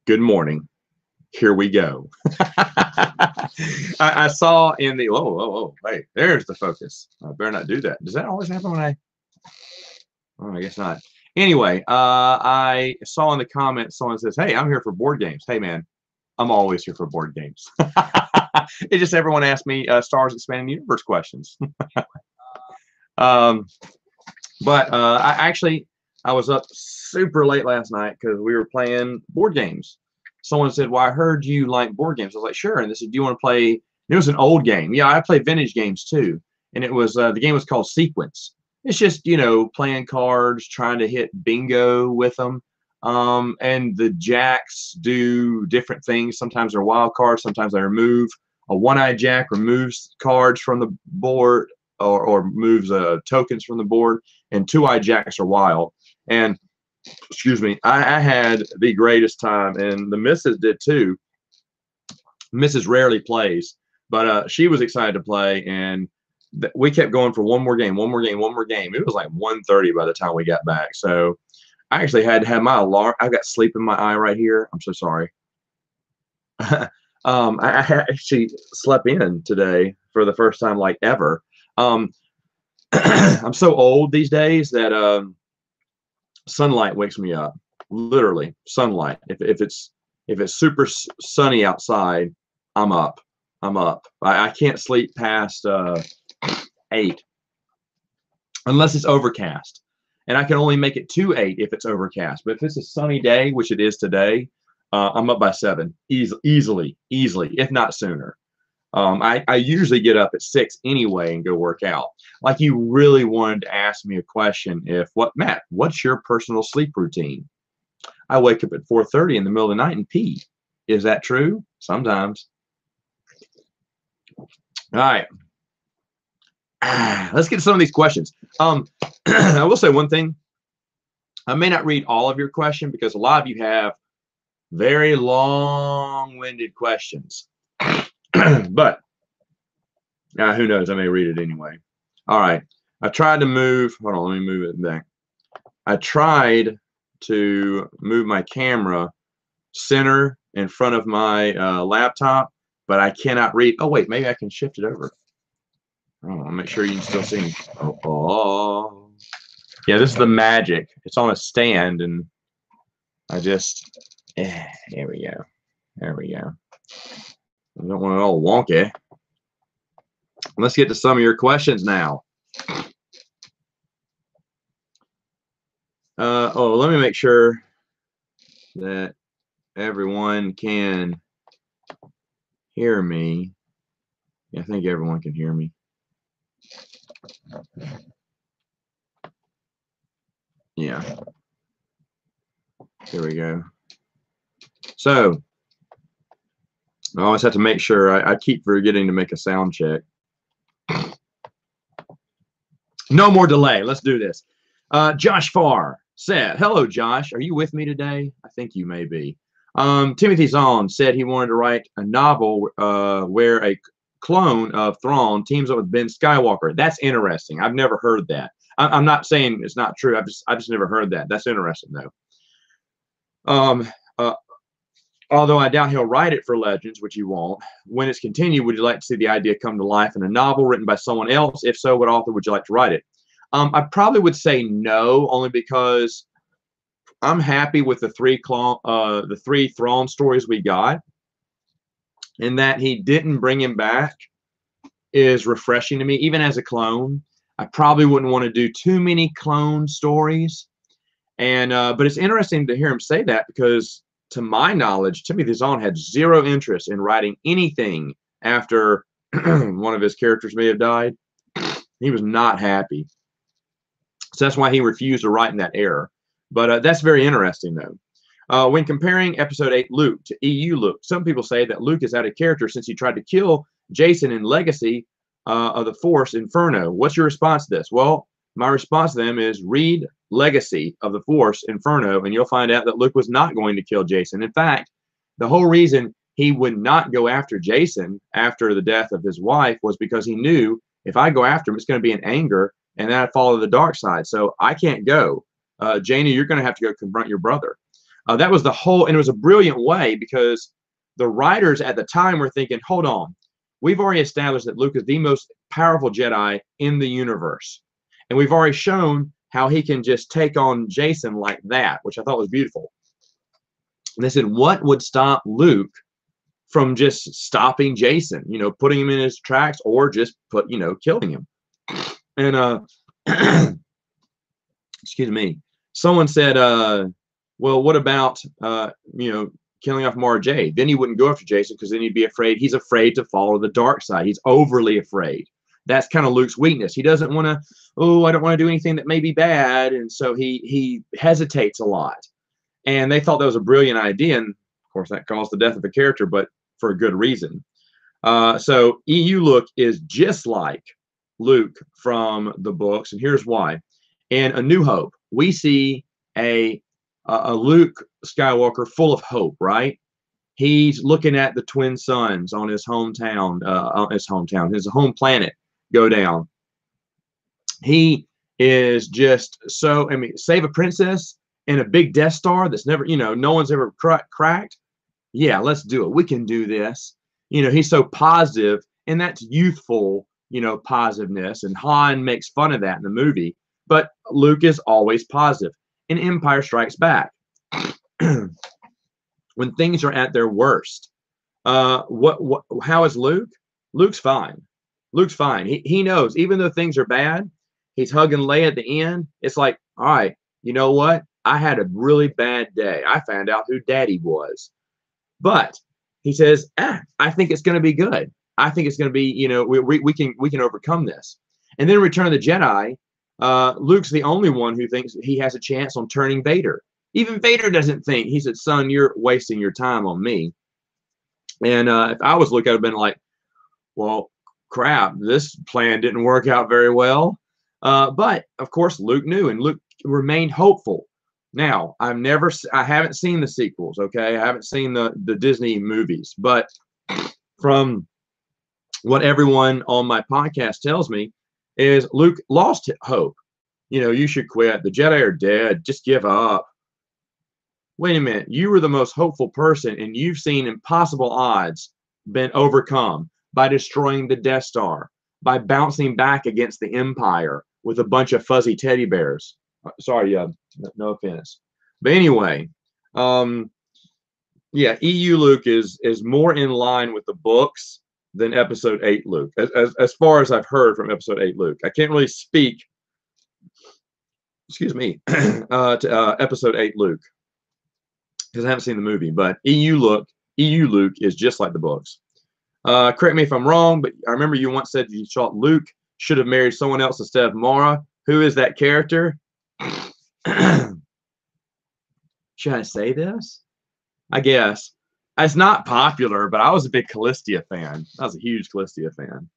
Good morning. Here we go. I saw in the hey, there's the focus. I better not do that. Does that always happen when I guess not. Anyway, I saw in the comments someone says, "Hey, I'm here for board games." Hey, man, I'm always here for board games. It's just everyone asks me Star Wars Expanding Universe questions. But I was up super late last night because we were playing board games. Someone said, "Well, I heard you like board games." I was like, "Sure." And they said, "Do you want to play?" And it was an old game. Yeah, I play vintage games too. And it was the game was called Sequence. It's just, playing cards, trying to hit bingo with them. And the jacks do different things. Sometimes they're wild cards. Sometimes they remove. A one-eyed jack removes cards from the board or moves tokens from the board. And two-eyed jacks are wild. And excuse me, I had the greatest time, and the missus did too. Mrs. rarely plays, but she was excited to play, and we kept going for one more game, one more game, one more game. It was like 1:30 by the time we got back. So I actually had to have my alarm. I got sleep in my eye right here. I'm so sorry. I actually slept in today for the first time like ever. I'm so old these days that sunlight wakes me up. Literally, sunlight. If it's super sunny outside, I'm up. I can't sleep past 8 unless it's overcast, and I can only make it to 8 if it's overcast. But if it's a sunny day, which it is today, I'm up by 7 easily, if not sooner. I usually get up at 6 anyway and go work out. Like, you really wanted to ask me a question. Matt, what's your personal sleep routine? I wake up at 4:30 in the middle of the night and pee. Is that true? Sometimes. All right. Let's get to some of these questions. I will say one thing. I may not read all of your question because a lot of you have very long-winded questions. But who knows? I may read it anyway. All right. I tried to move. Hold on. Let me move it back. I tried to move my camera center in front of my laptop, but I cannot read. Oh, wait. Maybe I can shift it over. I'll make sure you can still see me. Oh. Yeah, this is the magic. It's on a stand, and I just... there we go. There we go. I don't want it all wonky. Let's get to some of your questions now. Let me make sure that everyone can hear me. Yeah, I think everyone can hear me. Yeah. Here we go. So I always have to make sure. I keep forgetting to make a sound check. No more delay. Let's do this. Josh Farr said, "Hello, Josh. Are you with me today?" I think you may be. Timothy Zahn said he wanted to write a novel where a clone of Thrawn teams up with Ben Skywalker. That's interesting. I've never heard that. I'm not saying it's not true. I've just never heard that. That's interesting, though. Although I doubt he'll write it for Legends, which he won't. When it's continued, would you like to see the idea come to life in a novel written by someone else? If so, what author would you like to write it? I probably would say no, only because I'm happy with the three Thrawn stories we got, and that he didn't bring him back is refreshing to me. Even as a clone, I probably wouldn't want to do too many clone stories. And but it's interesting to hear him say that because, to my knowledge, Timothy Zahn had zero interest in writing anything after one of his characters may have died. He was not happy. So that's why he refused to write in that era. But that's very interesting, though. When comparing Episode 8 Luke to EU Luke, some people say that Luke is out of character since he tried to kill Jason in Legacy of the Force Inferno. What's your response to this? Well, my response to them is read Legacy of the Force Inferno, and you'll find out that Luke was not going to kill Jason. In fact, the whole reason he would not go after Jason after the death of his wife was because he knew, if I go after him, it's going to be in anger, and then I'd follow the dark side. So I can't go. Janie, you're going to have to go confront your brother. That was the whole, and it was a brilliant way because the writers at the time were thinking, hold on, we've already established that Luke is the most powerful Jedi in the universe. And we've already shown how he can just take on Jason like that, which I thought was beautiful. And they said, what would stop Luke from just stopping Jason, putting him in his tracks, or just killing him? And excuse me, someone said, well, what about killing off Mara Jade? Then he wouldn't go after Jason because then he'd be afraid. He's afraid to follow the dark side. He's overly afraid. That's kind of Luke's weakness. He doesn't want to, I don't want to do anything that may be bad. And so he hesitates a lot. And they thought that was a brilliant idea. And of course, that caused the death of the character, but for a good reason. So EU Luke is just like Luke from the books. And here's why. In A New Hope, we see a Luke Skywalker full of hope, right? He's looking at the twin suns on his hometown, his home planet go down. He is just so, save a princess and a big Death Star that's never, no one's ever cracked. Yeah, let's do it. We can do this. He's so positive, and that's youthful, positiveness. And Han makes fun of that in the movie. But Luke is always positive. And Empire Strikes Back, when things are at their worst, how is Luke? Luke's fine. Luke's fine. He knows, even though things are bad, he's hugging Leia at the end. It's like, all right, you know what? I had a really bad day. I found out who Daddy was. But he says, I think it's going to be good. I think it's going to be, we can overcome this. And then Return of the Jedi, Luke's the only one who thinks he has a chance on turning Vader. Even Vader doesn't think. He said, son, you're wasting your time on me. And if I was Luke, I'd have been like, well, crap, this plan didn't work out very well. But of course, Luke knew, and Luke remained hopeful. Now, I haven't seen the sequels, okay? I haven't seen the Disney movies, but from what everyone on my podcast tells me is Luke lost hope. You should quit. The Jedi are dead. Just give up. Wait a minute. You were the most hopeful person, and you've seen impossible odds been overcome by destroying the Death Star, by bouncing back against the Empire with a bunch of fuzzy teddy bears. Sorry, no offense. But anyway, yeah, EU Luke is more in line with the books than Episode 8 Luke, as far as I've heard from Episode 8 Luke. I can't really speak, excuse me, to Episode 8 Luke, because I haven't seen the movie. But EU Luke is just like the books. Correct me if I'm wrong, but I remember you once said you thought Luke should have married someone else instead of Mara. Who is that character? Should I say this? I guess. It's not popular, but I was a big Callistia fan. I was a huge Callistia fan.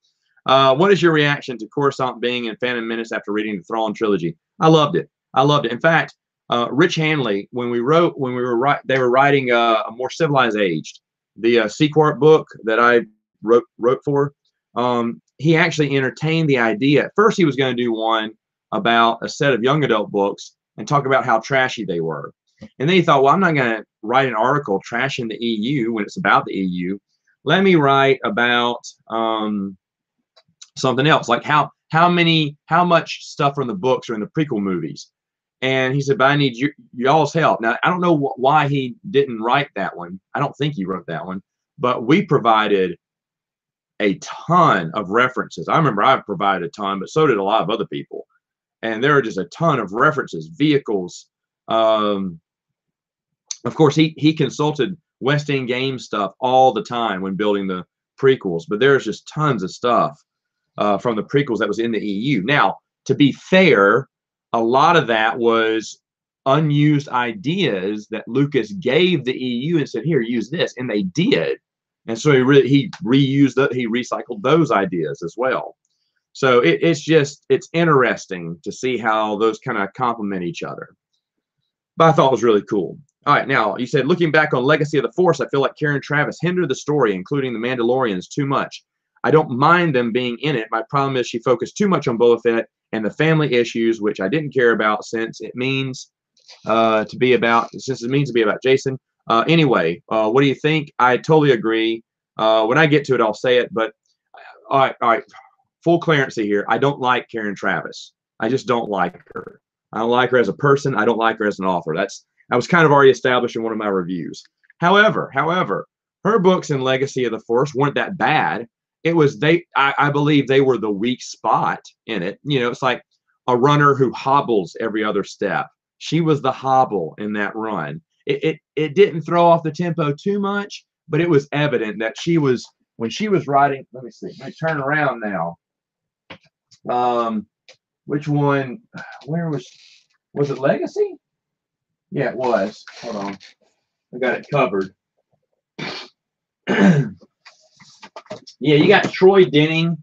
What is your reaction to Coruscant being in Phantom Menace after reading the Thrawn trilogy? I loved it. I loved it. In fact, Rich Handley, they were writing a More Civilized Age, the Sequart book that I wrote for. He actually entertained the idea. At first, he was going to do one about a set of young adult books and talk about how trashy they were. And then he thought, well, I'm not going to write an article trashing the EU when it's about the EU. Let me write about something else, like how much stuff from the books are in the prequel movies. And he said, but I need y'all's help. Now, I don't know why he didn't write that one. I don't think he wrote that one, but we provided a ton of references. I remember I provided a ton, but so did a lot of other people. And there are just a ton of references, vehicles. Of course, he consulted West End Games stuff all the time when building the prequels, but there's just tons of stuff from the prequels that was in the EU. Now, to be fair, a lot of that was unused ideas that Lucas gave the EU and said, here, use this, and they did. And so he recycled those ideas as well. So it's interesting to see how those kind of complement each other. But I thought it was really cool. All right, now you said, looking back on Legacy of the Force, I feel like Karen Traviss hindered the story, including the Mandalorians, too much. I don't mind them being in it. My problem is she focused too much on Boba Fett and the family issues, which I didn't care about, since it means to be about, since it means to be about Jason. Anyway, what do you think? I totally agree. When I get to it, I'll say it. But all right. Full clearancy here. I don't like Karen Traviss. I just don't like her. I don't like her as a person. I don't like her as an author. I was kind of already established in one of my reviews. However, her books in Legacy of the Force weren't that bad. It was I believe they were the weak spot in it. You know, it's like a runner who hobbles every other step. She was the hobble in that run. It didn't throw off the tempo too much, but it was evident that she was, when she was writing. Let me see. Let me turn around now. Which one? Where was it Legacy? Yeah, it was. Hold on. I got it covered. Yeah, you got Troy Denning.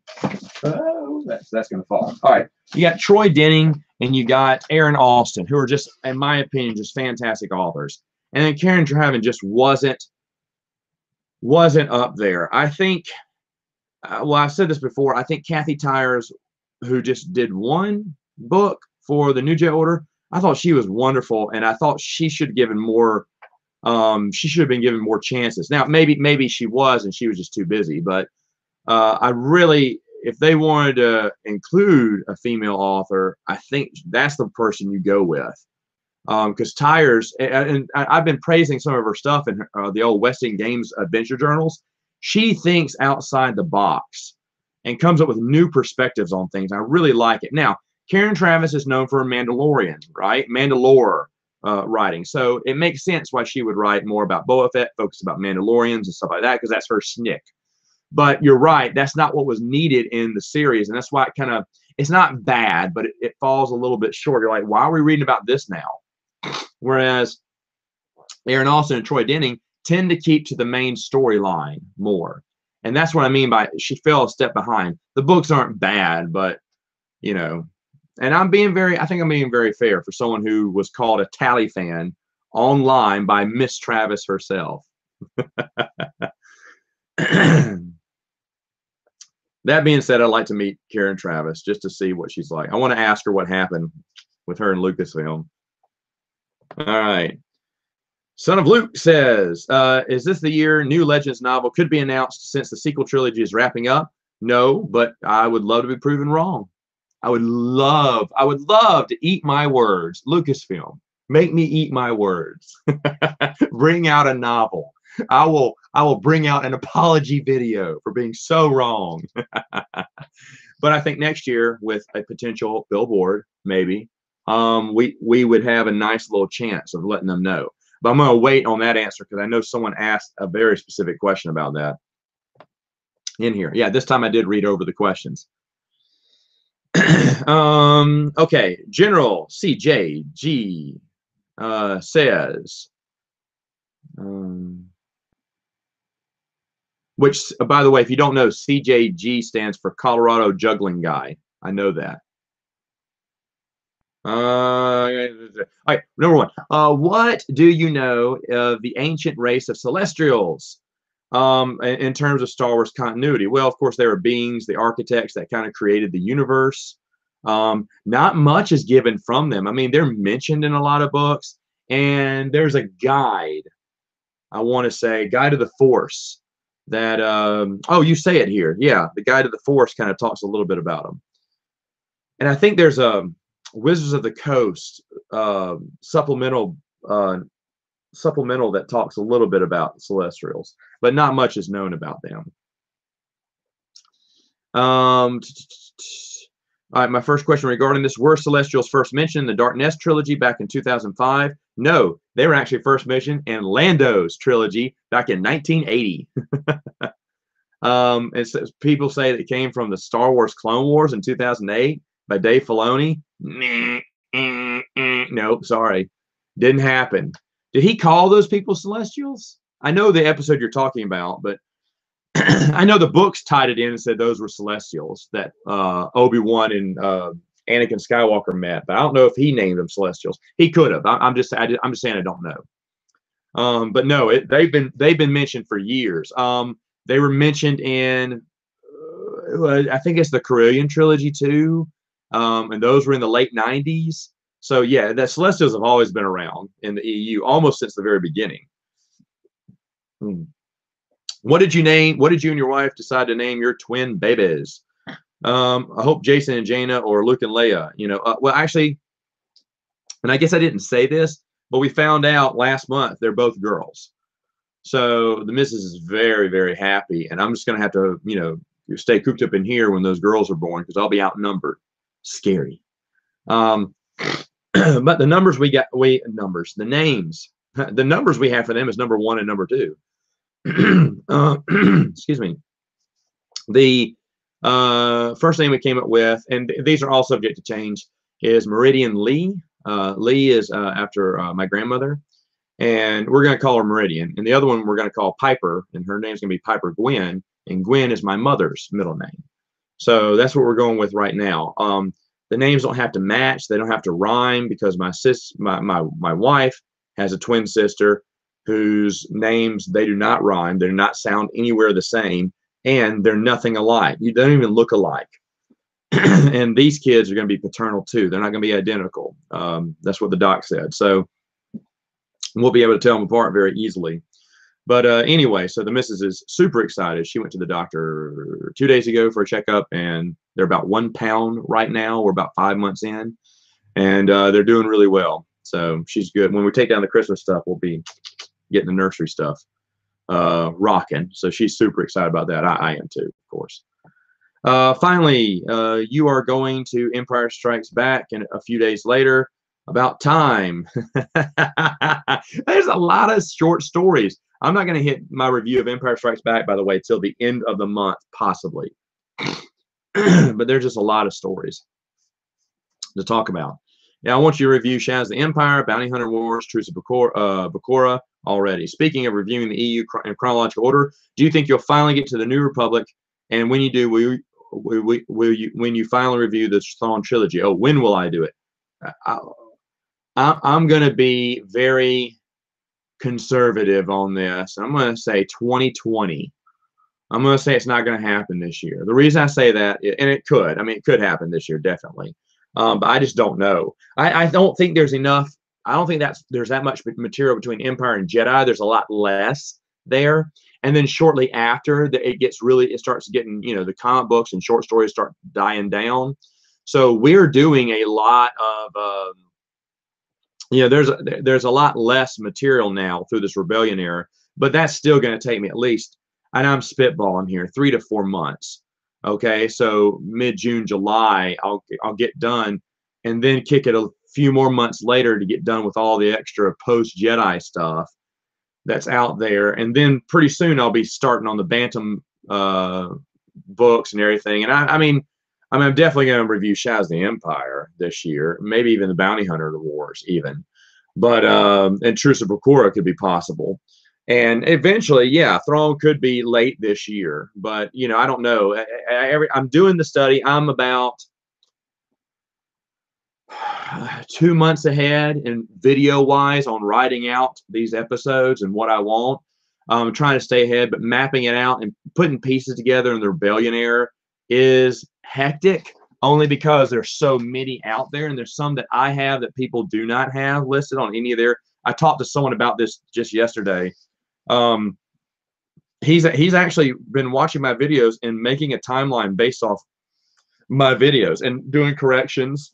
Oh, that's gonna fall. All right. You got Troy Denning and you got Aaron Austin, who are just, in my opinion, just fantastic authors. And then Karen Traviss just wasn't up there. I think, well, I've said this before, I think Kathy Tyers, who just did one book for the New Jedi Order, I thought she was wonderful, and I thought she should have given more. She should have been given more chances. Now, maybe she was, and she was just too busy. But I really, if they wanted to include a female author, I think that's the person you go with. Because Tyers, and I've been praising some of her stuff in the old West End Games adventure journals. She thinks outside the box and comes up with new perspectives on things. I really like it. Now, Karen Traviss is known for Mandalorian, right? Mandalore writing. So it makes sense why she would write more about Boba Fett, focus about Mandalorians and stuff like that, because that's her shtick. But you're right, that's not what was needed in the series. And that's why it's not bad, but it falls a little bit short. You're like, why are we reading about this now? Whereas Aaron Austin and Troy Denning tend to keep to the main storyline more. And that's what I mean by she fell a step behind. The books aren't bad, but, you know, and I think I'm being very fair for someone who was called a Tally fan online by Miss Traviss herself. That being said, I'd like to meet Karen Traviss just to see what she's like. I want to ask her what happened with her and Lucasfilm. All right. Son of Luke says, is this the year new Legends novel could be announced since the sequel trilogy is wrapping up? No, but I would love to be proven wrong. I would love to eat my words. Lucasfilm, make me eat my words. Bring out a novel. I will bring out an apology video for being so wrong. But I think next year, with a potential billboard, maybe, we would have a nice little chance of letting them know. But I'm going to wait on that answer because I know someone asked a very specific question about that in here. Yeah, this time I did read over the questions. Okay, General CJG says, which, by the way, if you don't know, CJG stands for Colorado Juggling Guy. I know that. All right, number one. What do you know of the ancient race of Celestials in terms of Star Wars continuity? Well, of course, there are beings, the architects that kind of created the universe. Not much is given from them. I mean, they're mentioned in a lot of books, and there's a guide, I want to say, Guide to the Force, that, oh, you say it here. Yeah, the Guide to the Force kind of talks a little bit about them. And I think there's a Wizards of the Coast supplemental that talks a little bit about Celestials, but not much is known about them. All right, my first question regarding this: were Celestials first mentioned in the Dark Nest trilogy back in 2005? No, they were actually first mentioned in Lando's trilogy back in 1980. And so people say that it came from the Star Wars Clone Wars in 2008 by Dave Filoni. Nope, sorry, didn't happen. Did he call those people Celestials? I know the episode you're talking about, but I know the books tied it in and said those were Celestials that Obi-Wan and Anakin Skywalker met, but I don't know if he named them Celestials. He could have. I'm just saying I don't know. But no, they've been mentioned for years. They were mentioned in I think it's the Corellian trilogy too, and those were in the late 90s. So yeah, the Celestials have always been around in the EU almost since the very beginning. Hmm. What did you name? What did you and your wife decide to name your twin babies? I hope Jason and Jaina or Luke and Leia. You know, well, actually, and I guess I didn't say this, but we found out last month they're both girls. So the missus is very, very happy, and I'm just gonna have to, you know, stay cooped up in here when those girls are born because I'll be outnumbered. Scary. Um, but the numbers we got, the names, the numbers we have for them is number 1 and number 2. Excuse me. The first name we came up with, and these are all subject to change, is Meridian Lee. Lee is after my grandmother, and we're going to call her Meridian. And the other one we're going to call Piper, and her name's going to be Piper Gwen, and Gwen is my mother's middle name. So that's what we're going with right now. The names don't have to match; they don't have to rhyme because my wife has a twin sister whose names they do not rhyme, they do not sound anywhere the same, and they're nothing alike. You don't even look alike. And these kids are going to be paternal too. They're not going to be identical. That's what the doc said. So we'll be able to tell them apart very easily. But anyway, so the missus is super excited. She went to the doctor 2 days ago for a checkup, and they're about 1 pound right now. We're about 5 months in, and they're doing really well. So she's good. When we take down the Christmas stuff, we'll be getting the nursery stuff rocking. So she's super excited about that. I am too, of course. Finally, you are going to Empire Strikes Back in a few days later. About time. There's a lot of short stories. I'm not going to hit my review of Empire Strikes Back, by the way, till the end of the month, possibly. But there's just a lot of stories to talk about. Now, I want you to review Shadows of the Empire, Bounty Hunter Wars, Truce of Bakura already. Speaking of reviewing the EU in chronological order, do you think you'll finally get to the New Republic? And when you do, when you finally review the Thrawn trilogy? Oh, when will I do it? I'm going to be very conservative on this. I'm going to say 2020. I'm going to say it's not going to happen this year. The reason I say that, and it could, I mean, it could happen this year, definitely. But I just don't know. I don't think there's enough. I don't think there's that much material between Empire and Jedi. There's a lot less there. And then shortly after, it starts getting, you know, the comic books and short stories start dying down. So we're doing a lot of, you know, there's a lot less material now through this rebellion era, but that's still going to take me at least, and I'm spitballing here, 3 to 4 months. Okay, so mid-June, July, I'll get done, and then kick it a few more months later to get done with all the extra post-Jedi stuff that's out there, and then pretty soon I'll be starting on the Bantam books and everything. And I mean, I'm definitely going to review Shadows of the Empire this year, maybe even the Bounty Hunter Wars even. But and Truce of Bakura could be possible. And eventually, yeah, Thrawn could be late this year. But, you know, I don't know. I'm doing the study. I'm about 2 months ahead in video-wise on writing out these episodes and what I want. I'm trying to stay ahead, but mapping it out and putting pieces together in the Rebellion era is hectic, only because there's so many out there, and there's some that I have that people do not have listed on any of their. I talked to someone about this just yesterday. He's actually been watching my videos and making a timeline based off my videos and doing corrections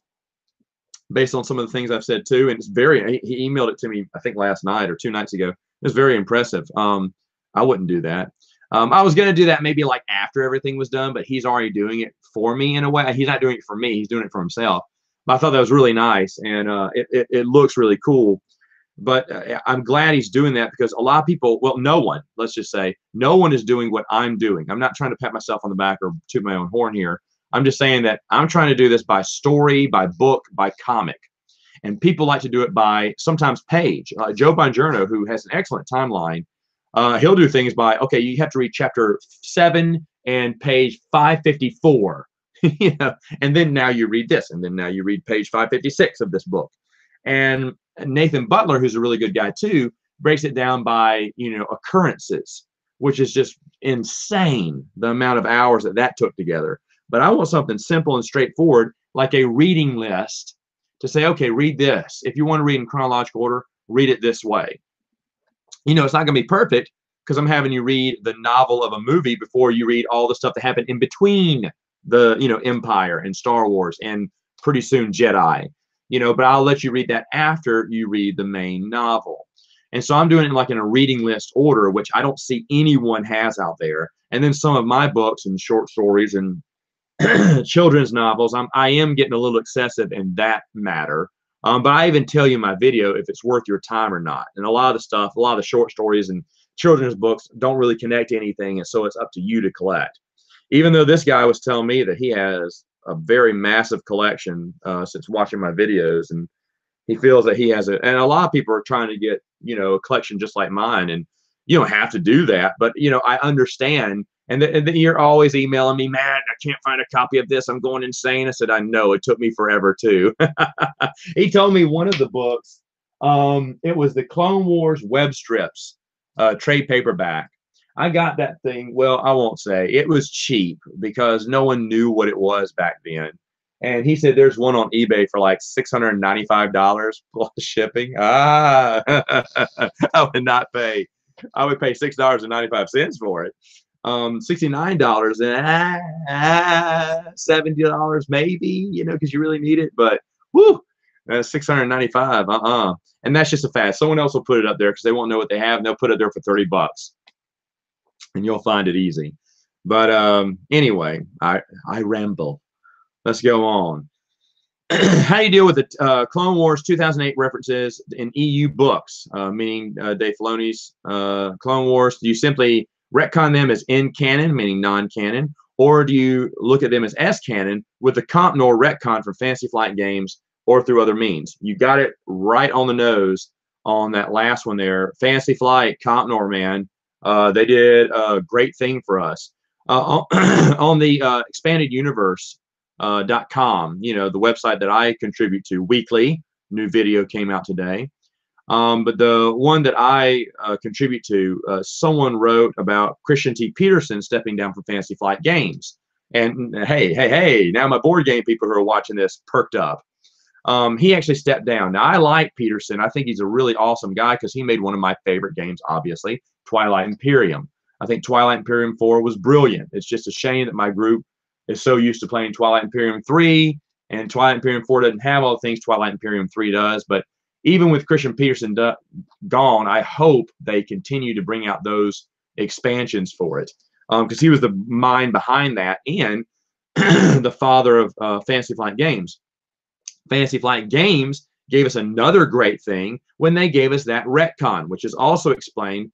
based on some of the things I've said too. And it's he emailed it to me, I think last night or 2 nights ago. It was very impressive. I wouldn't do that. I was going to do that maybe like after everything was done, but he's already doing it for me in a way. He's not doing it for me. He's doing it for himself. But I thought that was really nice, and it looks really cool. But I'm glad he's doing that, because a lot of people, well, no one, let's just say, no one is doing what I'm doing. I'm not trying to pat myself on the back or toot my own horn here. I'm just saying that I'm trying to do this by story, by book, by comic. And people like to do it by sometimes page. Joe Bongiorno, who has an excellent timeline, he'll do things by, okay, you have to read chapter 7 and page 554. You know, and then now you read this, and then now you read page 556 of this book. And Nathan Butler, who's a really good guy too, breaks it down by, you know, occurrences, which is just insane, the amount of hours that took together. But I want something simple and straightforward, like a reading list, to say, okay, read this. If you want to read in chronological order, read it this way. You know, it's not going to be perfect because I'm having you read the novel of a movie before you read all the stuff that happened in between the, you know, Empire and Star Wars and pretty soon Jedi, you know, but I'll let you read that after you read the main novel. And so I'm doing it like in a reading list order, which I don't see anyone has out there. And then some of my books and short stories and children's novels, I am getting a little excessive in that matter. But I even tell you in my video if it's worth your time or not. And a lot of the stuff, a lot of the short stories and children's books don't really connect to anything. And so it's up to you to collect. Even though this guy was telling me that he has a very massive collection since watching my videos. And he feels that he has a, and a lot of people are trying to get, you know, a collection just like mine. And you don't have to do that. But, you know, I understand. And then you're always emailing me, Matt, I can't find a copy of this. I'm going insane. I said, I know. It took me forever, too. He told me one of the books, it was the Clone Wars web strips, trade paperback. I got that thing. Well, I won't say. It was cheap because no one knew what it was back then. And he said there's one on eBay for like $695 plus shipping. Ah, I would not pay. I would pay $6.95 for it. $69 and $70 maybe, you know, because you really need it. But whoo, $695. And that's just a fad. Someone else will put it up there because they won't know what they have, and they'll put it there for $30, and you'll find it easy. But anyway, I ramble. Let's go on. How do you deal with the Clone Wars 2008 references in EU books, meaning Dave Filoni's Clone Wars? Do you simply retcon them as in canon, meaning non-canon, or do you look at them as S-canon with the comp nor retcon from Fantasy Flight Games or through other means? You got it right on the nose on that last one there. Fantasy Flight, comp nor, man. They did a great thing for us. On the expanded universe, .com, you know, the website that I contribute to weekly. New video came out today. But the one that I contribute to, someone wrote about Christian T. Peterson stepping down from Fantasy Flight Games. And hey, now my board game people who are watching this perked up. He actually stepped down. Now, I like Peterson. I think he's a really awesome guy because he made one of my favorite games, obviously, Twilight Imperium. I think Twilight Imperium 4 was brilliant. It's just a shame that my group is so used to playing Twilight Imperium 3, and Twilight Imperium 4 doesn't have all the things Twilight Imperium 3 does. But even with Christian Peterson gone, I hope they continue to bring out those expansions for it, because he was the mind behind that and the father of Fantasy Flight Games. Fantasy Flight Games gave us another great thing when they gave us that retcon, which is also explained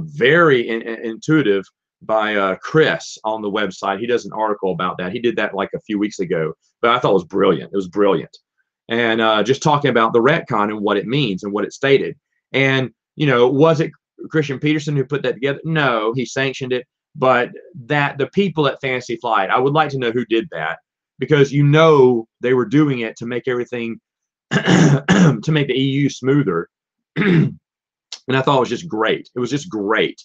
very intuitive by Chris on the website. He does an article about that. He did that like a few weeks ago, but I thought it was brilliant. It was brilliant. And just talking about the retcon and what it means and what it stated. And, you know, was it Christian Peterson who put that together? No, he sanctioned it. But that the people at Fantasy Flight, I would like to know who did that, because, you know, they were doing it to make everything, to make the EU smoother. And I thought it was just great. It was just great.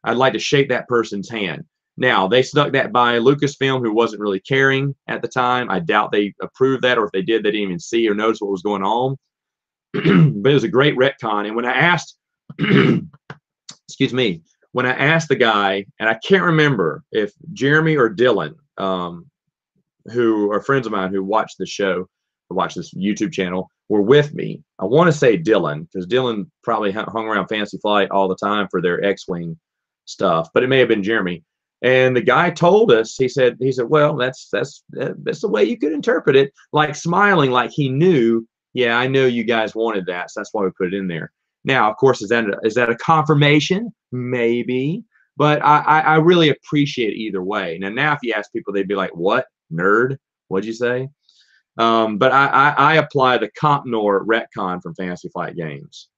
I'd like to shake that person's hand. Now, they stuck that by Lucasfilm, who wasn't really caring at the time. I doubt they approved that, or if they did, they didn't even see or notice what was going on. But it was a great retcon. And when I asked, excuse me, when I asked the guy, and I can't remember if Jeremy or Dylan, who are friends of mine who watch the show, or watch this YouTube channel, were with me. I want to say Dylan, because Dylan probably hung around Fantasy Flight all the time for their X-Wing stuff, but it may have been Jeremy. And the guy told us, he said, well, that's the way you could interpret it, like smiling, like he knew, yeah, I know you guys wanted that, so that's why we put it in there. Now, of course, is that a confirmation? Maybe, but I really appreciate it either way. Now, if you ask people, they'd be like, what, nerd? What'd you say? But I apply the comp nor retcon from Fantasy Flight Games.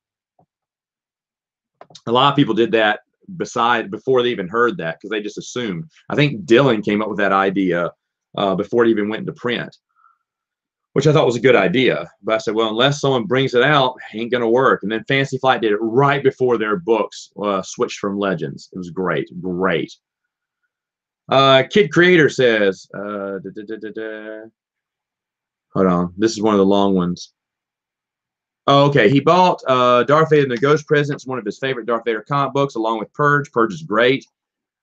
A lot of people did that before they even heard that, because they just assumed. I think Dylan came up with that idea before it even went into print, which I thought was a good idea. But I said, well, unless someone brings it out, it ain't gonna work. And then Fantasy Flight did it right before their books switched from Legends. It was great. Kid Creator says, Hold on. This is one of the long ones. Oh, okay. He bought Darth Vader and the Ghost Presidents, one of his favorite Darth Vader comic books, along with Purge. Purge is great.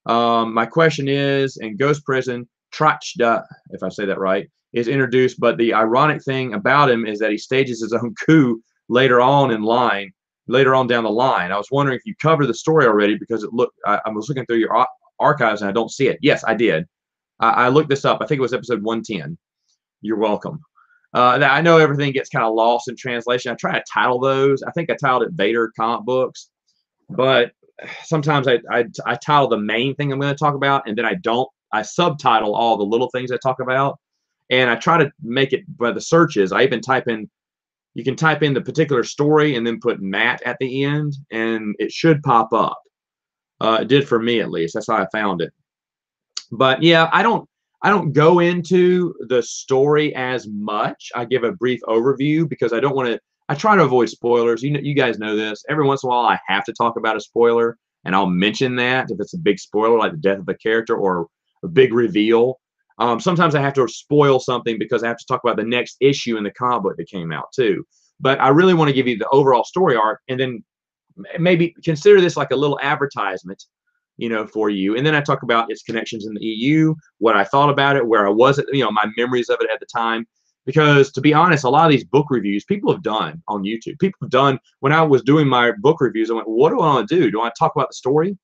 My question is, in Ghost Prison, Trachda, if I say that right, is introduced, but the ironic thing about him is that he stages his own coup later on down the line. I was wondering if you covered the story already, because I was looking through your archives and I don't see it. Yes, I did. I looked this up. I think it was episode 110. You're welcome. I know everything gets kind of lost in translation. I try to title those. I think I titled it Vader comic books, but sometimes I title the main thing I'm going to talk about, and then I subtitle all the little things I talk about, and I try to make it by the searches. I even you can type in the particular story and then put Matt at the end, and it should pop up. It did for me, at least. That's how I found it. But yeah, I don't go into the story as much. I give a brief overview because I try to avoid spoilers. You guys know this. Every once in a while, I have to talk about a spoiler, and I'll mention that if it's a big spoiler, like the death of a character or a big reveal. Sometimes I have to spoil something because I have to talk about the next issue in the comic book that came out too. But I really want to give you the overall story arc, and then maybe consider this like a little advertisement, for you. And then I talk about its connections in the EU, what I thought about it, where I was at, my memories of it at the time. Because to be honest, a lot of these book reviews people have done on YouTube. People have done, when I was doing my book reviews, I went, what do I want to do? Do I talk about the story?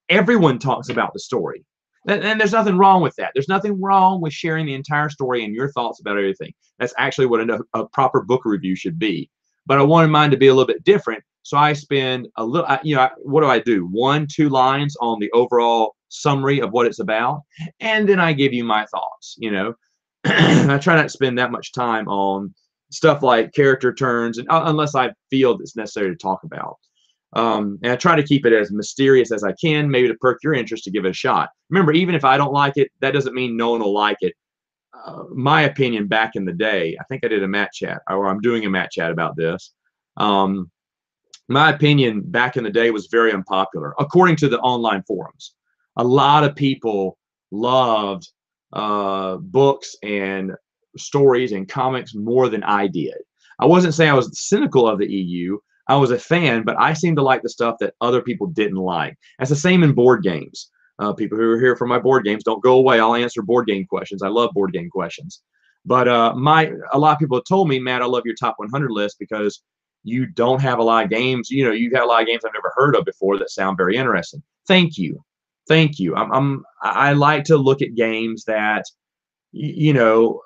Everyone talks about the story. And there's nothing wrong with that. There's nothing wrong with sharing the entire story and your thoughts about everything. That's actually what a proper book review should be. But I wanted mine to be a little bit different. So I spend a little, what do I do? 1-2 lines on the overall summary of what it's about. And then I give you my thoughts, I try not to spend that much time on stuff like character turns, and unless I feel it's necessary to talk about. And I try to keep it as mysterious as I can, maybe to perk your interest to give it a shot. Remember, even if I don't like it, that doesn't mean no one will like it. My opinion back in the day, I think I did a Matt chat, or I'm doing a Matt chat about this. My opinion back in the day was very unpopular, according to the online forums. A lot of people loved books and stories and comics more than I did. I wasn't saying I was cynical of the EU. I was a fan, but I seem to like the stuff that other people didn't like. That's the same in board games. People who are here for my board games, don't go away. I'll answer board game questions. I love board game questions. But a lot of people have told me, Matt, I love your top 100 list because you don't have a lot of games. You've got a lot of games I've never heard of before that sound very interesting. Thank you. Thank you. I like to look at games that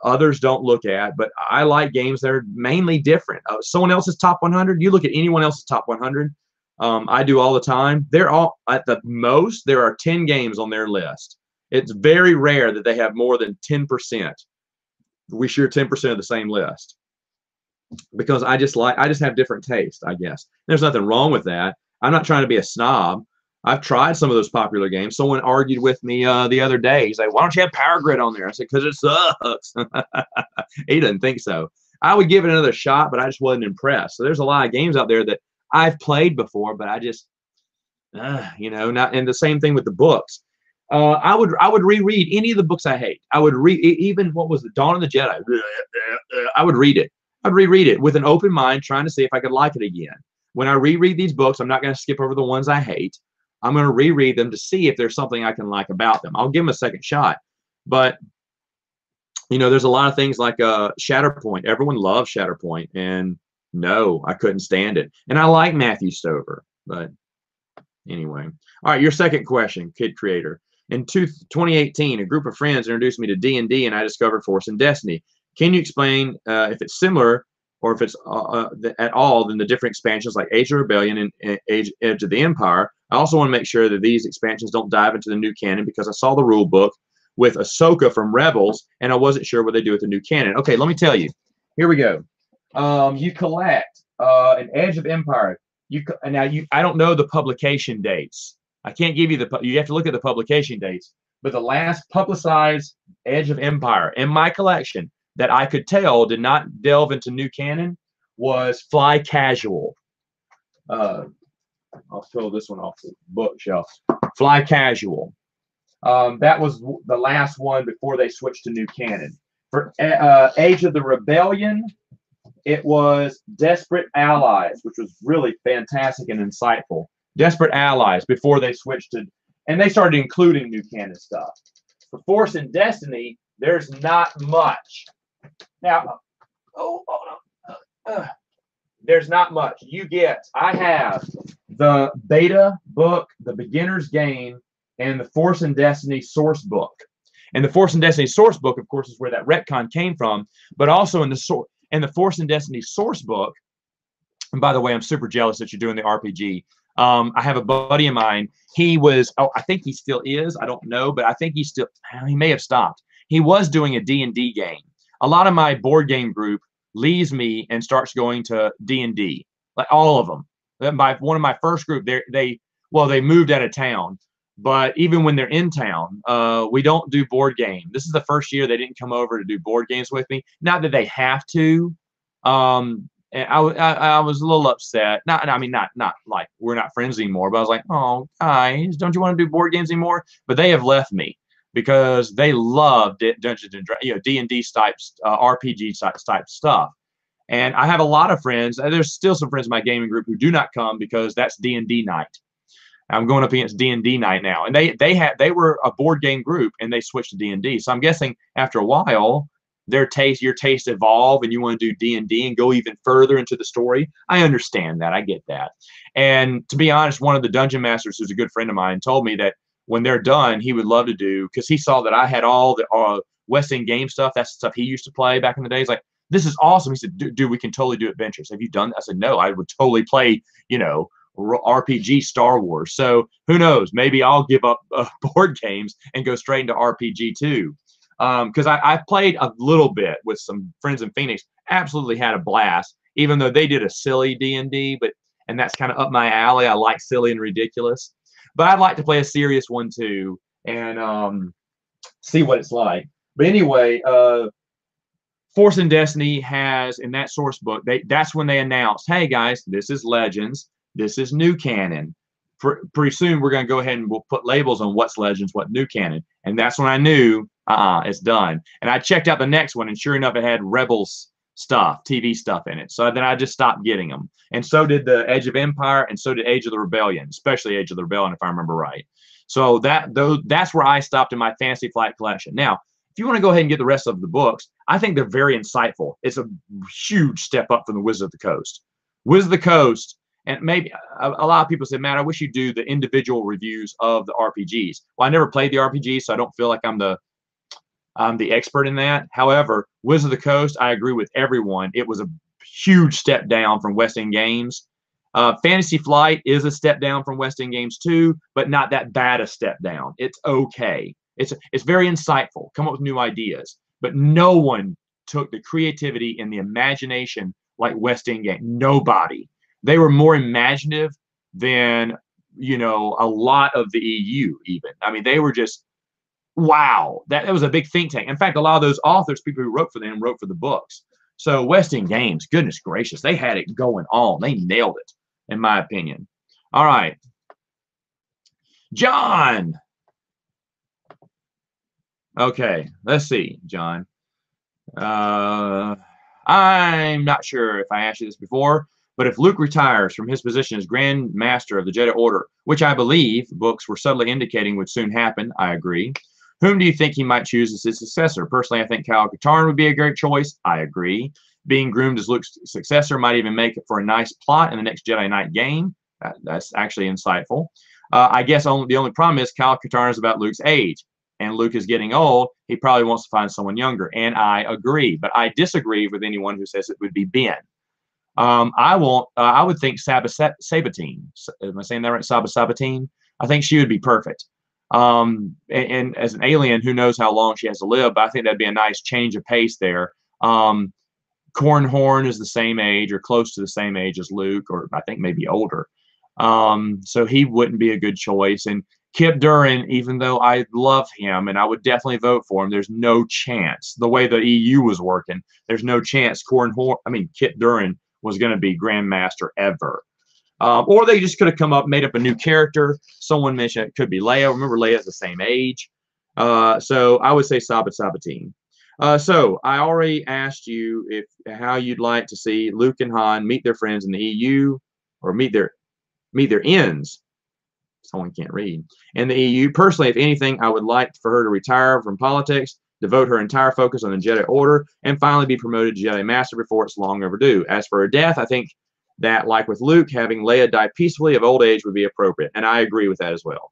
others don't look at, but I like games that are mainly different. Someone else's top 100, you look at anyone else's top 100, I do all the time. They're all, at the most, there are 10 games on their list. It's very rare that they have more than 10%. We share 10% of the same list, because I just have different taste, I guess. There's nothing wrong with that. I'm not trying to be a snob. I've tried some of those popular games. Someone argued with me the other day. He's like, why don't you have Power Grid on there? I said, because it sucks. He didn't think so. I would give it another shot, but I just wasn't impressed. So there's a lot of games out there that I've played before, but I just, not. And the same thing with the books. I would reread any of the books I hate. I would read even what was the Dawn of the Jedi. I would read it. I'd reread it with an open mind, trying to see if I could like it again. When I reread these books, I'm not going to skip over the ones I hate. I'm going to reread them to see if there's something I can like about them. I'll give them a second shot. But, there's a lot of things like Shatterpoint. Everyone loves Shatterpoint. And no, I couldn't stand it. And I like Matthew Stover. But anyway. All right, your second question, Kid Creator. In 2018, a group of friends introduced me to D&D, and I discovered Force and Destiny. Can you explain if it's similar or if it's at all than the different expansions like Age of Rebellion and Age of the Empire? I also want to make sure that these expansions don't dive into the new canon, because I saw the rule book with Ahsoka from Rebels, and I wasn't sure what they do with the new canon. Okay, let me tell you. Here we go. You collect an Edge of Empire. I don't know the publication dates. I can't give you you have to look at the publication dates. But the last publicized Edge of Empire in my collection that I could tell did not delve into new canon was Fly Casual. I'll pull this one off the bookshelf. Fly Casual. That was the last one before they switched to new canon. For Age of the Rebellion, it was Desperate Allies, which was really fantastic and insightful. Desperate Allies before they switched to, and they started including new canon stuff. For Force and Destiny, there's not much. Now, there's not much. I have the beta book, the beginner's game, and the Force and Destiny source book. And the Force and Destiny source book, of course, is where that retcon came from. But also in the Force and Destiny source book, and by the way, I'm super jealous that you're doing the RPG. I have a buddy of mine. He was, I think he still is. I don't know, but I think he may have stopped. He was doing a D&D game. A lot of my board game group leaves me and starts going to D&D, like all of them. One of my first group, they moved out of town. But even when they're in town, we don't do board game. This is the first year they didn't come over to do board games with me. Not that they have to. And I was a little upset. Not like we're not friends anymore. But I was like, oh, guys, don't you want to do board games anymore? But they have left me because they love Dungeons and Dragons, D&D type, RPG type stuff. And I have a lot of friends. There's still some friends in my gaming group who do not come because that's D&D night. I'm going up against D&D night now, and they were a board game group, and they switched to D&D. So I'm guessing after a while, your taste evolve, and you want to do D&D and go even further into the story. I understand that. I get that. And to be honest, one of the dungeon masters, who's a good friend of mine, told me that when they're done, he would love to do, because he saw that I had all the West End game stuff. That's the stuff he used to play back in the day. He's like, this is awesome. He said, dude, we can totally do adventures. Have you done that? I said, no, I would totally play, RPG Star Wars. So who knows? Maybe I'll give up board games and go straight into RPG too. Because I played a little bit with some friends in Phoenix. Absolutely had a blast, even though they did a silly D&D, and that's kind of up my alley. I like silly and ridiculous, but I'd like to play a serious one too and see what it's like. But anyway, Force and Destiny has, in that source book, that's when they announced, hey guys, this is Legends. This is new canon. Pretty soon, we're going to go ahead and we'll put labels on what's Legends, what new canon. And that's when I knew, it's done. And I checked out the next one, and sure enough, it had Rebels stuff, TV stuff in it. So then I just stopped getting them. And so did the Edge of Empire, and so did Age of the Rebellion, especially Age of the Rebellion, if I remember right. So that's where I stopped in my Fantasy Flight collection. Now, if you want to go ahead and get the rest of the books, I think they're very insightful. It's a huge step up from the Wizard of the Coast. Wizard of the Coast. And maybe a lot of people say, Matt, I wish you do the individual reviews of the RPGs. Well, I never played the RPG, so I don't feel like I'm the expert in that. However, Wizard of the Coast, I agree with everyone. It was a huge step down from West End Games. Fantasy Flight is a step down from West End Games too, but not that bad a step down. It's okay. It's very insightful. Come up with new ideas. But no one took the creativity and the imagination like West End Games. Nobody. They were more imaginative than, a lot of the EU even. I mean, they were just, wow. That was a big think tank. In fact, a lot of those authors, people who wrote for them, wrote for the books. So West End Games, goodness gracious, they had it going on. They nailed it, in my opinion. All right. John. Okay, let's see, John. I'm not sure if I asked you this before, but if Luke retires from his position as Grand Master of the Jedi Order, which I believe books were subtly indicating would soon happen, I agree. Whom do you think he might choose as his successor? Personally, I think Kyle Katarn would be a great choice. I agree. Being groomed as Luke's successor might even make it for a nice plot in the next Jedi Knight game. That's actually insightful. I guess the only problem is Kyle Katarn is about Luke's age, and Luke is getting old. He probably wants to find someone younger, and I agree. But I disagree with anyone who says it would be Ben. I would think Sabatine. Am I saying that right? Sabatine. I think she would be perfect. And as an alien, who knows how long she has to live, but I think that'd be a nice change of pace there. Cornhorn is the same age or close to the same age as Luke, or I think maybe older. So he wouldn't be a good choice. And Kip Durin, even though I love him and I would definitely vote for him, there's no chance. The way the EU was working, there's no chance Kip Durin was going to be Grandmaster ever. Or they just could have come up, made up a new character. Someone mentioned it could be Leia. Remember, Leia's the same age. So I would say Sabatine. So I already asked you if how you'd like to see Luke and Han meet their friends in the EU, or meet their ends. Someone can't read. In the EU, personally, if anything, I would like for her to retire from politics, devote her entire focus on the Jedi Order, and finally be promoted to Jedi Master before it's long overdue. As for her death, I think that, like with Luke, having Leia die peacefully of old age would be appropriate, and I agree with that as well.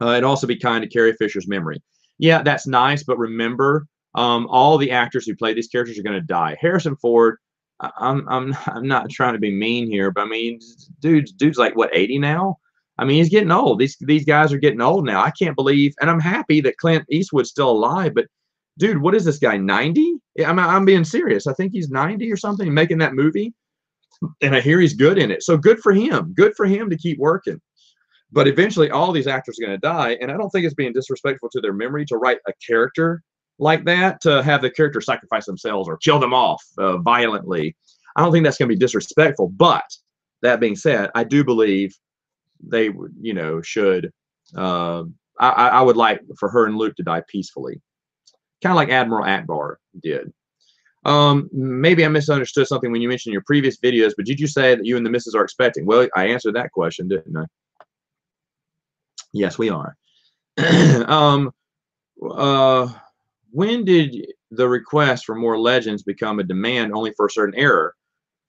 It'd also be kind to Carrie Fisher's memory. Yeah, that's nice, but remember, all the actors who play these characters are going to die. Harrison Ford, I'm not trying to be mean here, but I mean, dude's like what, 80 now? I mean, he's getting old. These guys are getting old now. I can't believe, and I'm happy that Clint Eastwood's still alive, but dude, what is this guy, 90? I'm being serious. I think he's 90 or something, making that movie, and I hear he's good in it. So good for him. Good for him to keep working. But eventually, all these actors are going to die, and I don't think it's being disrespectful to their memory to write a character like that, to have the character sacrifice themselves or kill them off violently. I don't think that's going to be disrespectful. But that being said, I do believe they would, should. I would like for her and Luke to die peacefully, kind of like Admiral Akbar did. Maybe I misunderstood something when you mentioned your previous videos, but did you say that you and the missus are expecting? Well, I answered that question, didn't I? Yes, we are. When did the request for more legends become a demand only for a certain era?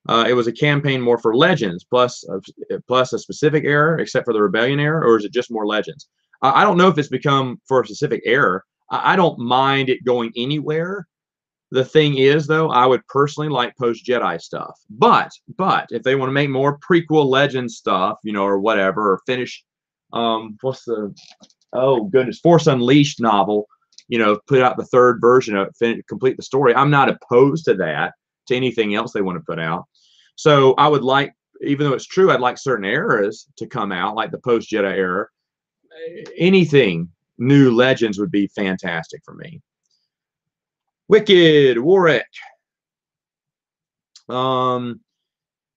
It was a campaign more for legends plus a specific era, except for the rebellion era, or is it just more legends? I don't know if it's become for a specific era. I don't mind it going anywhere. The thing is, though, I would personally like post-Jedi stuff. But if they want to make more prequel legend stuff, or whatever, or finish, what's the, oh goodness, Force Unleashed novel, put out the third version of it, complete the story. I'm not opposed to that, to anything else they want to put out. So I would like, even though it's true, I'd like certain eras to come out, like the post-Jedi era. Anything new legends would be fantastic for me. Wicked Warwick. Do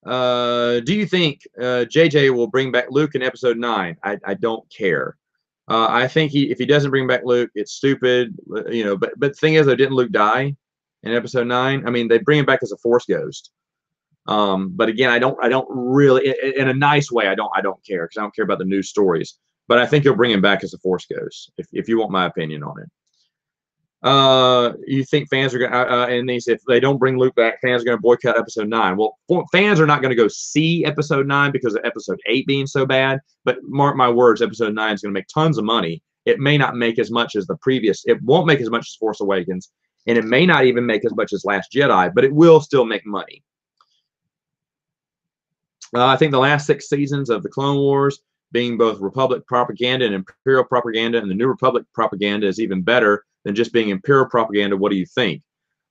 you think JJ will bring back Luke in episode 9? I don't care. I think if he doesn't bring back Luke, it's stupid. But the thing is, though, didn't Luke die in episode 9? I mean, they bring him back as a Force ghost. But again, I don't really, in a nice way, I don't care, because I don't care about the news stories. But I think he'll bring him back as a Force ghost, if you want my opinion on it. You think fans are going to, and if they don't bring Luke back, fans are going to boycott episode 9. Well, fans are not going to go see episode 9 because of episode 8 being so bad. But mark my words, episode 9 is going to make tons of money. It may not make as much as the previous. It won't make as much as Force Awakens, and it may not even make as much as Last Jedi, but it will still make money. I think the last 6 seasons of the Clone Wars, being both Republic propaganda and Imperial propaganda, and the New Republic propaganda is even better than just being Imperial propaganda. What do you think?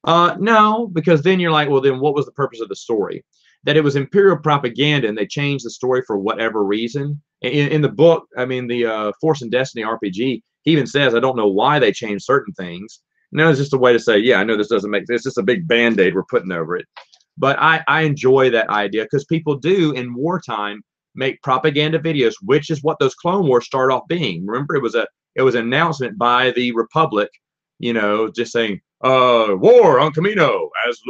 No, because then you're like, well, then what was the purpose of the story? That it was Imperial propaganda, and they changed the story for whatever reason. In the book, I mean, the Force and Destiny RPG, he even says, I don't know why they changed certain things. No, it's just a way to say, yeah, I know this doesn't make sense. It's just a big Band-Aid we're putting over it. But I enjoy that idea, because people do in wartime make propaganda videos, which is what those Clone Wars start off being. Remember, it was an announcement by the Republic, just saying, war on Kamino as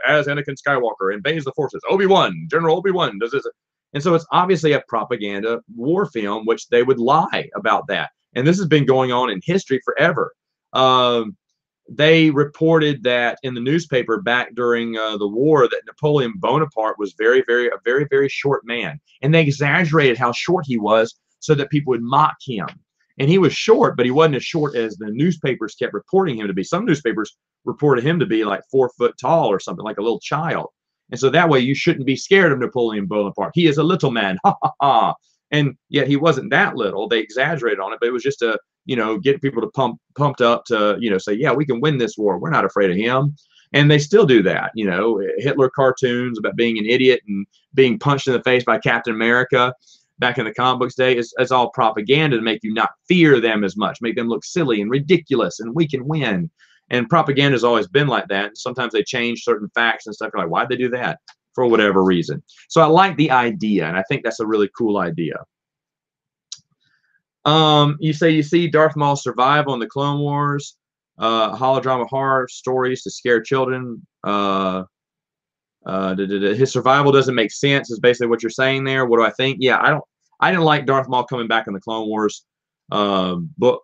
as Anakin Skywalker invades the forces. Obi-Wan, General Obi-Wan does this. And so it's obviously a propaganda war film, which they would lie about that. And this has been going on in history forever. They reported that in the newspaper back during the war that Napoleon Bonaparte was a very, very short man. And they exaggerated how short he was so that people would mock him. And he was short, but he wasn't as short as the newspapers kept reporting him to be. Some newspapers reported him to be like 4 foot tall or something, like a little child. And so that way you shouldn't be scared of Napoleon Bonaparte. He is a little man. Ha, ha, ha. And yet he wasn't that little. They exaggerated on it, but it was just to, get people to pumped up to, say, yeah, we can win this war. We're not afraid of him. And they still do that. Hitler cartoons about being an idiot and being punched in the face by Captain America back in the comic books day is all propaganda to make you not fear them as much, make them look silly and ridiculous, and we can win. And propaganda has always been like that. Sometimes they change certain facts and stuff. You're like, why'd they do that? For whatever reason. So I like the idea, and I think that's a really cool idea. You say you see Darth Maul survive on the Clone Wars. holodrama horror stories to scare children. His survival doesn't make sense is basically what you're saying there. What do I think? Yeah, I didn't like Darth Maul coming back in the Clone Wars book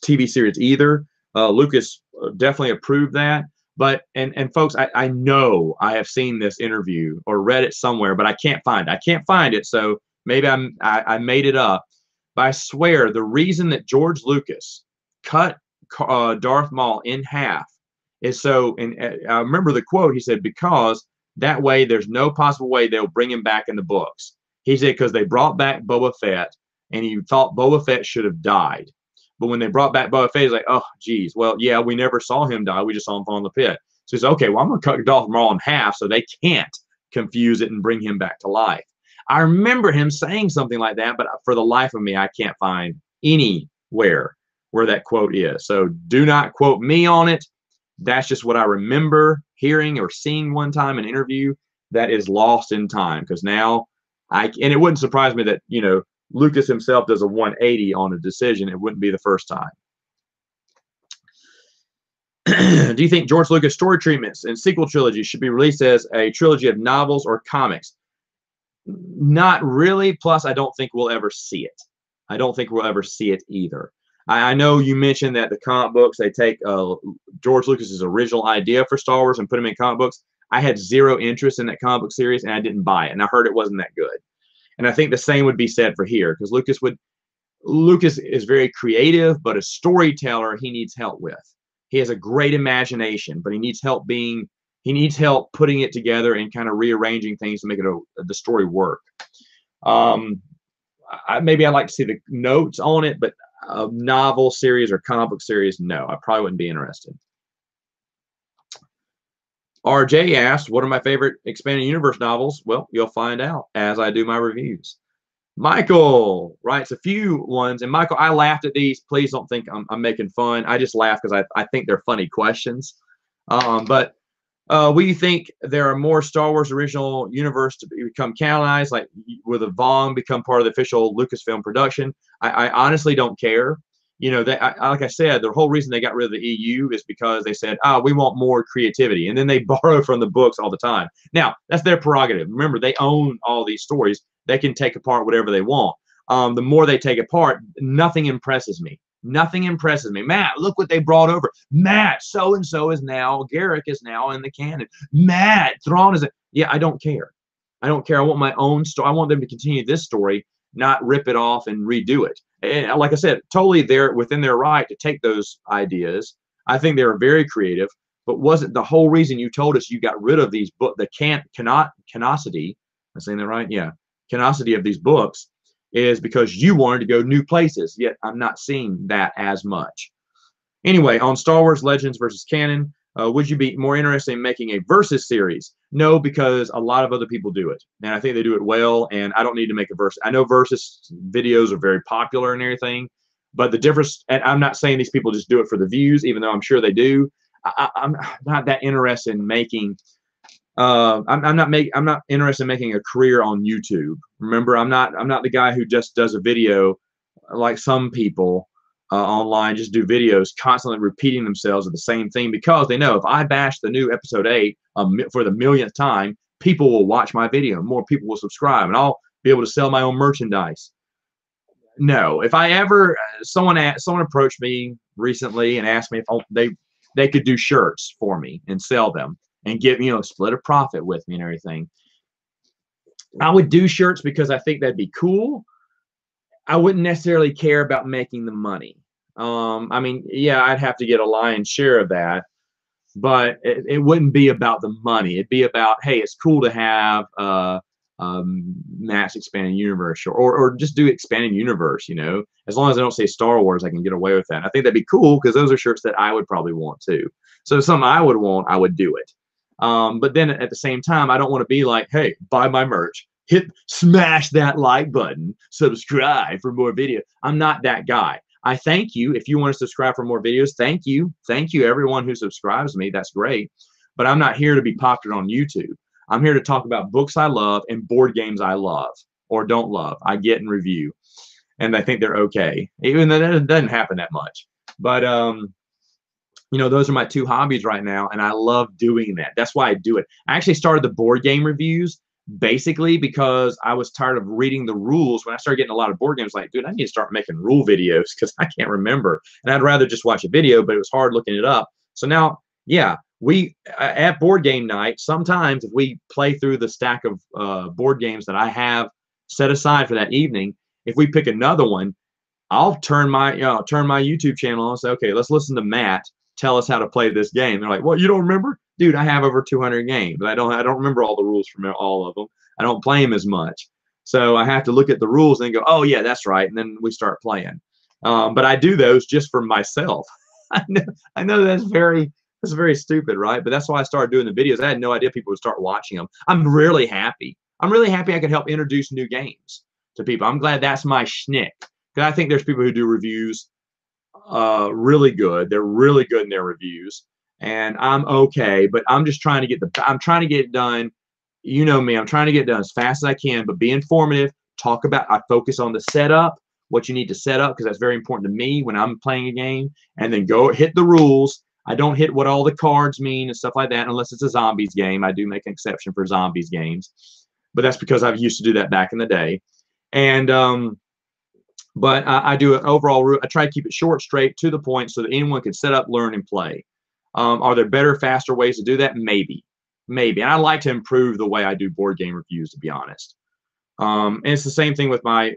TV series either. Lucas definitely approved that. But and folks, I know I have seen this interview or read it somewhere, but I can't find it. I can't find it. So maybe I made it up. But I swear the reason that George Lucas cut Darth Maul in half is so. And I remember the quote. He said, because that way there's no possible way they'll bring him back in the books. He said because they brought back Boba Fett and he thought Boba Fett should have died. But when they brought back Boba Fett, he's like, oh, geez, well, yeah, we never saw him die. We just saw him fall in the pit. So he's okay, well, I'm going to cut Darth Maul in half so they can't confuse it and bring him back to life. I remember him saying something like that, but for the life of me, I can't find anywhere where that quote is. So do not quote me on it. That's just what I remember hearing or seeing one time in an interview that is lost in time because now and it wouldn't surprise me that, you know, Lucas himself does a 180 on a decision. It wouldn't be the first time. Do you think George Lucas story treatments and sequel trilogies should be released as a trilogy of novels or comics? Not really. Plus, I don't think we'll ever see it. I don't think we'll ever see it either. I know you mentioned that the comic books, they take George Lucas's original idea for Star Wars and put them in comic books. I had zero interest in that comic book series, and I didn't buy it. And I heard it wasn't that good. And I think the same would be said for here, because Lucas is very creative, but a storyteller he needs help with. He has a great imagination, but he needs help putting it together and kind of rearranging things to make the story work. Maybe I'd like to see the notes on it, but a novel series or comic book series, no, I probably wouldn't be interested. RJ asked, what are my favorite expanded universe novels? Well, you'll find out as I do my reviews. Michael writes a few ones, and Michael, I laughed at these. Please don't think I'm making fun. I just laugh because I think they're funny questions. But will you think there are more Star Wars original universe to become canonized? Like, will the Vong become part of the official Lucasfilm production? I honestly don't care. You know, like I said, the whole reason they got rid of the EU is because they said, we want more creativity. And then they borrow from the books all the time. Now, that's their prerogative. Remember, they own all these stories. They can take apart whatever they want. The more they take apart, nothing impresses me. Nothing impresses me. Matt, look what they brought over. Matt, so-and-so is now, Garrick is now in the canon. Matt, Thrawn is, yeah, I don't care. I don't care. I want my own story. I want them to continue this story, not rip it off and redo it. And like I said, totally they're within their right to take those ideas. I think they were very creative, but wasn't the whole reason you told us you got rid of these books, the canosity, I'm saying that right? Yeah. Canosity of these books is because you wanted to go new places, yet I'm not seeing that as much. Anyway, on Star Wars Legends versus Canon, would you be more interested in making a versus series? No, because a lot of other people do it, and I think they do it well, and I don't need to make a versus. I know versus videos are very popular and everything, but the difference, and I'm not saying these people just do it for the views, even though I'm sure they do. I'm not that interested in making I'm not interested in making a career on YouTube. Remember, I'm not the guy who just does a video like some people online just do videos constantly repeating themselves of the same thing because they know if I bash the new episode 8 for the millionth time, people will watch my video, more people will subscribe, and I'll be able to sell my own merchandise. No, if I ever someone approached me recently and asked me if they could do shirts for me and sell them and give, split a profit with me and everything. I would do shirts because I think that'd be cool. I wouldn't necessarily care about making the money. I mean, yeah, I'd have to get a lion's share of that, but it wouldn't be about the money. It'd be about, hey, it's cool to have Matt's Expanding Universe or just do Expanding Universe, as long as I don't say Star Wars, I can get away with that. I think that'd be cool because those are shirts that I would probably want too. So if something I would want, I would do it. But then at the same time, I don't want to be like, hey, buy my merch, smash that like button, subscribe for more videos. I'm not that guy. I thank you. If you want to subscribe for more videos, thank you. Thank you, everyone who subscribes to me. That's great. But I'm not here to be popular on YouTube. I'm here to talk about books I love and board games I love or don't love. I get and review. And I think they're okay. Even though that doesn't happen that much. But You know, those are my two hobbies right now, and I love doing that. That's why I do it. I actually started the board game reviews basically because I was tired of reading the rules. When I started getting a lot of board games, like, dude, I need to start making rule videos because I can't remember. And I'd rather just watch a video, but it was hard looking it up. So now, yeah, we at board game night, sometimes if we play through the stack of board games that I have set aside for that evening, if we pick another one, I'll turn my YouTube channel on and say, okay, let's listen to Matt tell us how to play this game. They're like, well, you don't remember? Dude, I have over 200 games, but I don't remember all the rules from all of them. I don't play them as much. So I have to look at the rules and go, oh yeah, that's right. And then we start playing. But I do those just for myself. I know that's very stupid, right? But that's why I started doing the videos. I had no idea people would start watching them. I'm really happy. I'm really happy I could help introduce new games to people. I'm glad that's my schnick. Because I think there's people who do reviews really good. They're really good in their reviews, and I'm okay. But I'm just trying to get I'm trying to get it done. You know me. I'm trying to get it done as fast as I can, but be informative. Talk about. I focus on the setup, what you need to set up, because that's very important to me when I'm playing a game. And then go hit the rules. I don't hit what all the cards mean and stuff like that, unless it's a zombies game. I do make an exception for zombies games, but that's because I used to do that back in the day. And but I do an overall route. I try to keep it short, straight, to the point so that anyone can set up, learn, and play. Are there better, faster ways to do that? Maybe. Maybe. And I like to improve the way I do board game reviews, to be honest. And it's the same thing with my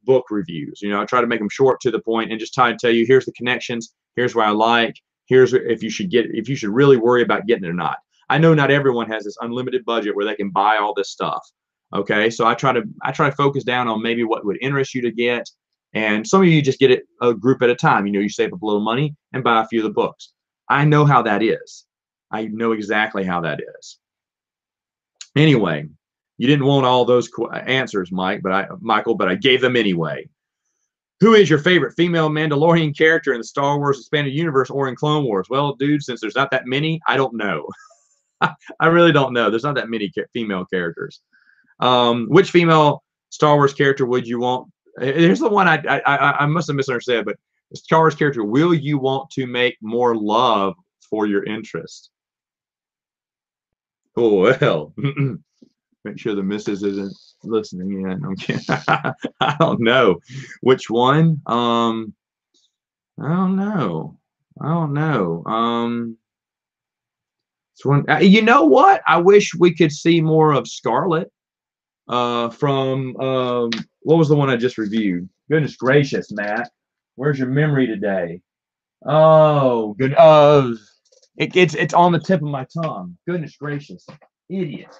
book reviews. You know, I try to make them short, to the point, and just try to tell you, here's the connections, here's what I like, here's if you should really worry about getting it or not. I know not everyone has this unlimited budget where they can buy all this stuff. Okay, so I try to focus down on maybe what would interest you to get. And some of you just get it a group at a time. You know, you save up a little money and buy a few of the books. I know how that is. I know exactly how that is. Anyway, you didn't want all those answers, Michael, but I gave them anyway. Who is your favorite female Mandalorian character in the Star Wars Expanded Universe or in Clone Wars? Well, dude, since there's not that many, I don't know. I really don't know. There's not that many female characters. Which female Star Wars character would you want? Here's the one I must have misunderstood, but Star Wars character, will you want to make more love for your interest? Oh, well, make sure the missus isn't listening in. Okay. I don't know. Which one? I don't know. I don't know. You know what? I wish we could see more of Scarlet from what was the one I just reviewed? Goodness gracious, Matt. Where's your memory today? Oh, good. It's on the tip of my tongue. Goodness gracious. Idiot.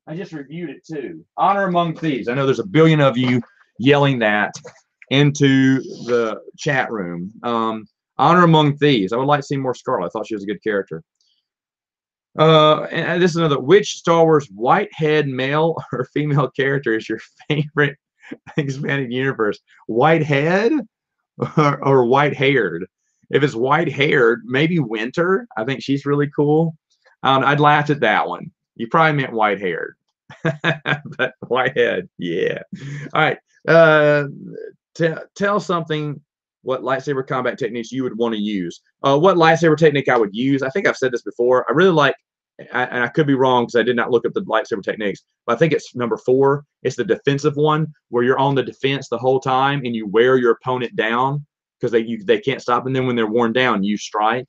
I just reviewed it too. Honor Among Thieves. I know there's a billion of you yelling that into the chat room. Honor Among Thieves. I would like to see more Scarlet. I thought she was a good character. And this is another. Which Star Wars whitehead male or female character is your favorite expanded universe? Whitehead or white-haired? If it's white-haired, maybe Winter. I think she's really cool. I'd laugh at that one. You probably meant white-haired, but whitehead, yeah. All right. Tell something. What lightsaber combat techniques you would want to use? What lightsaber technique I would use? I think I've said this before. I really like, and I could be wrong because I did not look up the lightsaber techniques, but I think it's number 4. It's the defensive one where you're on the defense the whole time and you wear your opponent down because they can't stop, and then when they're worn down, you strike.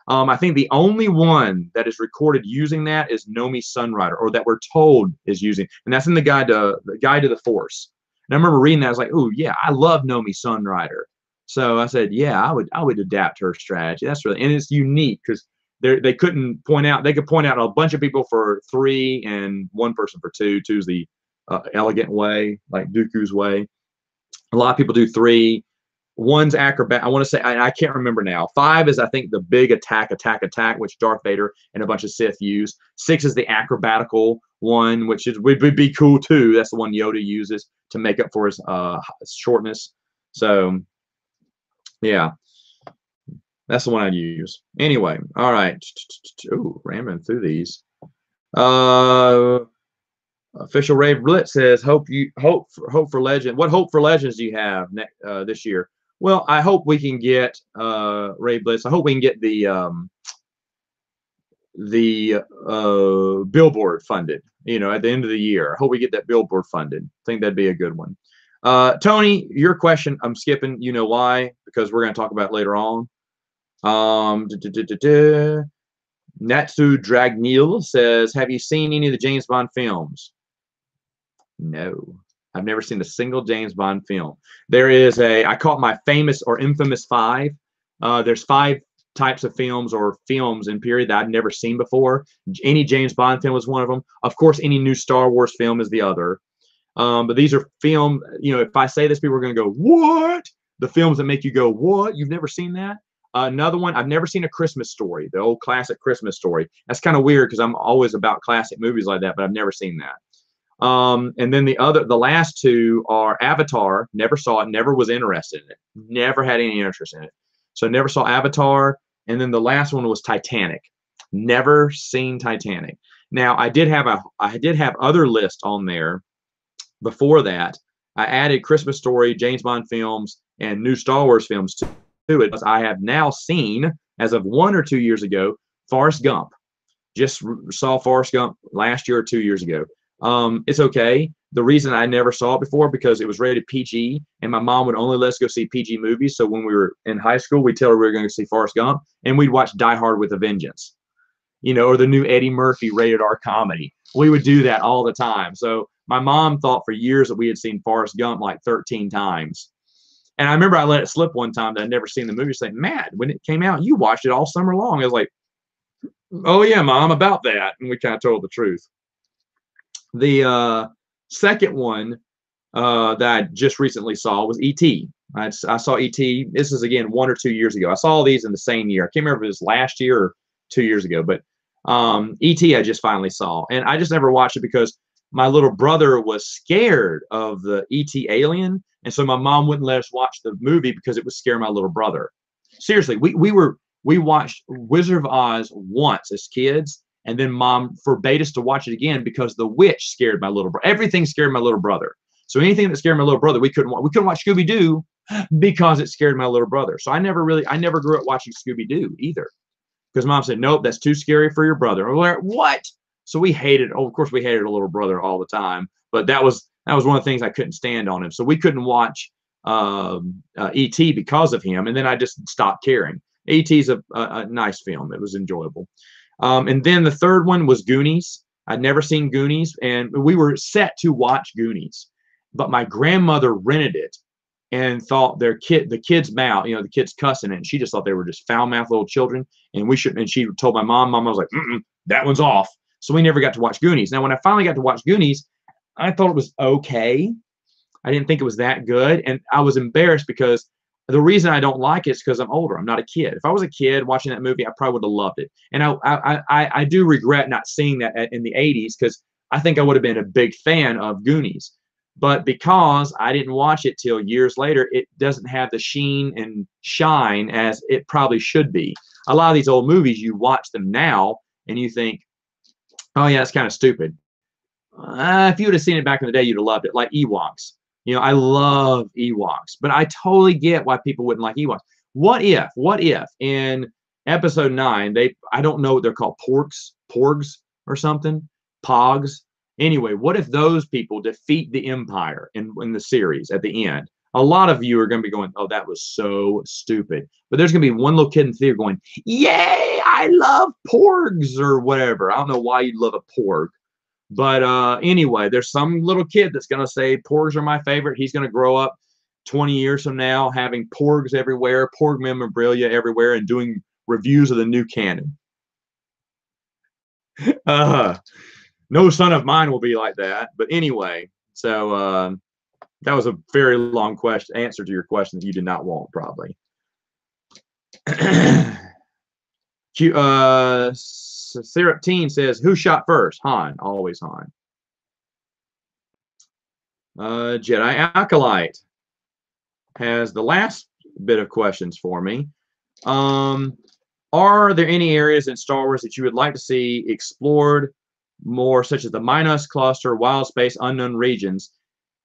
I think the only one that is recorded using that is Nomi Sunrider, or that we're told is using, and that's in the guide to the Force. And I remember reading that. I was like, oh yeah, I love Nomi Sunrider. So I said, yeah, I would adapt her strategy. That's really, and it's unique because they couldn't point out. They could point out a bunch of people for 3 and one person for 2. 2's the elegant way, like Dooku's way. A lot of people do 3. 1's acrobat. I want to say I can't remember now. 5 is I think the big attack, which Darth Vader and a bunch of Sith use. 6 is the acrobatical one, which would be cool too. That's the one Yoda uses to make up for his shortness. So yeah, that's the one I'd use. Anyway, all right. Ooh, ramming through these. Official Rave Blitz says, hope for Legend. What hope for Legends do you have this year? Well, I hope we can get Ray Bliss. I hope we can get the billboard funded, you know, at the end of the year. I hope we get that billboard funded. I think that'd be a good one. Tony, your question, I'm skipping. You know why? Because we're going to talk about it later on. Natsu Dragneel says, have you seen any of the James Bond films? No. I've never seen a single James Bond film. There is I call it my famous or infamous five. There's five types of films or films in period that I've never seen before. Any James Bond film is one of them. Of course, any new Star Wars film is the other. But these are film, you know, if I say this, people are going to go, what? The films that make you go, what? You've never seen that? Another one, I've never seen A Christmas Story, the old classic Christmas Story. That's kind of weird because I'm always about classic movies like that, but I've never seen that. And then the last two are Avatar. Never saw it, never was interested in it, never had any interest in it. So never saw Avatar. And then the last one was Titanic. Never seen Titanic. Now I did have other lists on there before that. I added Christmas Story, James Bond films, and new Star Wars films to it. I have now seen, as of 1 or 2 years ago, Forrest Gump. Just saw Forrest Gump last year or 2 years ago. It's okay. The reason I never saw it before because it was rated PG, and my mom would only let us go see PG movies. So when we were in high school, we'd tell her we were going to see Forrest Gump, and we'd watch Die Hard with a Vengeance, you know, or the new Eddie Murphy rated R comedy. We would do that all the time. So my mom thought for years that we had seen Forrest Gump like 13 times. And I remember I let it slip one time that I'd never seen the movie. Saying, Matt, when it came out, you watched it all summer long. I was like, oh yeah, Mom, about that. And we kind of told the truth. The second one that I just recently saw was E.T. I saw E.T. This is, again, 1 or 2 years ago. I saw all these in the same year. I can't remember if it was last year or 2 years ago, but E.T. I just finally saw. And I just never watched it because my little brother was scared of the E.T. alien. And so my mom wouldn't let us watch the movie because it would scare my little brother. Seriously, we watched Wizard of Oz once as kids. And then Mom forbade us to watch it again because the witch scared my little brother. Everything scared my little brother. So anything that scared my little brother, we couldn't watch. We couldn't watch Scooby-Doo because it scared my little brother. So I never grew up watching Scooby-Doo either. Because Mom said, nope, that's too scary for your brother. And we're like, what? So we hated, oh, of course we hated a little brother all the time. But that was one of the things I couldn't stand on him. So we couldn't watch E.T. because of him. And then I just stopped caring. E.T.'s a nice film. It was enjoyable. And then the third one was Goonies. I'd never seen Goonies, and we were set to watch Goonies, but my grandmother rented it and thought the kids' mouth, you know, the kids cussing it, and she just thought they were just foul-mouthed little children, and we shouldn't. And she told my mom. Mom was like, that one's off. So we never got to watch Goonies. Now, when I finally got to watch Goonies, I thought it was okay. I didn't think it was that good, and I was embarrassed because the reason I don't like it is because I'm older. I'm not a kid. If I was a kid watching that movie, I probably would have loved it. And I do regret not seeing that in the 80s because I think I would have been a big fan of Goonies. But because I didn't watch it till years later, it doesn't have the sheen and shine as it probably should be. A lot of these old movies, you watch them now and you think, oh yeah, it's kind of stupid. If you would have seen it back in the day, you'd have loved it, like Ewoks. You know, I love Ewoks, but I totally get why people wouldn't like Ewoks. What if in episode 9, I don't know what they're called, porgs or something, pogs. Anyway, what if those people defeat the Empire in the series at the end? A lot of you are going to be going, oh, that was so stupid. But there's going to be one little kid in the theater going, yay, I love porgs or whatever. I don't know why you'd love a porg. But anyway, there's some little kid that's going to say porgs are my favorite. He's going to grow up 20 years from now having porgs everywhere, porg memorabilia everywhere, and doing reviews of the new canon. No son of mine will be like that. But anyway, so that was a very long answer to your question that you did not want, probably. Seraptine says, who shot first? Han. Always Han. Jedi Acolyte has the last bit of questions for me. Are there any areas in Star Wars that you would like to see explored more, such as the Minos Cluster, Wild Space, Unknown Regions?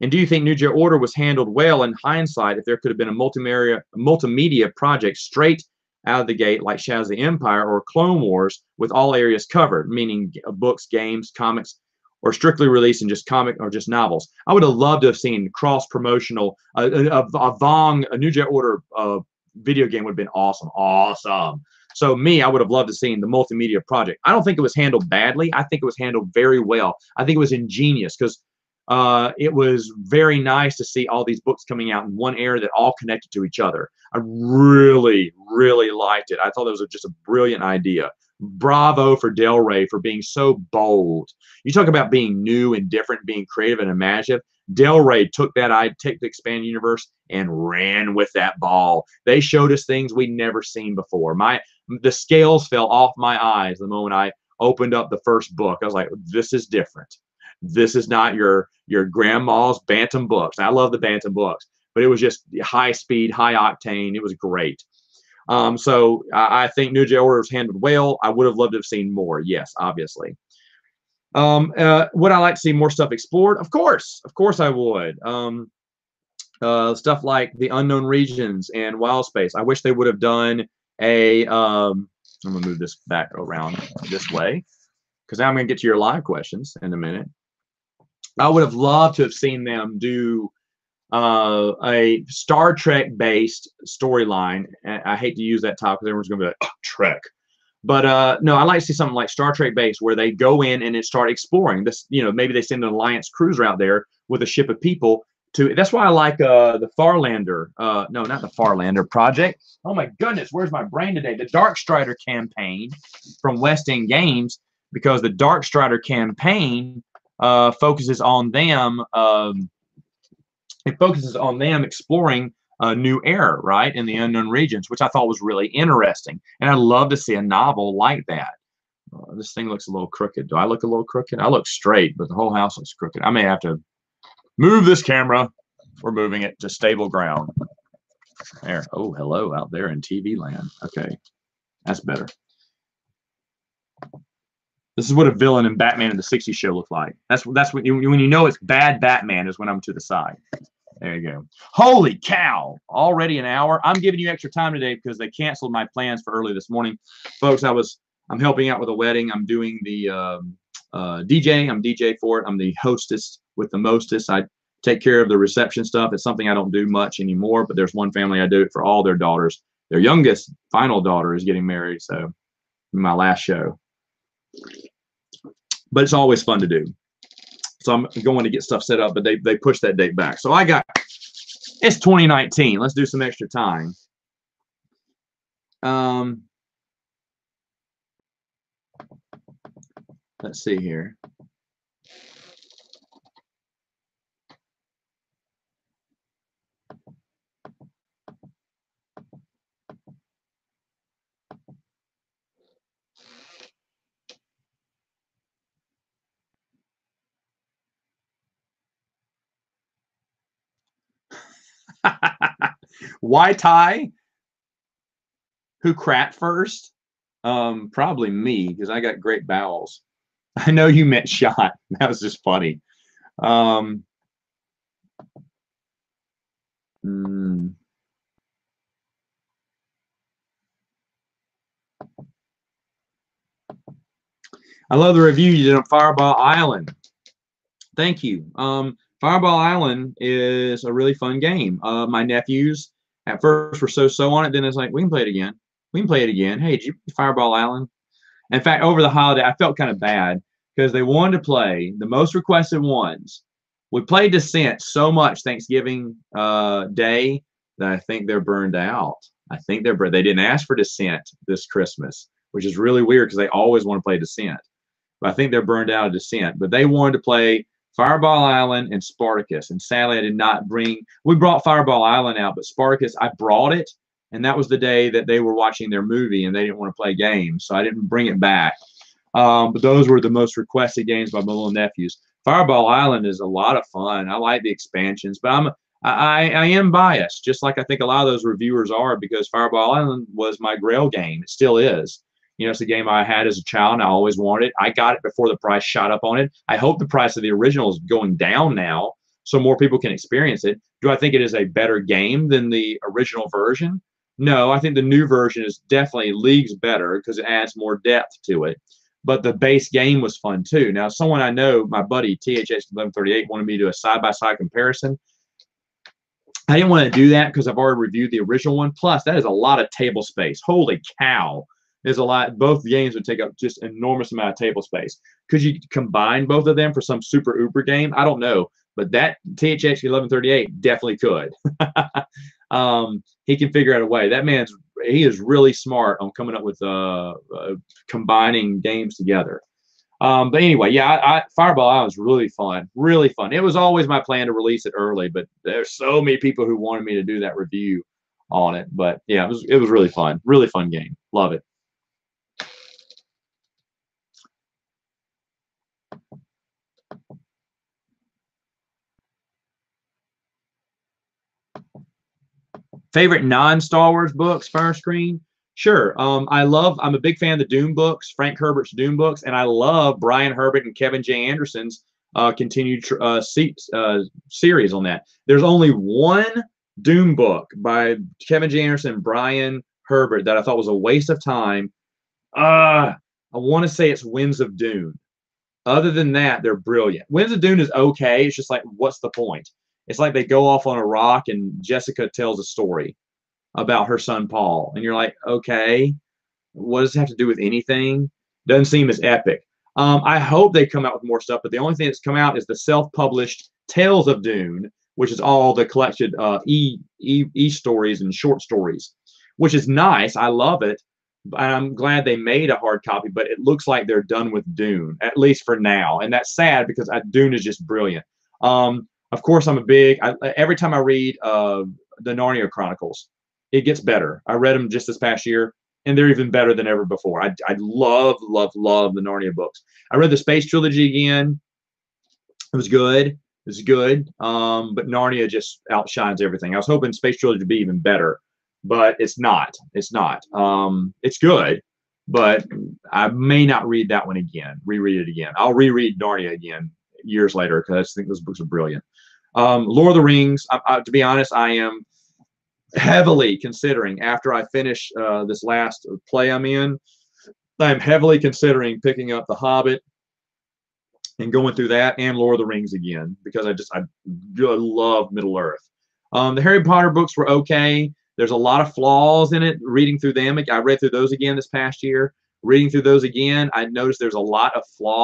And do you think New Jedi Order was handled well in hindsight if there could have been a multimedia project straight out of the gate like Shadows of the Empire or Clone Wars with all areas covered, meaning books, games, comics, or strictly released in just comic or just novels? I would have loved to have seen cross-promotional, a New Jedi Order video game would have been awesome. Awesome. So I would have loved to have seen the multimedia project. I don't think it was handled badly. I think it was handled very well. I think it was ingenious because it was very nice to see all these books coming out in one era that all connected to each other. I really, really liked it. I thought it was just a brilliant idea. Bravo for Del Rey for being so bold. You talk about being new and different, being creative and imaginative. Del Rey took the expanded universe and ran with that ball. They showed us things we'd never seen before. The scales fell off my eyes the moment I opened up the first book. I was like, this is different. This is not your grandma's Bantam books. I love the Bantam books, but it was just high speed, high octane. It was great. So I think New Jedi Order was handled well. I would have loved to have seen more. Yes, obviously. Would I like to see more stuff explored? Of course I would. Stuff like the unknown regions and wild space. I wish they would have done I'm gonna move this back around this way because now I'm gonna get to your live questions in a minute. I would have loved to have seen them do a Star Trek based storyline. I hate to use that title because everyone's gonna be like, oh, Trek. But no, I like to see something like Star Trek based where they go in and start exploring this. Maybe they send an Alliance cruiser out there with a ship of people to. That's why I like the Farlander. No, not the Farlander project. Oh my goodness, where's my brain today? The Dark Strider campaign from West End Games, because the Dark Strider campaign focuses on them. It focuses on them exploring a new era, right, in the unknown regions, which I thought was really interesting. And I'd love to see a novel like that. This thing looks a little crooked. Do I look a little crooked? I look straight, but the whole house looks crooked. I may have to move this camera. We're moving it to stable ground. There. Oh, hello out there in TV land. Okay, that's better. This is what a villain in Batman in the '60s show looked like. That's when you know it's bad Batman is when I'm to the side. There you go. Holy cow! Already an hour. I'm giving you extra time today because they canceled my plans for early this morning, folks. I'm helping out with a wedding. I'm doing the DJ. I'm DJ for it. I'm the hostess with the mostest. I take care of the reception stuff. It's something I don't do much anymore, but there's one family I do it for all their daughters. Their youngest, final daughter is getting married, so my last show. But it's always fun to do. So I'm going to get stuff set up, but they pushed that date back. So it's 2019. Let's do some extra time. Let's see here. Why tie? Who crapped first? Probably me, because I got great bowels. I know you meant shot. That was just funny. I love the review you did on Fireball Island. Thank you. Fireball Island is a really fun game. My nephews at first were so on it, then it's like, we can play it again. We can play it again. Hey, did you play Fireball Island? In fact, over the holiday, I felt kind of bad because they wanted to play the most requested ones. We played Descent so much Thanksgiving Day that I think they're burned out. I think they didn't ask for Descent this Christmas, which is really weird because they always want to play Descent. But I think they're burned out of Descent. But they wanted to play Fireball Island and Spartacus. And sadly, I did not bring. We brought Fireball Island out, but Spartacus, I brought it. And that was the day that they were watching their movie and they didn't want to play games. So I didn't bring it back. But those were the most requested games by my little nephews. Fireball Island is a lot of fun. I like the expansions, but I am biased, just like I think a lot of those reviewers are, because Fireball Island was my Grail game. It still is. It's a game I had as a child and I always wanted it. I got it before the price shot up on it. I hope the price of the original is going down now so more people can experience it. Do I think it is a better game than the original version? No, I think the new version is definitely leagues better because it adds more depth to it. But the base game was fun too. Now, someone I know, my buddy THX1138, wanted me to do a side-by-side comparison. I didn't want to do that because I've already reviewed the original one. Plus, that is a lot of table space. Holy cow. There's a lot. Both games would take up just enormous amount of table space. Could you combine both of them for some super uber game? I don't know. But that THX 1138 definitely could. He can figure out a way. That he is really smart on coming up with combining games together. But anyway, yeah, Fireball Island was really fun, really fun. It was always my plan to release it early, but there's so many people who wanted me to do that review on it. But yeah, it was really fun game. Love it. Favorite non-Star Wars books, Fire Screen? Sure. I'm a big fan of the Dune books, Frank Herbert's Dune books, and I love Brian Herbert and Kevin J. Anderson's continued series on that. There's only one Dune book by Kevin J. Anderson and Brian Herbert that I thought was a waste of time. I want to say it's Winds of Dune. Other than that, they're brilliant. Winds of Dune is okay. It's just like, what's the point? It's like they go off on a rock and Jessica tells a story about her son Paul, and you're like, okay, what does it have to do with anything? Doesn't seem as epic. I hope they come out with more stuff, but the only thing that's come out is the self-published Tales of Dune, which is all the collected e-stories and short stories, which is nice. I love it. And I'm glad they made a hard copy, but it looks like they're done with Dune, at least for now. And that's sad because Dune is just brilliant. Of course, every time I read the Narnia Chronicles, it gets better. I read them just this past year, and they're even better than ever before. I love the Narnia books. I read the Space Trilogy again. It was good. It was good. But Narnia just outshines everything. I was hoping Space Trilogy would be even better, but it's not. It's not. It's good, but I may not read that one again. Reread it again. I'll reread Narnia again years later because I think those books are brilliant. Lord of the Rings. To be honest, I am heavily considering, after I finish this last play I'm in, I'm heavily considering picking up The Hobbit and going through that and Lord of the Rings again because I really love Middle Earth. The Harry Potter books were okay. There's a lot of flaws in it. Reading through them, I read through those again this past year. Reading through those again, I noticed there's a lot of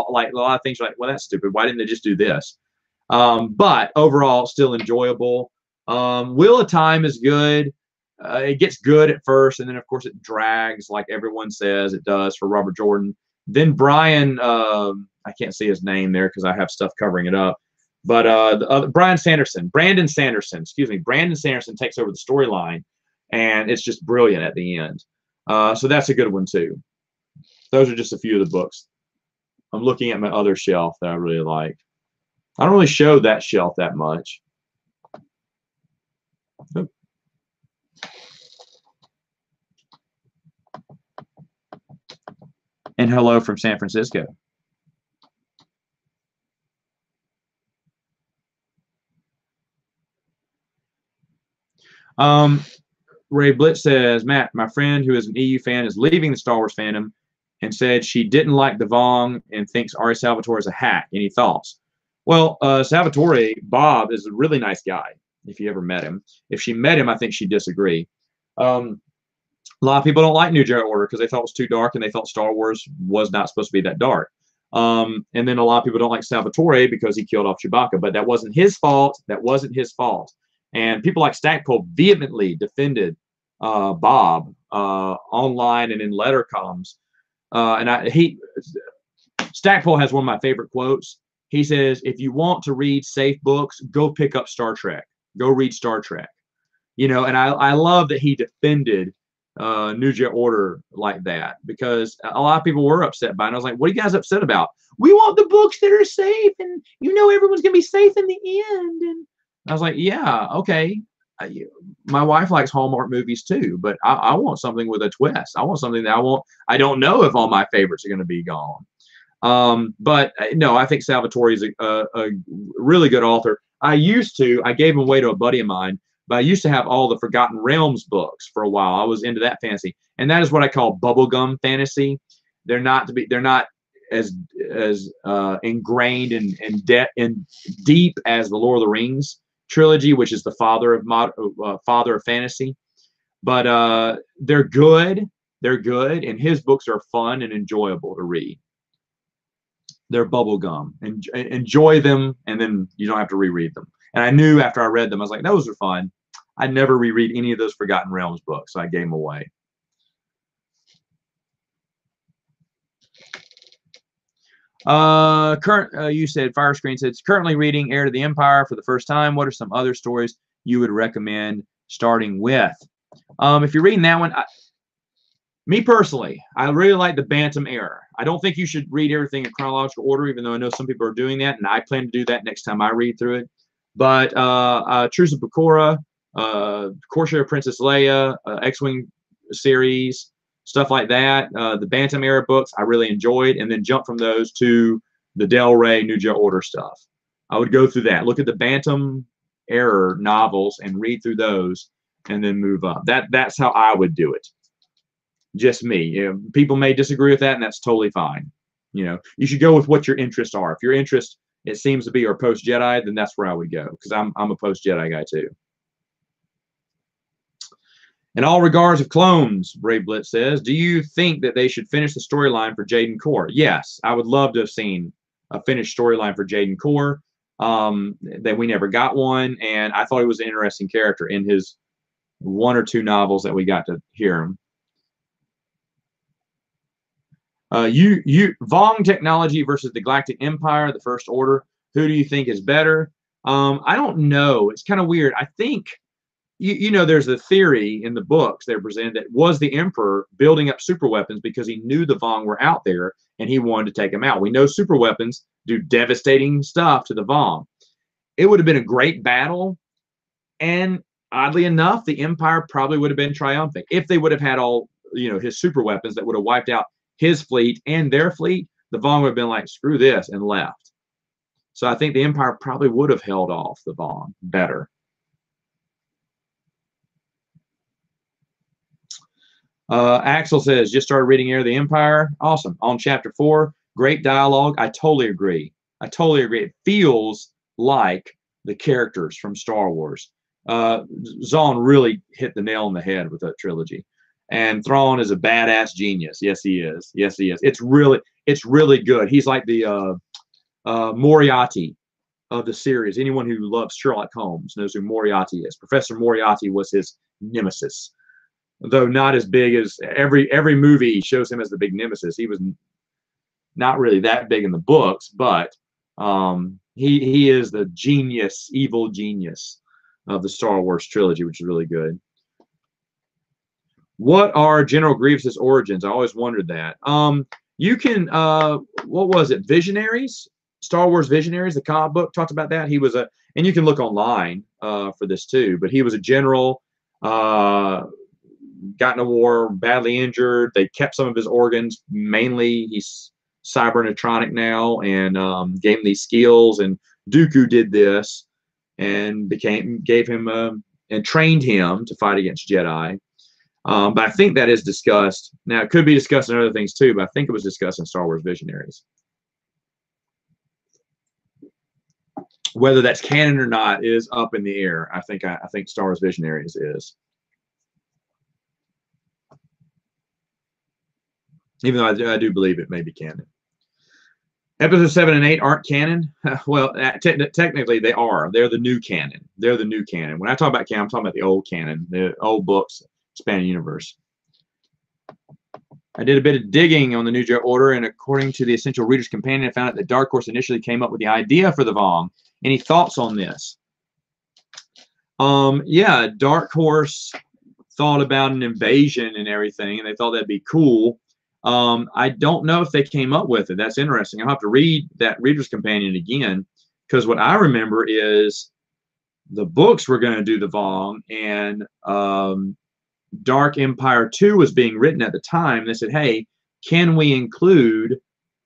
like a lot of things like, well, that's stupid. Why didn't they just do this? But overall, still enjoyable. Wheel of Time is good. It gets good at first, and then of course it drags, like everyone says it does for Robert Jordan. Then Brian, I can't see his name there because I have stuff covering it up. But Brandon Sanderson takes over the storyline, and it's just brilliant at the end. So that's a good one too. Those are just a few of the books. I'm looking at my other shelf that I really like. I don't really show that shelf that much. Oop. And hello from San Francisco. Ray Blitz says, Matt, my friend who is an EU fan is leaving the Star Wars fandom and said she didn't like the Vong and thinks Ari Salvatore is a hack. Any thoughts? Well, Salvatore, Bob, is a really nice guy, if you ever met him. If she met him, I think she'd disagree. A lot of people don't like New Jedi Order because they thought it was too dark and they thought Star Wars was not supposed to be that dark. And then a lot of people don't like Salvatore because he killed off Chewbacca, but that wasn't his fault. That wasn't his fault. And people like Stackpole vehemently defended Bob online and in letter columns. Stackpole has one of my favorite quotes. He says, if you want to read safe books, go pick up Star Trek. Go read Star Trek. You know, and I love that he defended New Jedi Order like that because a lot of people were upset by it. And I was like, what are you guys upset about? We want the books that are safe, and you know everyone's going to be safe in the end. And I was like, yeah, okay. My wife likes Hallmark movies too, but I want something with a twist. I want something that I don't know if all my favorites are going to be gone. But no, I think Salvatore is a really good author. I gave them away to a buddy of mine, but I used to have all the Forgotten Realms books for a while. I was into that fantasy, and that is what I call bubblegum fantasy. They're not as ingrained and deep as the Lord of the Rings trilogy, which is the father of fantasy. But they're good. They're good, and his books are fun and enjoyable to read. They're bubblegum, and enjoy them, and then you don't have to reread them. And I knew after I read them, I was like, those are fun. I'd never reread any of those Forgotten Realms books, so I gave them away. You said Fire Screen said, currently reading Heir to the Empire for the first time. What are some other stories you would recommend starting with? If you're reading that one, me personally, I really like the Bantam Era. I don't think you should read everything in chronological order, even though I know some people are doing that, and I plan to do that next time I read through it. But Truce of Bakura, Corsair Princess Leia, X-Wing series, stuff like that. The Bantam Era books I really enjoyed, and then jump from those to the Del Rey New Jedi Order stuff. I would go through that. Look at the Bantam Era novels and read through those, and then move up. That's how I would do it. Just me. You know, people may disagree with that, and that's totally fine. You know, you should go with what your interests are. If your interest, it seems to be, are post Jedi, then that's where I would go, because I'm a post Jedi guy too. In all regards of clones, Brave Blitz says, do you think that they should finish the storyline for Jaden Core? Yes, I would love to have seen a finished storyline for Jaden Core. That we never got one, and I thought he was an interesting character in his 1 or 2 novels that we got to hear him. Vong technology versus the Galactic Empire, the First Order. Who do you think is better? I don't know. It's kind of weird. I think, you know, there's a theory in the books they're presented that was the Emperor building up super weapons because he knew the Vong were out there and he wanted to take them out. We know super weapons do devastating stuff to the Vong. It would have been a great battle, and oddly enough, the Empire probably would have been triumphant if they would have had all, you know, his super weapons that would have wiped out his fleet and their fleet. The Vong would have been like, screw this, and left. So I think the Empire probably would have held off the Vong better. Axel says, just started reading Heir of the Empire. Awesome. On chapter 4, great dialogue. I totally agree. I totally agree. It feels like the characters from Star Wars. Zahn really hit the nail on the head with that trilogy. And Thrawn is a badass genius. Yes, he is. Yes, he is. It's really good. He's like the Moriarty of the series. Anyone who loves Sherlock Holmes knows who Moriarty is. Professor Moriarty was his nemesis, though not as big as every movie shows him as the big nemesis. He was not really that big in the books, but he is the genius, evil genius of the Star Wars trilogy, which is really good. What are General Grievous's origins? I always wondered that. You can, what was it? Visionaries? Star Wars Visionaries, the comic book talked about that. He was and you can look online for this too, but he was a general, got in a war, badly injured. They kept some of his organs. Mainly, he's cybernetronic now, and gave him these skills. And Dooku did this and gave him and trained him to fight against Jedi. But I think that is discussed. Now, it could be discussed in other things too, but I think it was discussed in Star Wars Visionaries. Whether that's canon or not is up in the air. I think Star Wars Visionaries is. Even though I do believe it may be canon. Episodes 7 and 8 aren't canon. Well, technically they are. They're the new canon. They're the new canon. When I talk about canon, I'm talking about the old canon, the old books, Expanded Universe. I did a bit of digging on the New Jedi Order, and according to the Essential Reader's Companion, I found out that Dark Horse initially came up with the idea for the Vong. Any thoughts on this? Yeah, Dark Horse thought about an invasion and everything, and they thought that'd be cool. I don't know if they came up with it. That's interesting. I'll have to read that Reader's Companion again, because what I remember is the books were going to do the Vong, and Dark Empire 2 was being written at the time. They said, hey, can we include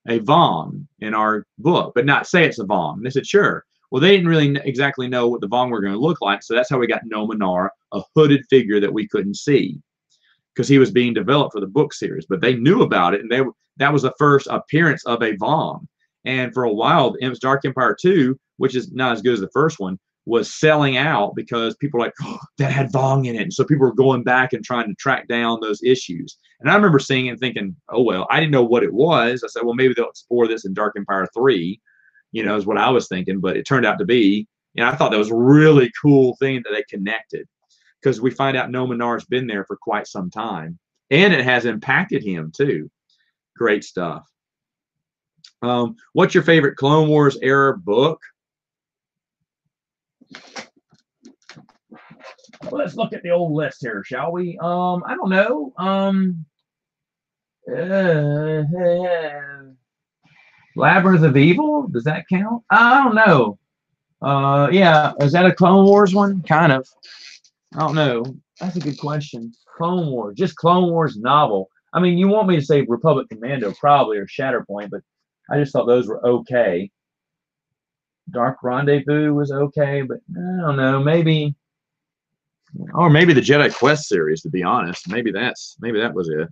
a Vong in our book, but not say it's a Vong? And they said, sure. Well, they didn't really exactly know what the Vong were going to look like, so that's how we got Nominar, a hooded figure that we couldn't see, because he was being developed for the book series. But they knew about it, and that was the first appearance of a Vong. And for a while, Dark Empire 2, which is not as good as the first one, was selling out because people were like, oh, that had Vong in it. And so people were going back and trying to track down those issues. And I remember seeing it and thinking, oh, well, I didn't know what it was. I said, well, maybe they'll explore this in Dark Empire 3, is what I was thinking. But it turned out to be, I thought that was a really cool thing that they connected, because we find out Nominar's been there for quite some time. And it has impacted him, too. Great stuff. What's your favorite Clone Wars era book? Let's look at the old list here, shall we? I don't know. Labyrinth of Evil, does that count? I don't know. Yeah, is that a Clone Wars one? Kind of. I don't know. That's a good question. Clone Wars, just Clone Wars novel. I mean, you want me to say Republic Commando probably, or Shatterpoint, but I just thought those were okay. Dark Rendezvous was okay, but I don't know, maybe, or maybe the Jedi Quest series, to be honest. Maybe that was it.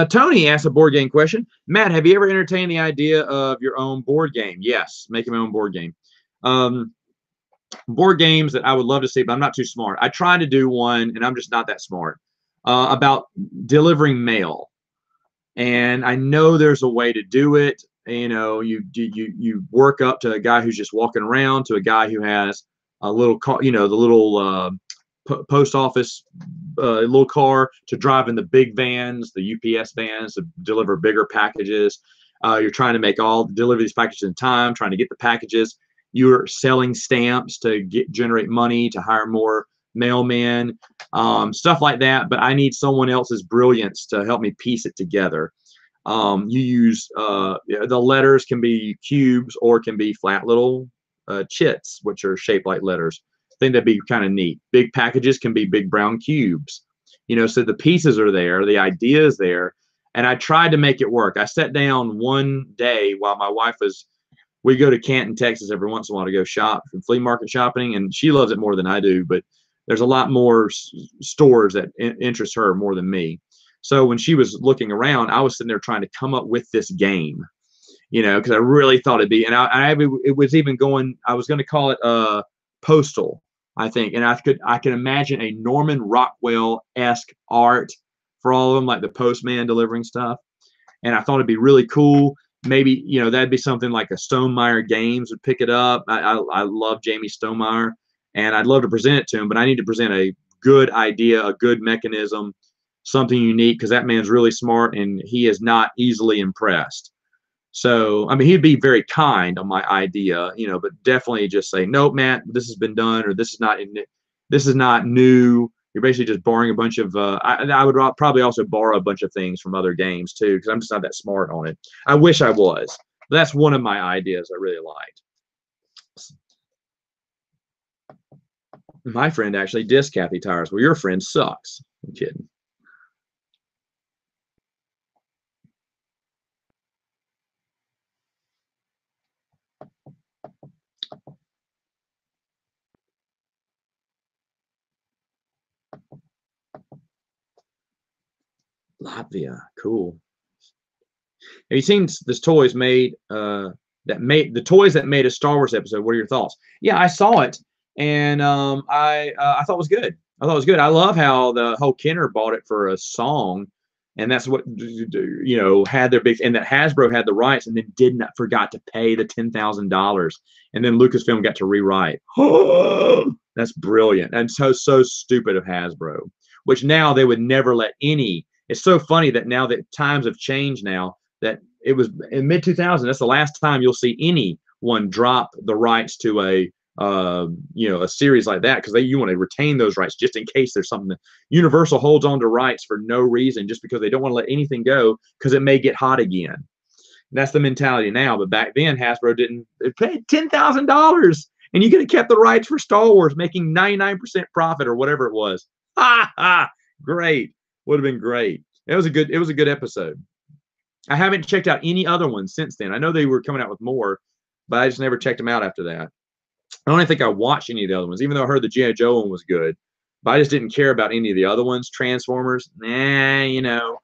Tony asked a board game question. Matt, have you ever entertained the idea of your own board game? Yes, making my own board game. Board games that I would love to see, but I'm not too smart. I tried to do one, and I'm just not that smart, about delivering mail. And I know there's a way to do it. You work up to a guy who's just walking around, to a guy who has a little car, the little post office little car, to drive in the big vans, the UPS vans, to deliver bigger packages. You're trying to deliver these packages in time, trying to get the packages. You're selling stamps to generate money to hire more mailmen, stuff like that. But I need someone else's brilliance to help me piece it together. You use the letters can be cubes or can be flat little chits, which are shaped like letters. I think that'd be kind of neat. Big packages can be big brown cubes. So the pieces are there, the idea is there, and I tried to make it work. I sat down one day while my wife we go to Canton, Texas every once in a while to go shop, flea market shopping, and she loves it more than I do, but there's a lot more stores that interest her more than me. So when she was looking around, I was sitting there trying to come up with this game, because I really thought it'd be, and it was even going, I was going to call it Postal, I think, and I can imagine a Norman Rockwell-esque art for all of them, like the postman delivering stuff, and I thought it'd be really cool. Maybe, that'd be something like a Stonemeyer Games would pick it up. I love Jamie Stonemeyer, and I'd love to present it to him, but I need to present a good idea, a good mechanism, something unique, because that man's really smart and he is not easily impressed. So, I mean, he'd be very kind on my idea, but definitely just say, nope, Matt, this has been done, or this is not new. You're basically just borrowing a bunch of, I would probably also borrow a bunch of things from other games too, because I'm just not that smart on it. I wish I was, but that's one of my ideas I really liked. My friend actually dissed Kathy Tires. Well, your friend sucks. I'm kidding. Latvia, cool. Have you seen this toys made the toys that made a Star Wars episode? What are your thoughts? Yeah, I saw it, and I thought it was good. I thought it was good. I love how the whole Kenner bought it for a song, and that's what had their big, and that Hasbro had the rights, and then forgot to pay the $10,000, and then Lucasfilm got to rewrite. That's brilliant, and so stupid of Hasbro. Which now they would never let any. It's so funny that now that times have changed now, that it was in mid-2000, that's the last time you'll see anyone drop the rights to a series like that, because you want to retain those rights just in case there's something. That Universal holds on to rights for no reason, just because they don't want to let anything go because it may get hot again. And that's the mentality now, but back then Hasbro didn't. It paid $10,000 and you could have kept the rights for Star Wars, making 99% profit or whatever it was. Ha ha! Great, would have been great. It was a good episode. I haven't checked out any other ones since then. I know they were coming out with more, but I just never checked them out after that. I don't even think I watched any of the other ones, even though I heard the G.I. Joe one was good. But I just didn't care about any of the other ones. Transformers, nah, you know.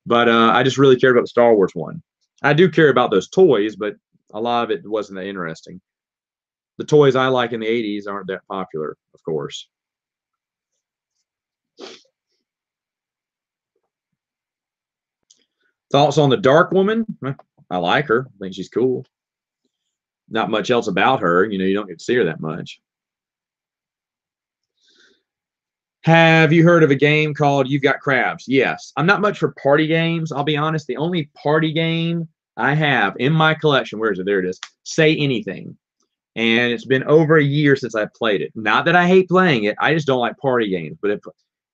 But I just really cared about the Star Wars one. I do care about those toys, but a lot of it wasn't that interesting. The toys I like in the 80s aren't that popular, of course. Thoughts on the Dark Woman? I like her. I think she's cool. Not much else about her. You know, you don't get to see her that much. Have you heard of a game called You've Got Crabs? Yes. I'm not much for party games. I'll be honest. The only party game I have in my collection, where is it? There it is. Say Anything. And it's been over a year since I played it. Not that I hate playing it. I just don't like party games. But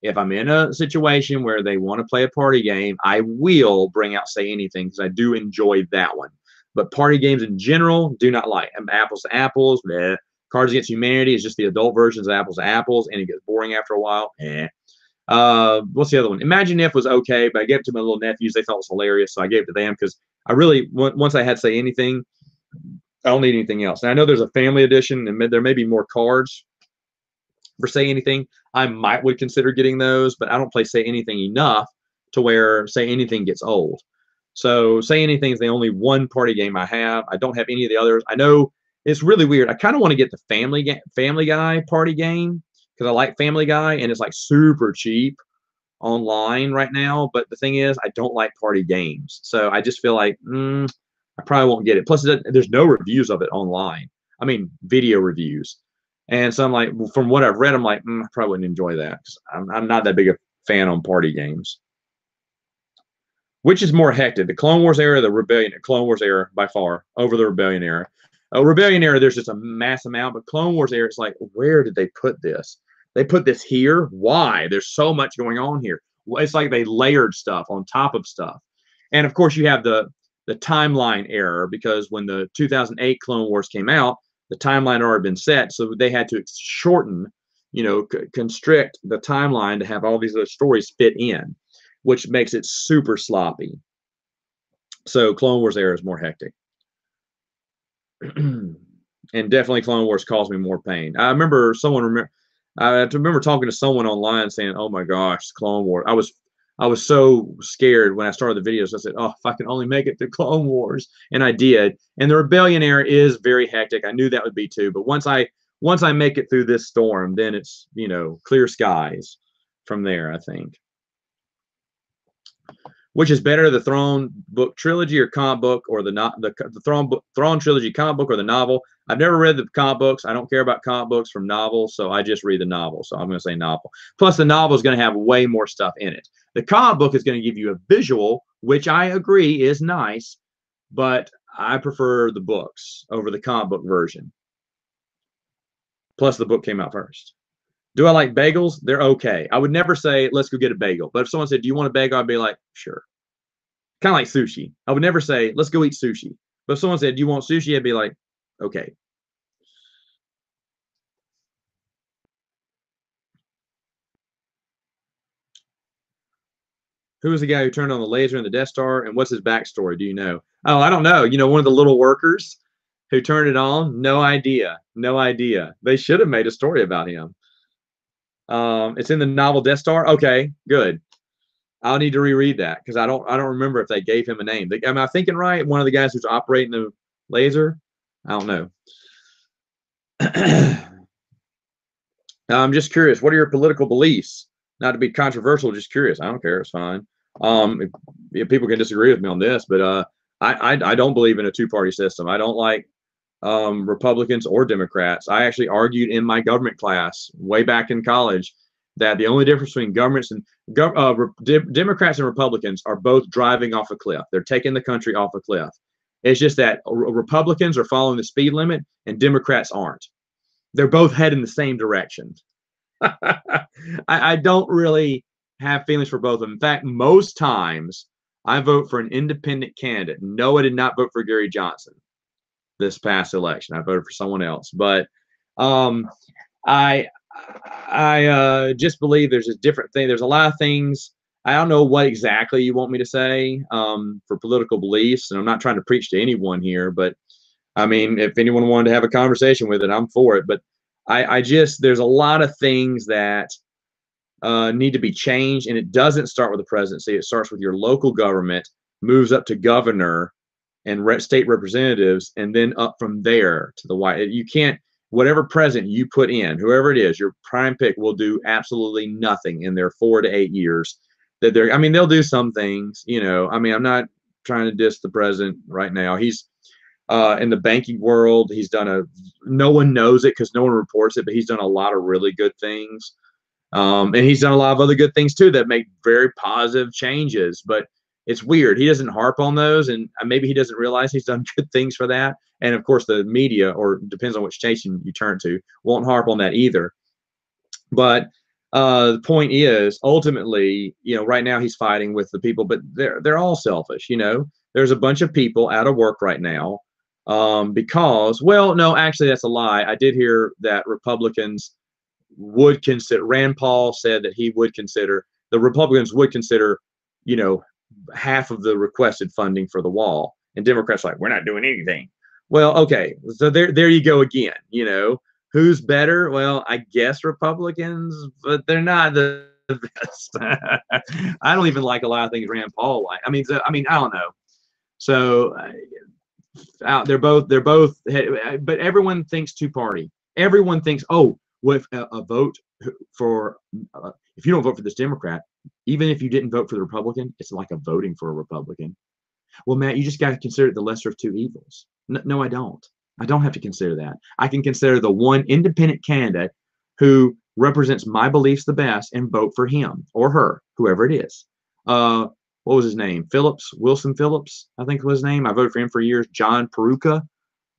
if I'm in a situation where they want to play a party game, I will bring out Say Anything because I do enjoy that one. But party games in general, do not like. Apples to Apples, bleh. Cards Against Humanity is just the adult versions of Apples to Apples, and it gets boring after a while. What's the other one? Imagine If was okay, but I gave it to my little nephews. They thought it was hilarious, so I gave it to them because I really, once I had Say Anything, I don't need anything else. And I know there's a family edition, and there may be more cards for Say Anything. I would consider getting those, but I don't play Say Anything enough to where Say Anything gets old. So Say Anything is the only one party game I have. I don't have any of the others. I know it's really weird. I kind of want to get the Family Guy party game because I like Family Guy, and it's like super cheap online right now. But the thing is, I don't like party games, so I just feel like I probably won't get it. Plus, there's no reviews of it online. I mean, video reviews. And so I'm like, from what I've read, I'm like, I probably wouldn't enjoy that. I'm not that big a fan on party games. Which is more hectic, the Clone Wars era, the Rebellion? Clone Wars era by far over the Rebellion era. Rebellion era, there's just a mass amount, but Clone Wars era, it's like, where did they put this? They put this here. Why? There's so much going on here. It's like they layered stuff on top of stuff. And of course, you have the timeline error because when the 2008 Clone Wars came out, the timeline had already been set, so they had to shorten, constrict the timeline to have all these other stories fit in, which makes it super sloppy. So Clone Wars era is more hectic. And definitely Clone Wars caused me more pain. I remember I remember talking to someone online saying, "Oh my gosh, Clone Wars." I was so scared when I started the videos. I said, "Oh, if I can only make it to Clone Wars," and I did. And the Rebellion era is very hectic. I knew that would be too. But once I make it through this storm, then it's clear skies from there, I think. Which is better, the Throne book trilogy or comic book, or the Throne trilogy comic book or the novel? I've never read the comic books. I don't care about comic books from novels, so I just read the novel. So I'm going to say novel. Plus, the novel is going to have way more stuff in it. The comic book is going to give you a visual, which I agree is nice, but I prefer the books over the comic book version. Plus, the book came out first. Do I like bagels? They're okay. I would never say, let's go get a bagel. But if someone said, do you want a bagel? I'd be like, sure. Kind of like sushi. I would never say, let's go eat sushi. But if someone said, do you want sushi? I'd be like, okay. Who was the guy who turned on the laser in the Death Star? And what's his backstory? Do you know? Oh, I don't know. One of the little workers who turned it on? No idea. No idea. They should have made a story about him. It's in the novel Death Star. Okay, good. I'll need to reread that because I don't remember if they gave him a name. Am I thinking right? One of the guys who's operating the laser? I don't know. I'm just curious. What are your political beliefs? Not to be controversial, just curious. I don't care. It's fine. If people can disagree with me on this, but I don't believe in a two-party system. I don't like Republicans or Democrats. I actually argued in my government class way back in college that the only difference between governments and Democrats and Republicans are both driving off a cliff. They're taking the country off a cliff. It's just that Republicans are following the speed limit and Democrats aren't. They're both heading the same direction. I don't really have feelings for both of them. In fact, most times I vote for an independent candidate. No, I did not vote for Gary Johnson this past election. I voted for someone else. But I just believe there's a different thing. There's a lot of things I don't know what exactly you want me to say for political beliefs, and I'm not trying to preach to anyone here, but I mean, if anyone wanted to have a conversation with it, I'm for it. But I just there's a lot of things that need to be changed, and it doesn't start with the presidency. It starts with your local government, moves up to governor and state representatives, and then up from there to the White. You can't, whatever president you put in, whoever it is, your prime pick will do absolutely nothing in their 4 to 8 years. That they're, I mean, they'll do some things, you know. I mean, I'm not trying to diss the president right now. He's in the banking world. He's done no one knows it because no one reports it, but he's done a lot of really good things. And he's done a lot of other good things too that make very positive changes. But it's weird. He doesn't harp on those, and maybe he doesn't realize he's done good things for that. And of course, the media, or depends on which station you turn to, won't harp on that either. But the point is, ultimately, you know, right now he's fighting with the people, but they're all selfish. You know, there's a bunch of people out of work right now because, well, no, actually, that's a lie. I did hear that Republicans would consider, Rand Paul said that he would consider, the Republicans would consider, you know, half of the requested funding for the wall, and Democrats are like, we're not doing anything. Well, okay, so there you go again. You know, who's better? Well, I guess Republicans, but they're not the best. I don't even like a lot of things Rand Paul like. I mean, I don't know. So they're both, but everyone thinks two party. Everyone thinks, oh, with a vote for, if you don't vote for this Democrat, even if you didn't vote for the Republican, it's like a voting for a Republican. Well, Matt, you just got to consider it the lesser of two evils. No, I don't. I don't have to consider that. I can consider the one independent candidate who represents my beliefs the best and vote for him or her, whoever it is. What was his name? Wilson Phillips, I think was his name. I voted for him for years. John Peruka,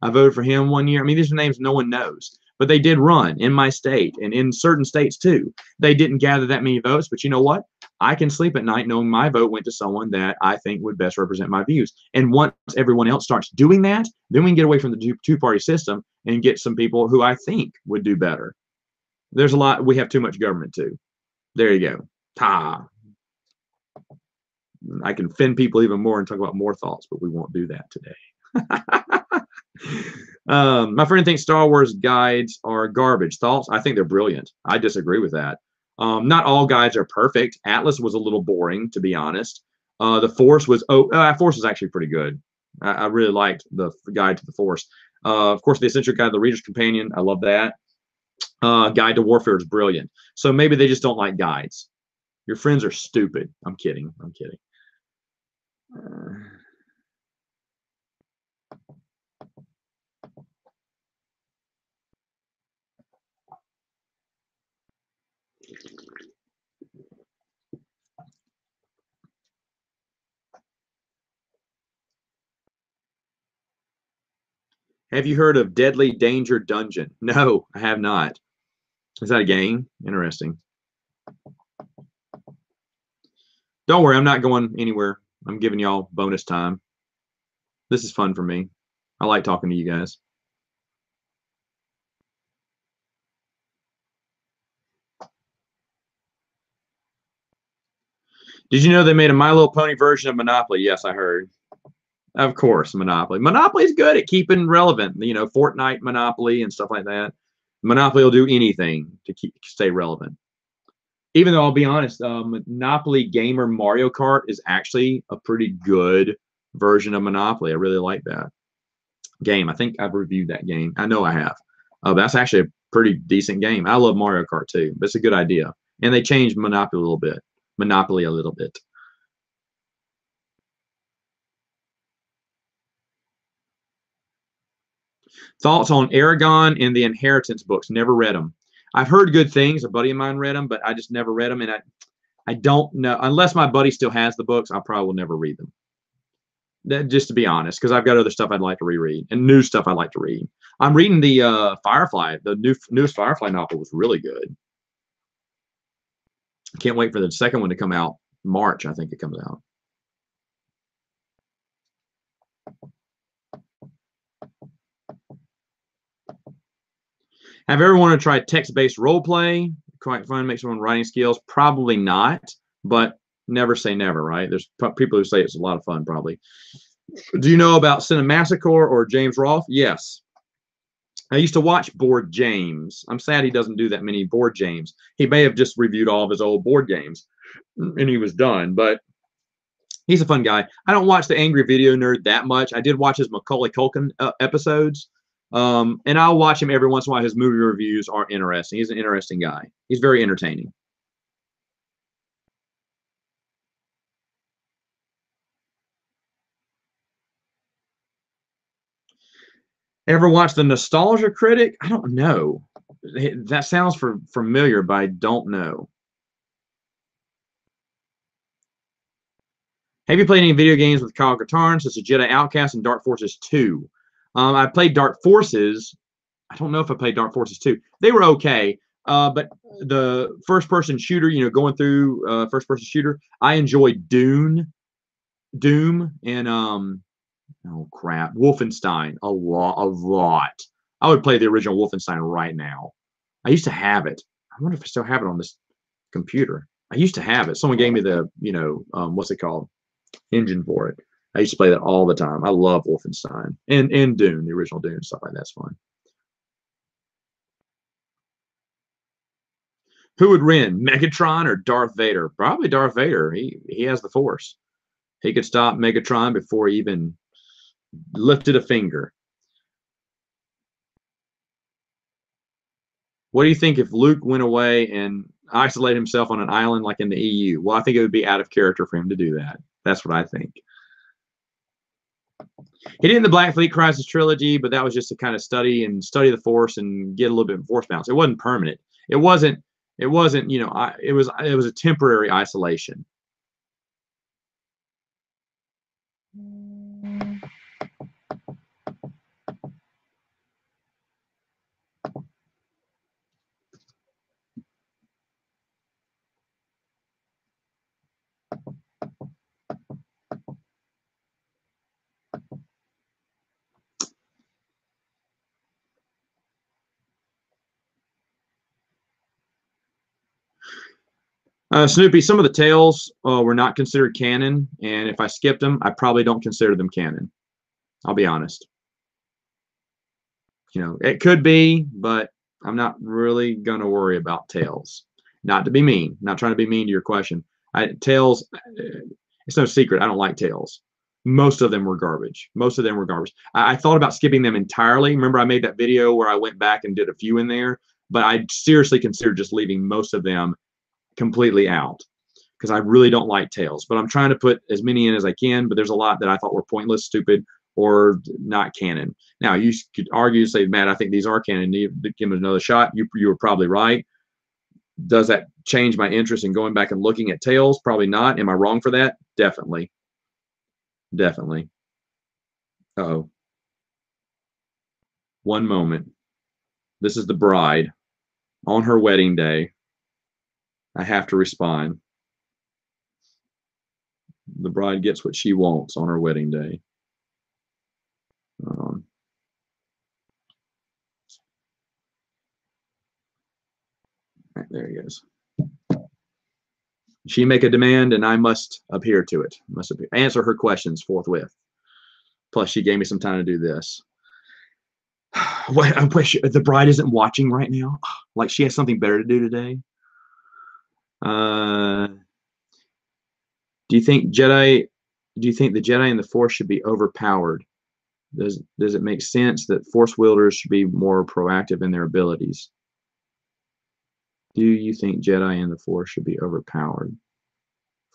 I voted for him one year. I mean, these are names no one knows, but they did run in my state and in certain states too. They didn't gather that many votes, but you know what? I can sleep at night knowing my vote went to someone that I think would best represent my views. And once everyone else starts doing that, then we can get away from the two-party system and get some people who I think would do better. There's a lot. We have too much government too. There you go. Ta. I can offend people even more and talk about more thoughts, but we won't do that today. My friend thinks Star Wars guides are garbage. Thoughts? I think they're brilliant. I disagree with that. Not all guides are perfect. Atlas was a little boring, to be honest. The Force was Force was actually pretty good. I really liked the guide to the Force. Of course, the Essential Guide to the Reader's Companion. I love that. Guide to Warfare is brilliant. So maybe they just don't like guides. Your friends are stupid. I'm kidding. I'm kidding. Have you heard of Deadly Danger Dungeon? No, I have not. Is that a game? Interesting. Don't worry, I'm not going anywhere. I'm giving y'all bonus time. This is fun for me. I like talking to you guys. Did you know they made a My Little Pony version of Monopoly? Yes, I heard. Of course, Monopoly. Monopoly is good at keeping relevant. You know, Fortnite Monopoly and stuff like that. Monopoly will do anything to stay relevant. Even though I'll be honest, Monopoly Gamer Mario Kart is actually a pretty good version of Monopoly. I really like that game. I think I've reviewed that game. I know I have. That's actually a pretty decent game. I love Mario Kart too, but it's a good idea. And they changed Monopoly a little bit. Thoughts on Aragon and the Inheritance books? Never read them. I've heard good things. A buddy of mine read them, but I just never read them. And I don't know, unless my buddy still has the books, I probably will never read them. Just to be honest, because I've got other stuff I'd like to reread and new stuff I'd like to read. I'm reading the Firefly. The newest Firefly novel was really good. Can't wait for the second one to come out. March, I think it comes out. Have you ever wanted to try text-based role play? Quite fun, make someone writing skills. Probably not, but Never say never, right? There's people who say it's a lot of fun, probably. Do you know about Cinemassacre or James Roth? Yes. I used to watch Board James. I'm sad he doesn't do that many Board James. He may have just reviewed all of his old board games and he was done, but he's a fun guy. I don't watch the Angry Video Nerd that much. I did watch his Macaulay Culkin episodes, and I'll watch him every once in a while. His movie reviews are interesting. He's an interesting guy. He's very entertaining. Ever watched The Nostalgia Critic? I don't know. That sounds familiar, but I don't know. Have you played any video games with Kyle Katarn, such as Jedi Outcast and Dark Forces 2? I played Dark Forces. I don't know if I played Dark Forces 2. They were okay, but the first-person shooter, you know, going through first-person shooter, I enjoyed Doom, and oh crap, Wolfenstein a lot. I would play the original Wolfenstein right now. I used to have it. I wonder if I still have it on this computer. I used to have it. Someone gave me the, you know, what's it called? Engine for it. I used to play that all the time. I love Wolfenstein and Dune, the original Dune, stuff like that's fun. Who would win, Megatron or Darth Vader? Probably Darth Vader. He has the Force. He could stop Megatron before he even lifted a finger. What do you think if Luke went away and isolated himself on an island like in the EU? Well, I think it would be out of character for him to do that. That's what I think. He did in the Black Fleet Crisis trilogy, but that was just to kind of study the Force and get a little bit of Force balance. It wasn't permanent. It wasn't. You know. It was a temporary isolation. Snoopy, some of the tales were not considered canon, and if I skipped them, I probably don't consider them canon. I'll be honest. You know, it could be, but I'm not really going to worry about tales. Not to be mean, not trying to be mean to your question. Tales, it's no secret, I don't like tales. Most of them were garbage. Most of them were garbage. I thought about skipping them entirely. Remember, I made that video where I went back and did a few in there, but I seriously considered just leaving most of them completely out because I really don't like tales. But I'm trying to put as many in as I can, but there's a lot that I thought were pointless, stupid, or not canon. Now, you could argue, say, Matt, I think these are canon. Give them another shot. You were probably right. Does that change my interest in going back and looking at tales? Probably not. Am I wrong for that? Definitely. Definitely. Uh-oh. One moment. This is the bride on her wedding day. I have to respond. The bride gets what she wants on her wedding day. Right, there he goes. She make a demand, and I must adhere to it. Must answer her questions forthwith. Plus, she gave me some time to do this. What, I wish the bride isn't watching right now. Like she has something better to do today. Do you think the Jedi and the Force should be overpowered? Does it make sense that Force wielders should be more proactive in their abilities? Do you think Jedi and the Force should be overpowered?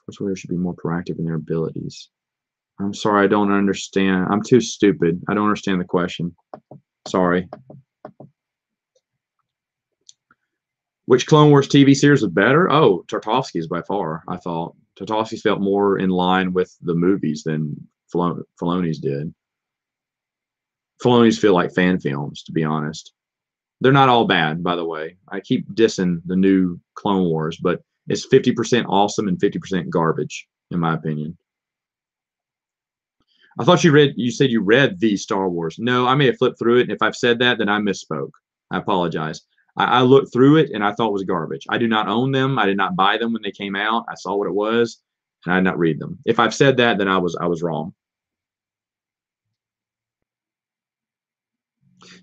Force wielders should be more proactive in their abilities. I'm sorry, I don't understand. I'm too stupid. I don't understand the question. Sorry. Which Clone Wars TV series is better? Oh, Tartakovsky's by far, I thought. Tartakovsky's felt more in line with the movies than Filoni's did. Filoni's feel like fan films, to be honest. They're not all bad, by the way. I keep dissing the new Clone Wars, but it's 50% awesome and 50% garbage, in my opinion. I thought you said you read the Star Wars. No, I may have flipped through it. And if I've said that, then I misspoke. I apologize. I looked through it and I thought it was garbage. I do not own them. I did not buy them when they came out. I saw what it was. and I did not read them. If I've said that, then I was wrong.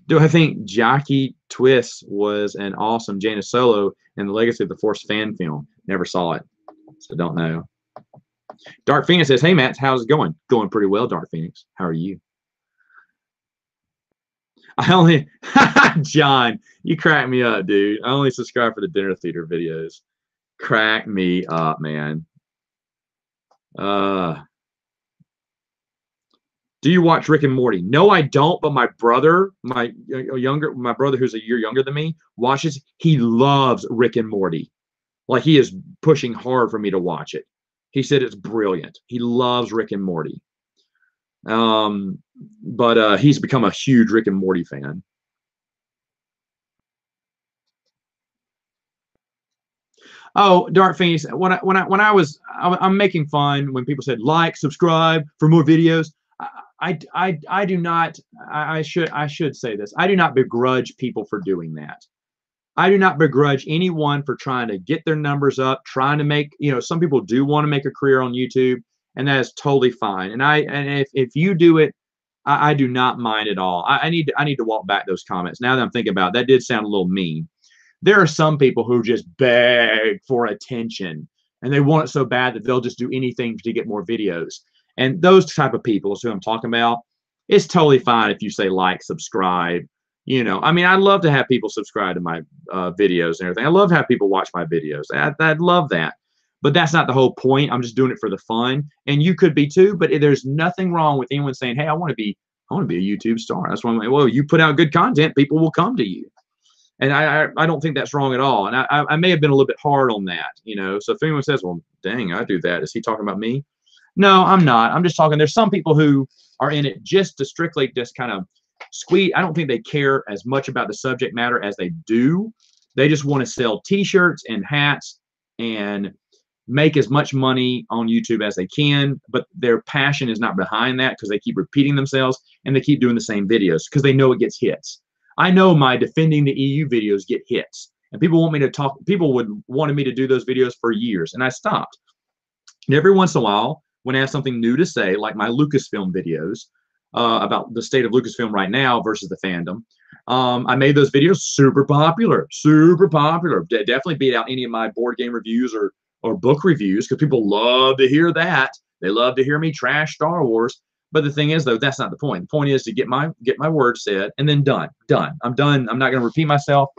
Do I think Jockey Twist was an awesome Jaina Solo in the Legacy of the Force fan film? Never saw it, so don't know. Dark Phoenix says, "Hey Matt, how's it going? Going pretty well, Dark Phoenix. How are you?" I only, John, you crack me up, dude. I only subscribe for the dinner theater videos. Crack me up, man. Do you watch Rick and Morty? No, I don't. But my brother, my brother who's a year younger than me, watches. He loves Rick and Morty. Like he is pushing hard for me to watch it. He said it's brilliant. He loves Rick and Morty. But he's become a huge Rick and Morty fan. Oh, Dark Phoenix. I'm making fun when people said like, subscribe for more videos. I do not. I should say this. I do not begrudge people for doing that. I do not begrudge anyone for trying to get their numbers up, trying to make, some people do want to make a career on YouTube, and that is totally fine. And if you do it, I do not mind at all. I need to walk back those comments. Now that I'm thinking about it, that did sound a little mean. There are some people who just beg for attention, and they want it so bad that they'll just do anything to get more videos. And those type of people is who I'm talking about. It's totally fine if you say like, subscribe. I mean, I'd love to have people subscribe to my videos and everything. I love to have people watch my videos. I'd love that. But that's not the whole point. I'm just doing it for the fun. And you could be too, but there's nothing wrong with anyone saying, hey, I want to be a YouTube star. That's why I'm like, well, you put out good content, people will come to you. And I don't think that's wrong at all. And I may have been a little bit hard on that, So if anyone says, well, dang, I do that, is he talking about me? No, I'm not. I'm just talking. There's some people who are in it just to strictly just kind of squeeze. I don't think they care as much about the subject matter as they do. They just want to sell T-shirts and hats and make as much money on YouTube as they can. But their passion is not behind that because they keep repeating themselves and they keep doing the same videos because they know it gets hits. I know my defending the EU videos get hits, and people want me to talk. People wanted me to do those videos for years, and I stopped. And every once in a while, when I have something new to say, like my Lucasfilm videos about the state of Lucasfilm right now versus the fandom, I made those videos super popular, definitely beat out any of my board game reviews or book reviews because people love to hear that. They love to hear me trash Star Wars. But the thing is, though, that's not the point. The point is to get my words said and then done. I'm done. I'm not going to repeat myself.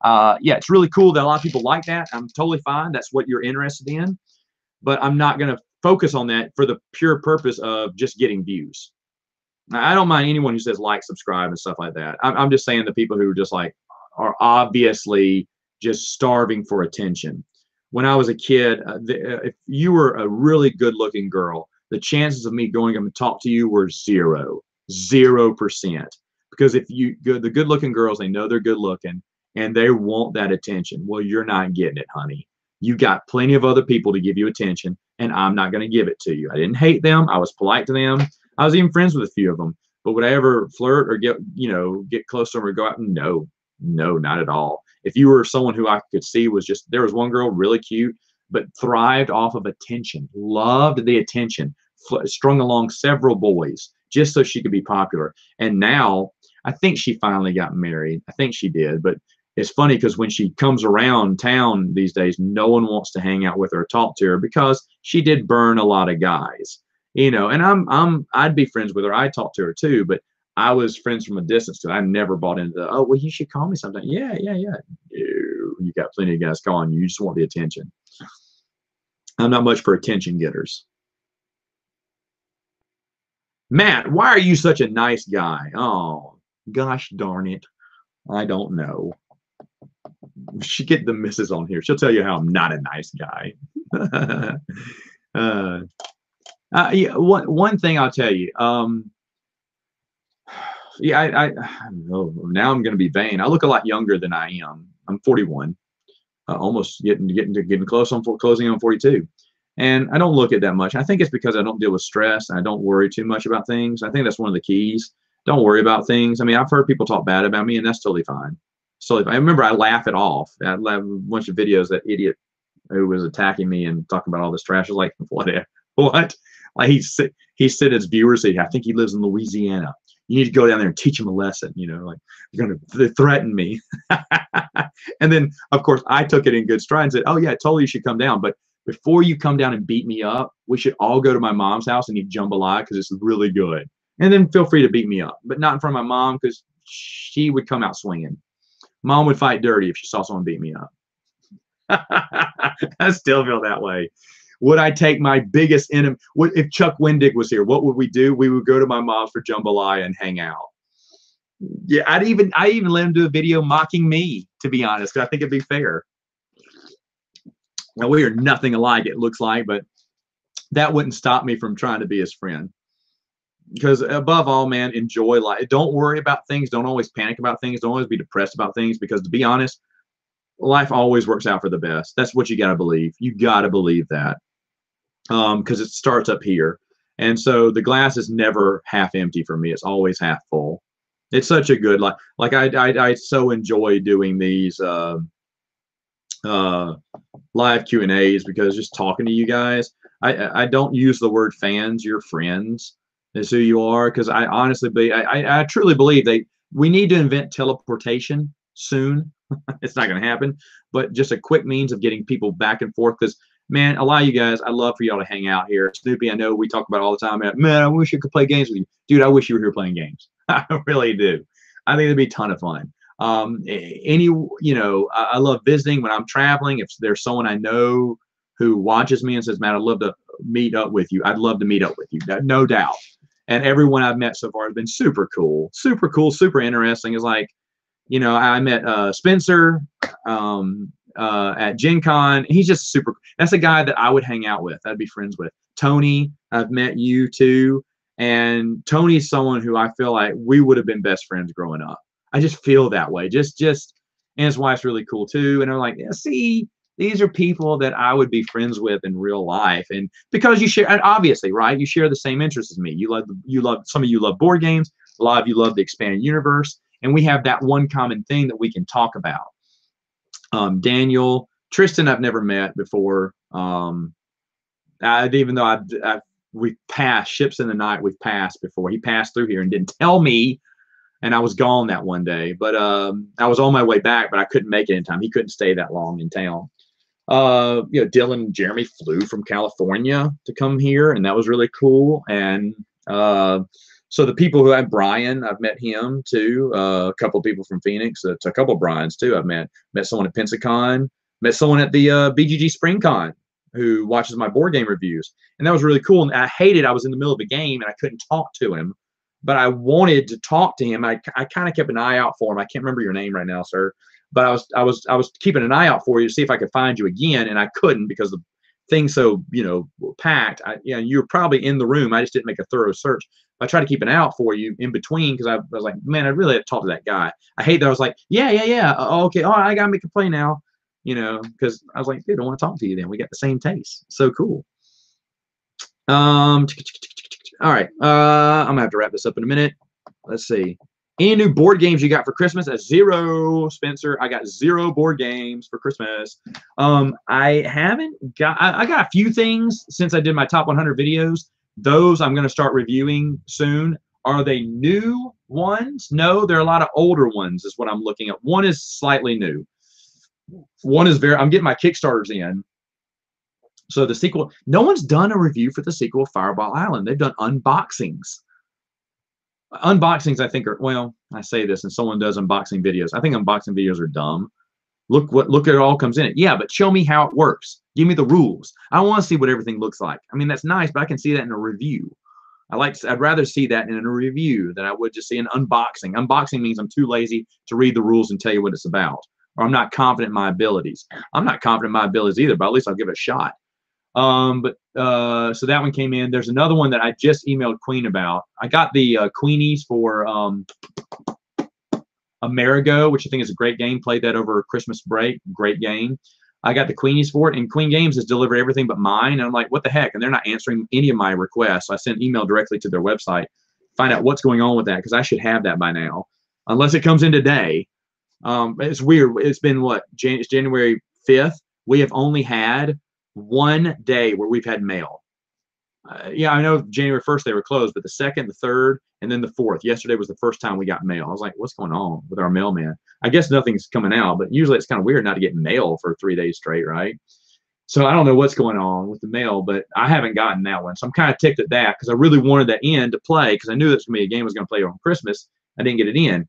Yeah, it's really cool that a lot of people like that. I'm totally fine. That's what you're interested in. But I'm not going to focus on that for the pure purpose of just getting views. I don't mind anyone who says like, subscribe, and stuff like that. I'm just saying the people who just like are obviously just starving for attention. When I was a kid, if you were a really good-looking girl, the chances of me going up and talk to you were 0%. Because if the good-looking girls, they know they're good-looking, and they want that attention. Well, you're not getting it, honey. You got plenty of other people to give you attention, and I'm not going to give it to you. I didn't hate them. I was polite to them. I was even friends with a few of them. But would I ever flirt or get close to them or go out? No, not at all. If you were someone who I could see was just, there was one girl really cute, but thrived off of attention, loved the attention, strung along several boys just so she could be popular. And now I think she finally got married. I think she did. But it's funny because when she comes around town these days, no one wants to hang out with her or talk to her because she did burn a lot of guys, and I'd be friends with her. I talked to her too, but I was friends from a distance because I never bought into the, oh, well, you should call me sometime. Yeah. You got plenty of guys calling you. You just want the attention. I'm not much for attention getters. Matt, why are you such a nice guy? Oh, gosh darn it. I don't know. She get the missus on here. She'll tell you how I'm not a nice guy. Yeah, one thing I'll tell you. Yeah, I know now I'm going to be vain. I look a lot younger than I am. I'm 41, almost getting close on closing on 42, and I don't look at that much. I think it's because I don't deal with stress. And I don't worry too much about things. I think that's one of the keys. Don't worry about things. I mean, I've heard people talk bad about me, and that's totally fine. So I remember I laugh it off. I laugh a bunch of videos that idiot who was attacking me and talking about all this trash. I was like, what? Like he said his viewers, I think he lives in Louisiana. You need to go down there and teach him a lesson. You know, like you're going to threaten me. And then, of course, I took it in good stride and said, oh, yeah, totally you should come down. But before you come down and beat me up, we should all go to my mom's house and eat jambalaya because it's really good. And then feel free to beat me up, but not in front of my mom because she would come out swinging. Mom would fight dirty if she saw someone beat me up. I still feel that way. Would I take my biggest enemy? If Chuck Wendig was here, what would we do? We would go to my mom's for jambalaya and hang out. Yeah, I even let him do a video mocking me, to be honest, because I think it'd be fair. Now, we are nothing alike, it looks like, but that wouldn't stop me from trying to be his friend. Because above all, man, enjoy life. Don't worry about things. Don't always panic about things. Don't always be depressed about things, because to be honest, life always works out for the best. That's what you got to believe. You got to believe that. Because it starts up here. And so the glass is never half empty for me. It's always half full. It's such a good life. Like I so enjoy doing these live Q&As, because just talking to you guys, I don't use the word fans. You're friends is who you are. Because I honestly believe, I truly believe we need to invent teleportation soon. It's not going to happen, but just a quick means of getting people back and forth. Because man, a lot of you guys, I love for y'all to hang out here. Snoopy, I know we talk about it all the time. Man, I wish you could play games with you. Dude, I wish you were here playing games. I really do. I think it'd be a ton of fun. I love visiting when I'm traveling. If there's someone I know who watches me and says, man, I'd love to meet up with you, I'd love to meet up with you. No doubt. And everyone I've met so far has been super cool, super interesting. It's like, I met Spencer at Gen Con. He's just super. That's a guy that I would hang out with. I'd be friends with. Tony, I've met you too. And Tony's someone who I feel like we would have been best friends growing up. I just feel that way. And his wife's really cool too. And I'm like, yeah, see, these are people that I would be friends with in real life. And because you share, and obviously, right, you share the same interests as me. Some of you love board games. A lot of you love the expanded universe. And we have that one common thing that we can talk about. Daniel, Tristan, I've never met before. Even though we've passed ships in the night, we've passed before. He passed through here and didn't tell me, and I was gone that one day. But I was on my way back, but I couldn't make it in time. He couldn't stay that long in town. Dylan and Jeremy flew from California to come here, and that was really cool. And so the people who have Brian, I've met him too. A couple of people from Phoenix. It's a couple of Brians too. I've met someone at Pensacon, met someone at the BGG SpringCon who watches my board game reviews, and that was really cool. And I hated I was in the middle of a game and I couldn't talk to him, but I wanted to talk to him. I kind of kept an eye out for him. I can't remember your name right now, sir, but I was keeping an eye out for you to see if I could find you again, and I couldn't because the thing's so packed. You were probably in the room. I just didn't make a thorough search. I tried to keep an eye out for you in between, because I was like, man, I really have to talk to that guy. I hate that I was like, yeah. Okay, all right, I gotta make a play now. Because I was like, dude, I want to talk to you then. We got the same taste. So cool. All right. I'm gonna have to wrap this up in a minute. Let's see. Any new board games you got for Christmas? Zero, Spencer. I got 0 board games for Christmas. I haven't got. I got a few things since I did my top 100 videos. Those I'm gonna start reviewing soon. Are they new ones? No, they're a lot of older ones. Is what I'm looking at. One is slightly new. One is I'm getting my Kickstarters in. So the sequel, no one's done a review for the sequel of Fireball Island. They've done unboxings. Unboxings, I think, well, I say this and someone does unboxing videos. I think unboxing videos are dumb. Look at it all comes in it. Yeah, but show me how it works. Give me the rules. I want to see what everything looks like. I mean, that's nice, but I can see that in a review. I'd rather see that in a review than I would just see an unboxing. Unboxing means I'm too lazy to read the rules and tell you what it's about. Or I'm not confident in my abilities. I'm not confident in my abilities either, but at least I'll give it a shot. So that one came in. There's another one that I just emailed Queen about. I got the Queenies for Amerigo, which I think is a great game. Played that over Christmas break. Great game. I got the Queenies for it, and Queen Games has delivered everything but mine. And I'm like, what the heck? And they're not answering any of my requests. So I sent an email directly to their website, find out what's going on with that, because I should have that by now, unless it comes in today. It's weird. It's been what? It's January 5th. we have only had one day where we've had mail. Yeah, I know January 1st they were closed, but the 2nd, the 3rd, and then the 4th. Yesterday was the first time we got mail. I was like, what's going on with our mailman? I guess nothing's coming out, but usually it's kind of weird not to get mail for 3 days straight, right? So I don't know what's going on with the mail, but I haven't gotten that one. So I'm kind of ticked at that because I really wanted that in to play because I knew that's going to be a game I was going to play on Christmas. I didn't get it in.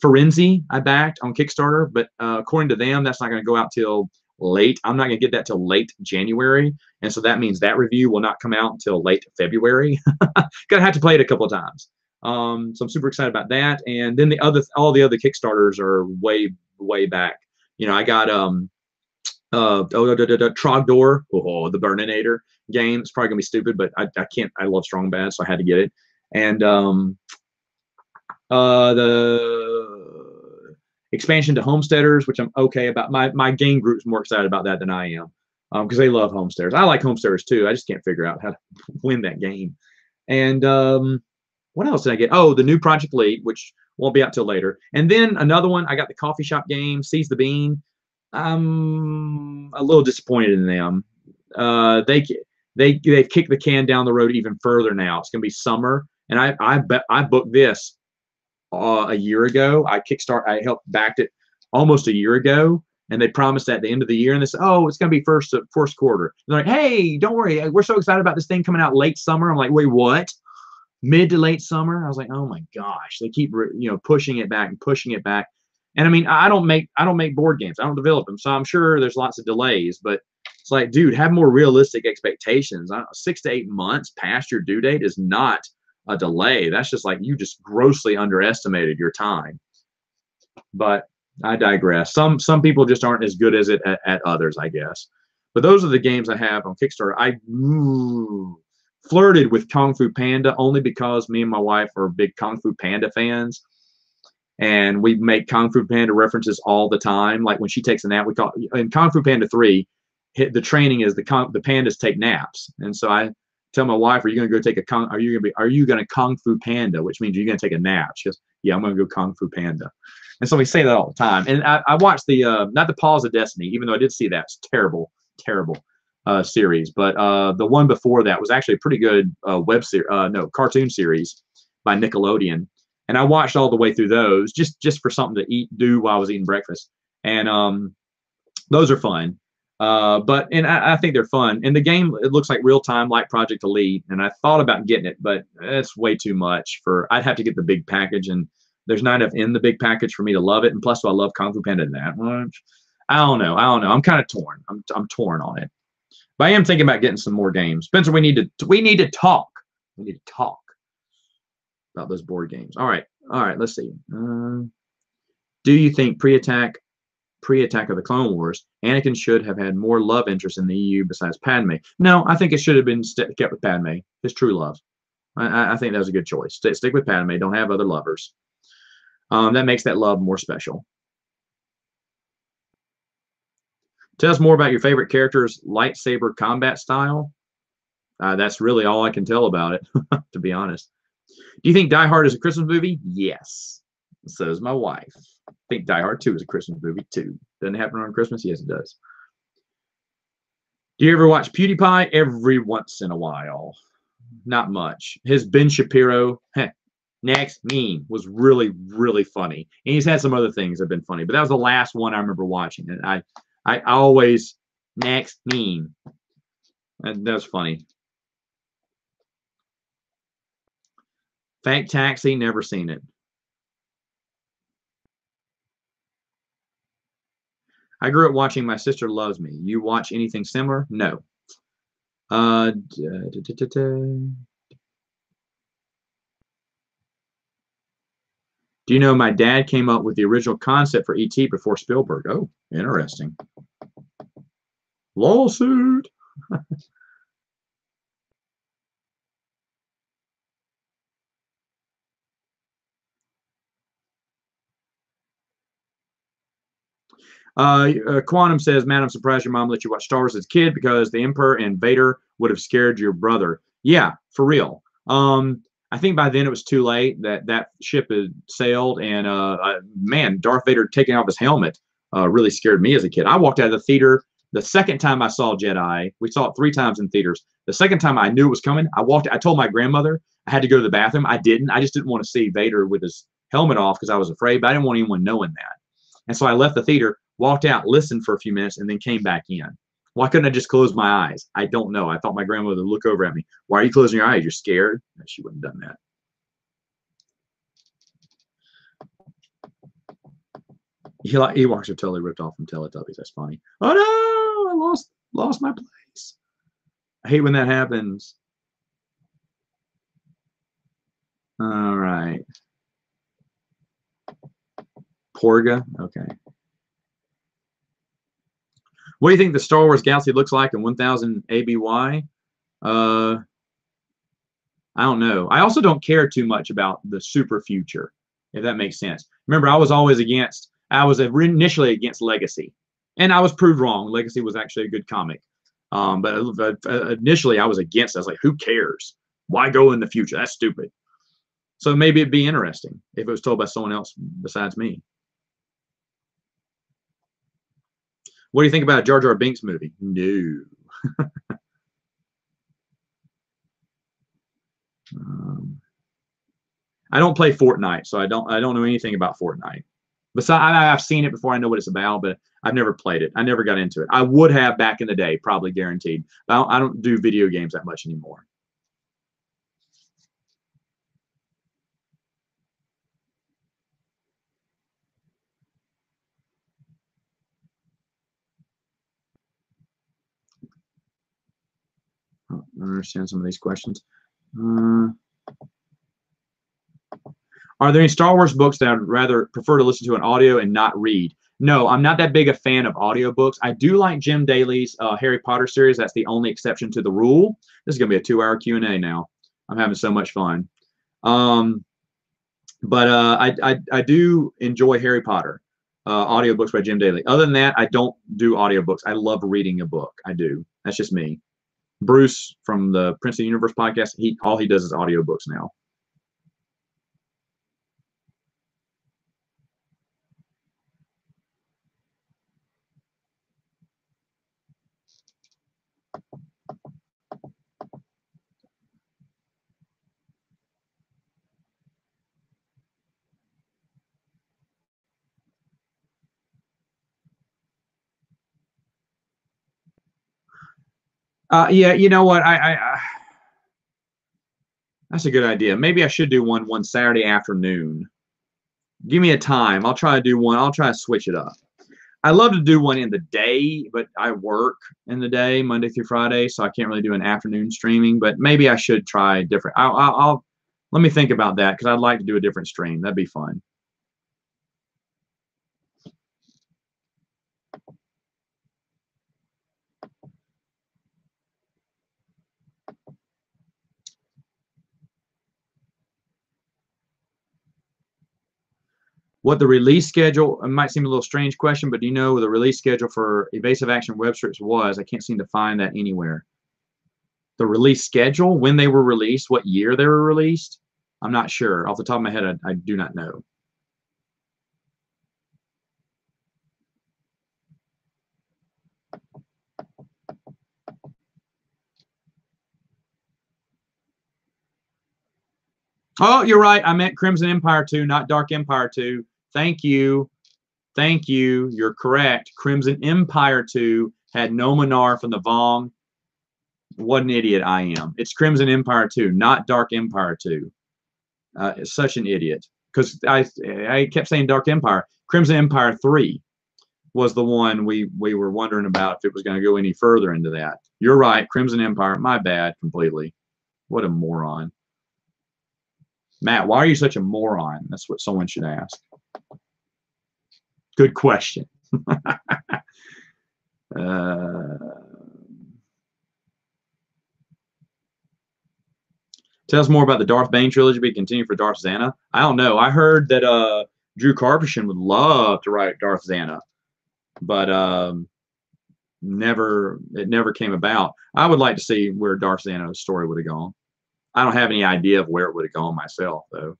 Forenzy I backed on Kickstarter, but according to them, that's not going to go out till late. I'm not going to get that till late January. And so that means that review will not come out until late February. Gonna have to play it a couple of times. So I'm super excited about that. And then all the other Kickstarters are way back. You know, I got Trogdor, the Burninator game. It's probably gonna be stupid, but I can't. I love Strong Bad, so I had to get it. And the expansion to Homesteaders, which I'm okay about. My game group's more excited about that than I am because they love Homesteaders. I like Homesteaders too. I just can't figure out how to win that game. And what else did I get? Oh, the new Project Lead, which won't be out till later. And then another one. I got the coffee shop game, Seize the Bean. I'm a little disappointed in them. They've kicked the can down the road even further now. It's gonna be summer, and I booked this a year ago. I helped backed it almost a year ago, and they promised at the end of the year, and they said, "Oh, it's gonna be first quarter." They're like, "Hey, don't worry, we're so excited about this thing coming out late summer." I'm like, "Wait, what? Mid to late summer?" I was like, "Oh my gosh!" They keep pushing it back and pushing it back. And I mean, I don't make board games. I don't develop them, so I'm sure there's lots of delays. But it's like, dude, have more realistic expectations. 6 to 8 months past your due date is not a delay. That's just like you just grossly underestimated your time. But I digress. Some people just aren't as good as it at others, I guess. But those are the games I have on Kickstarter. I flirted with Kung Fu Panda only because me and my wife are big Kung Fu Panda fans. And we make Kung Fu Panda references all the time. Like when she takes a nap, we call in Kung Fu Panda 3, the training is the pandas take naps. And so I tell my wife, "Are you going to go take are you going to Kung Fu Panda?" Which means you're going to take a nap. She goes, "Yeah, I'm going to go Kung Fu Panda." And so we say that all the time. And I watched not the Paws of Destiny, even though I did see that. It's terrible series. But the one before that was actually a pretty good cartoon series by Nickelodeon. And I watched all the way through those just for something to do while I was eating breakfast. And those are fun. But I think they're fun. And the game, it looks like real-time Light Project to Lead. And I thought about getting it, but it's way too much I'd have to get the big package. And there's not enough in the big package for me to love it. And plus, I love Kung Fu Panda that much. I don't know. I'm kind of torn. I'm torn on it. But I am thinking about getting some more games. Spencer, we need to talk. We need to talk about those board games. All right. Let's see. Do you think pre-attack of the Clone Wars, Anakin should have had more love interest in the EU besides Padme? No, I think it should have been kept with Padme, his true love. I think that was a good choice. Stick with Padme. Don't have other lovers. That makes that love more special. Tell us more about your favorite character's lightsaber combat style. That's really all I can tell about it, to be honest. Do you think Die Hard is a Christmas movie? Yes. So is my wife. I think Die Hard 2 is a Christmas movie too. Doesn't it happen on Christmas? Yes, it does. Do you ever watch PewDiePie? Every once in a while. Not much. His Ben Shapiro, next meme was really, really funny. And he's had some other things that have been funny, but that was the last one I remember watching. And I always, next meme. And that was funny. Fake Taxi, never seen it. I grew up watching My Sister Loves Me. You watch anything similar? No. Do you know my dad came up with the original concept for E.T. before Spielberg? Oh, interesting. Lawsuit. Quantum says, "Man, I'm surprised your mom let you watch Star Wars as a kid because the Emperor and Vader would have scared your brother." Yeah, for real. I think by then it was too late. That ship had sailed, and man, Darth Vader taking off his helmet really scared me as a kid. I walked out of the theater The second time I saw Jedi, we saw it 3 times in theaters. The second time I knew it was coming, I told my grandmother I had to go to the bathroom. I didn't. I just didn't want to see Vader with his helmet off because I was afraid, but I didn't want anyone knowing that. And so I left the theater, walked out, listened for a few minutes, and then came back in. Why couldn't I just close my eyes? I don't know. I thought my grandmother would look over at me. Why are you closing your eyes? You're scared? No, she wouldn't have done that. Ewoks are totally ripped off from Teletubbies. That's funny. Oh no! I lost my place. I hate when that happens. All right. Porga. Okay. What do you think the Star Wars galaxy looks like in 1000 ABY? I don't know. I also don't care too much about the super future, if that makes sense. Remember, I was initially against Legacy, and I was proved wrong. Legacy was actually a good comic. But initially I was against it. I was like, who cares? Why go in the future? That's stupid. So maybe it'd be interesting if it was told by someone else besides me. What do you think about a Jar Jar Binks movie? No. I don't play Fortnite, so I don't know anything about Fortnite. Besides, I've seen it before. I know what it's about, but I've never played it. I never got into it. I would have back in the day, probably guaranteed. I don't do video games that much anymore. I don't understand some of these questions. Are there any Star Wars books that I'd rather prefer to listen to an audio and not read? No, I'm not that big a fan of audiobooks. I do like Jim Daly's Harry Potter series. That's the only exception to the rule. This is going to be a 2-hour Q&A now. I'm having so much fun. I do enjoy Harry Potter audiobooks by Jim Daly. Other than that, I don't do audiobooks. I love reading a book. I do. That's just me. Bruce from the Prince of the Universe podcast, all he does is audiobooks now. Yeah, you know what? That's a good idea. Maybe I should do one Saturday afternoon. Give me a time. I'll try to do one. I'll try to switch it up. I love to do one in the day, but I work in the day, Monday through Friday, so I can't really do an afternoon streaming. But maybe I should try different. I'll let me think about that because I'd like to do a different stream. That'd be fun. What the release schedule, it might seem a little strange question, but do you know what the release schedule for Evasive Action web strips was? I can't seem to find that anywhere. The release schedule, when they were released, what year they were released? I'm not sure. Off the top of my head, I do not know. Oh, you're right. I meant Crimson Empire 2, not Dark Empire 2. Thank you. Thank you. You're correct. Crimson Empire 2 had Nominar from the Vong. What an idiot I am. It's Crimson Empire 2, not Dark Empire 2. It's such an idiot. Because I kept saying Dark Empire. Crimson Empire 3 was the one we were wondering about if it was going to go any further into that. You're right. Crimson Empire. My bad completely. What a moron. Matt, why are you such a moron? That's what someone should ask. Good question. Tell us more about the Darth Bane trilogy be continued for Darth Zana. I don't know. I heard that Drew Karpyshyn would love to write Darth Zana, but it never came about. I would like to see where Darth Zana's story would have gone. I don't have any idea of where it would have gone myself, though.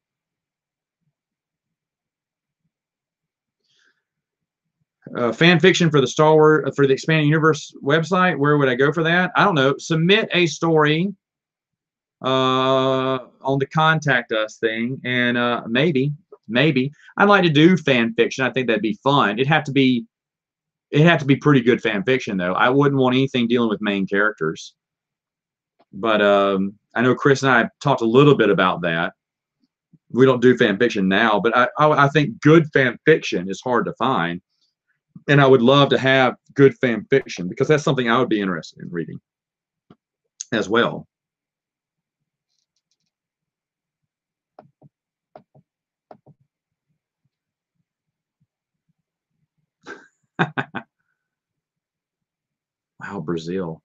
fan fiction for the Star Wars for the Expanding Universe website. Where would I go for that? I don't know. Submit a story on the contact us thing, and maybe I'd like to do fan fiction. I think that'd be fun. It'd have to be pretty good fan fiction though. I wouldn't want anything dealing with main characters. But I know Chris and I talked a little bit about that. We don't do fan fiction now, but I think good fan fiction is hard to find. And I would love to have good fan fiction because that's something I would be interested in reading as well. Wow, Brazil.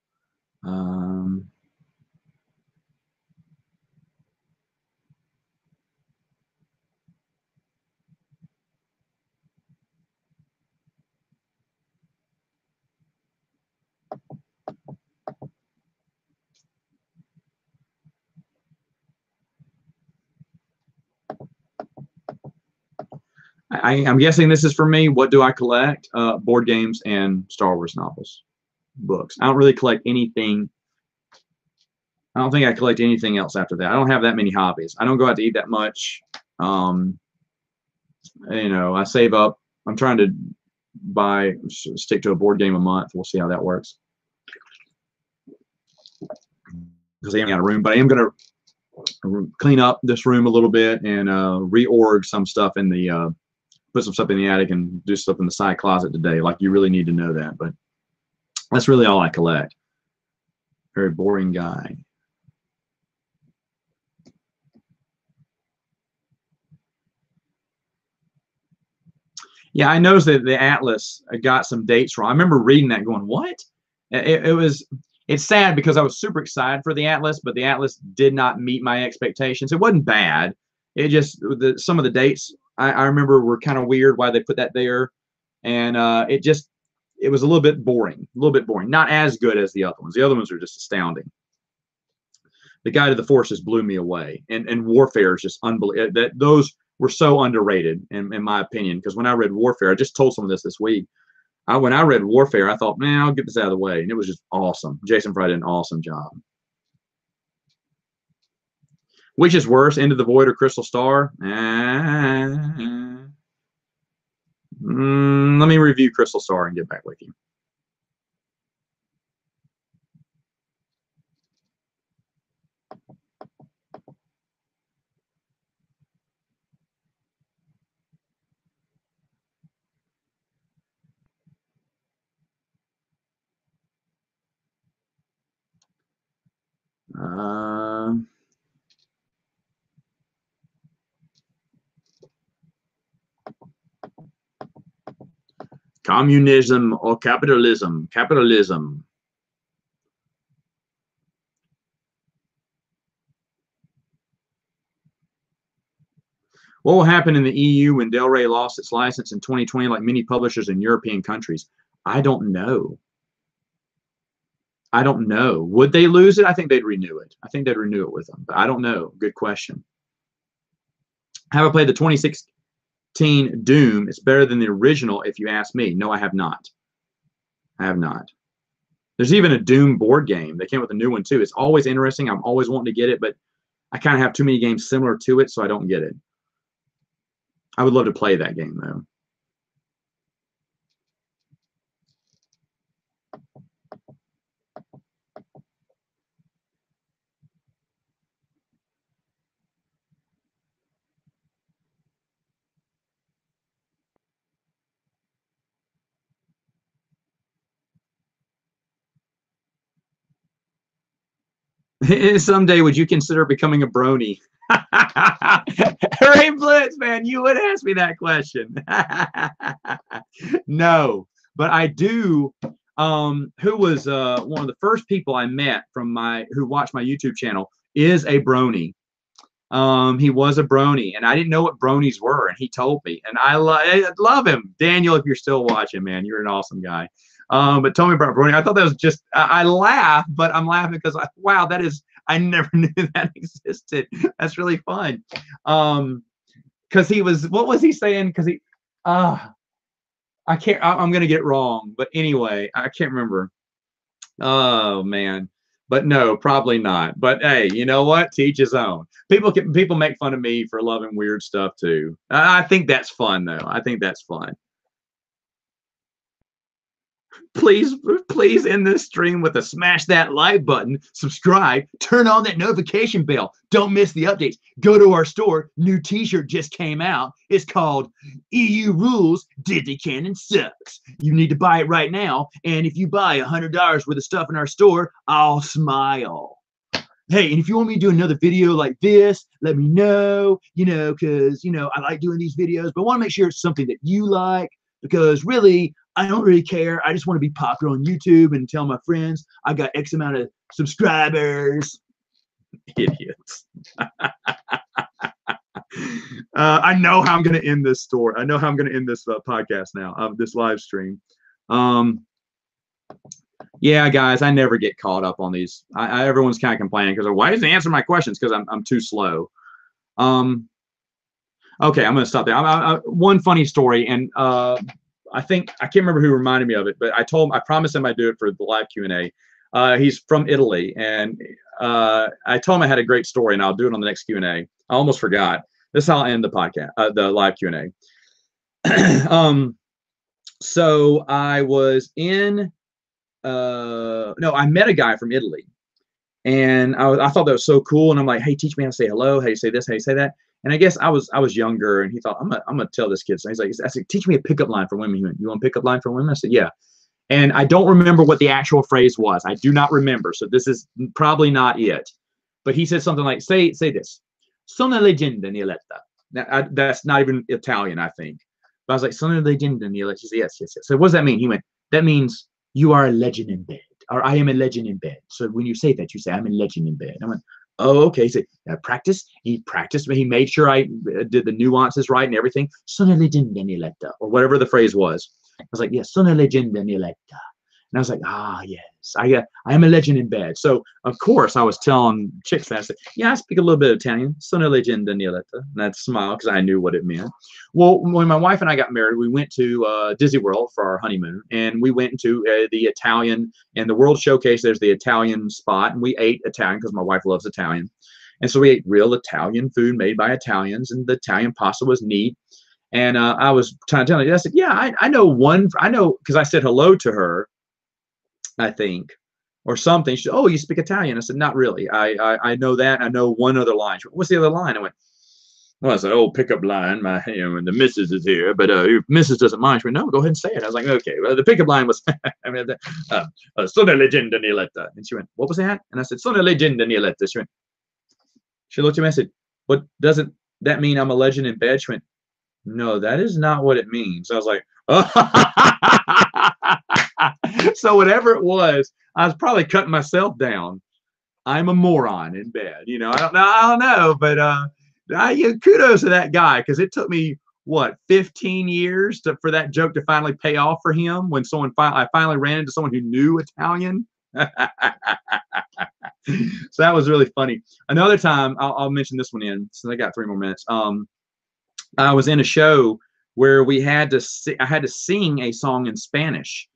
I'm guessing this is for me. What do I collect? Board games and Star Wars novels, books. I don't really collect anything. I don't think I collect anything else after that. I don't have that many hobbies. I don't go out to eat that much. You know, I save up. I'm trying to stick to a board game a month. We'll see how that works. Because I haven't got a room, but I am going to clean up this room a little bit and reorg some stuff in the put some stuff in the attic and do stuff in the side closet today. Like, you really need to know that, but that's really all I collect. Very boring guy. Yeah, I noticed that the Atlas got some dates wrong. I remember reading that going, what? It's sad because I was super excited for the Atlas, but the Atlas did not meet my expectations. It wasn't bad. It just, some of the dates I remember were kind of weird why they put that there. And it was a little bit boring, Not as good as the other ones. The other ones are just astounding. The Guide to the Forces blew me away. And Warfare is just unbelievable. Those were so underrated, in my opinion, because when I read Warfare, I just told someone this week. When I read Warfare, I thought, man, I'll get this out of the way. And it was just awesome. Jason Fry did an awesome job. Which is worse, Into the Void or Crystal Star? Let me review Crystal Star and get back with you. Communism or capitalism? Capitalism. What will happen in the EU when Del Rey lost its license in 2020, like many publishers in European countries? I don't know. I don't know. Would they lose it? I think they'd renew it. I think they'd renew it with them, but I don't know. Good question. Have I played the 2016 Doom? It's better than the original, if you ask me. No, I have not. I have not. There's even a Doom board game. They came with a new one, too. It's always interesting. I'm always wanting to get it, but I kind of have too many games similar to it, so I don't get it. I would love to play that game, though. Someday, would you consider becoming a brony? Ray Blitz, man, you would ask me that question. No, but I do. Who was one of the first people I met who watched my YouTube channel is a brony. He was a brony, and I didn't know what bronies were, and he told me, and I love him. Daniel, if you're still watching, man, you're an awesome guy. But tell me about brony. I thought that was just, I laugh, but I'm laughing because wow, I never knew that existed. That's really fun. Because he was, what was he saying? Because I can't. I'm gonna get it wrong, but anyway, I can't remember. Oh man, but no, probably not. But hey, you know what? To each his own. People make fun of me for loving weird stuff too. I think that's fun though. I think that's fun. Please, please end this stream with a smash that like button, subscribe, turn on that notification bell. Don't miss the updates. Go to our store. New t-shirt just came out. It's called EU Rules Disney Canon Sucks. You need to buy it right now. And if you buy $100 worth of stuff in our store, I'll smile. Hey, and if you want me to do another video like this, let me know, because, I like doing these videos, but I want to make sure it's something that you like, because really, I don't really care. I just want to be popular on YouTube and tell my friends I got X amount of subscribers. Idiots. I know how I'm going to end this story. I know how I'm going to end this podcast now, this live stream. Yeah, guys, I never get caught up on these. Everyone's kind of complaining because why doesn't he answer my questions? Because I'm too slow. Okay, I'm going to stop there. One funny story, and I can't remember who reminded me of it, but I promised him I'd do it for the live Q&A. He's from Italy, and I told him I had a great story, and I'll do it on the next Q&A. I almost forgot. This is how I'll end the podcast, the live Q&A. So I was in. No, I met a guy from Italy, and I thought that was so cool. And I'm like, hey, teach me how to say hello. How you say this? How you say that? And I guess I was younger, and he thought, I'm gonna tell this kid. So he's like, I said, teach me a pickup line for women. He went, you want a pickup line for women? I said, yeah. And I don't remember what the actual phrase was. I do not remember. So this is probably not it. But he said something like, say this. Sono leggenda nieletta. That's not even Italian, I think. But I was like, sono leggenda nieletta. He said, yes. So what does that mean? He went, that means you are a legend in bed, or I am a legend in bed. So when you say that, you say, I'm a legend in bed. I went, oh, okay. He said, practice. He practiced, but he made sure I did the nuances right and everything. Sono legenda nieletta, or whatever the phrase was. I was like, yes, sono legenda nieletta. And I was like, yes, I am a legend in bed. So, of course, I was telling chicks that. I said, yeah, I speak a little bit of Italian. Sono leggenda nieletta. And I'd smile because I knew what it meant. Well, when my wife and I got married, we went to Disney World for our honeymoon. And we went into the Italian, and the World Showcase, there's the Italian spot. And we ate Italian because my wife loves Italian. And so we ate real Italian food made by Italians. And the Italian pasta was neat. And I was trying to tell her, I said, yeah, I know because I said hello to her, I think, or something. She said, oh, you speak Italian? I said, not really. I know that. I know one other line. She went, what's the other line? I went, well, I said, oh, pickup line. And the missus is here, but if missus doesn't mind. She went, no, go ahead and say it. I was like, okay. Well, the pickup line was, sono leggenda nieletta. And she went, what was that? And I said, sono leggenda nieletta. She looked at me and said, what, doesn't that mean I'm a legend in bed? She went, no, that is not what it means. I was like, oh. So whatever it was, I was probably cutting myself down. I'm a moron in bed. I don't know, but kudos to that guy, because it took me, 15 years for that joke to finally pay off for him when I finally ran into someone who knew Italian. So that was really funny. Another time, I'll mention this one in, since I got 3 more minutes. I was in a show where I had to sing a song in Spanish,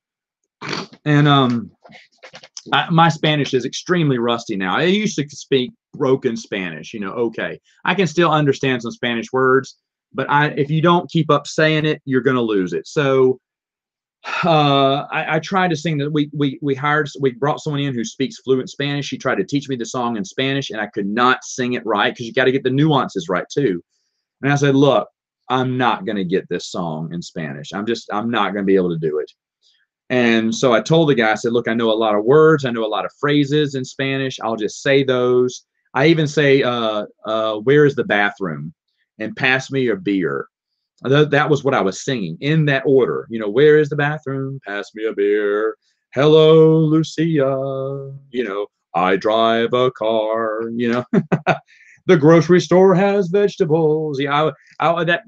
and my Spanish is extremely rusty now. I used to speak broken Spanish, okay. I can still understand some Spanish words, but if you don't keep up saying it, you're going to lose it. So I tried to sing that. We brought someone in who speaks fluent Spanish. She tried to teach me the song in Spanish, and I could not sing it right, because you got to get the nuances right too. And I said, look, I'm not going to get this song in Spanish. I'm not going to be able to do it. And so I told the guy, I said, look, I know a lot of words. I know a lot of phrases in Spanish. I'll just say those. I even say, where is the bathroom? And pass me a beer. That was what I was singing in that order. Where is the bathroom? Pass me a beer. Hello, Lucia. I drive a car. The grocery store has vegetables. Yeah,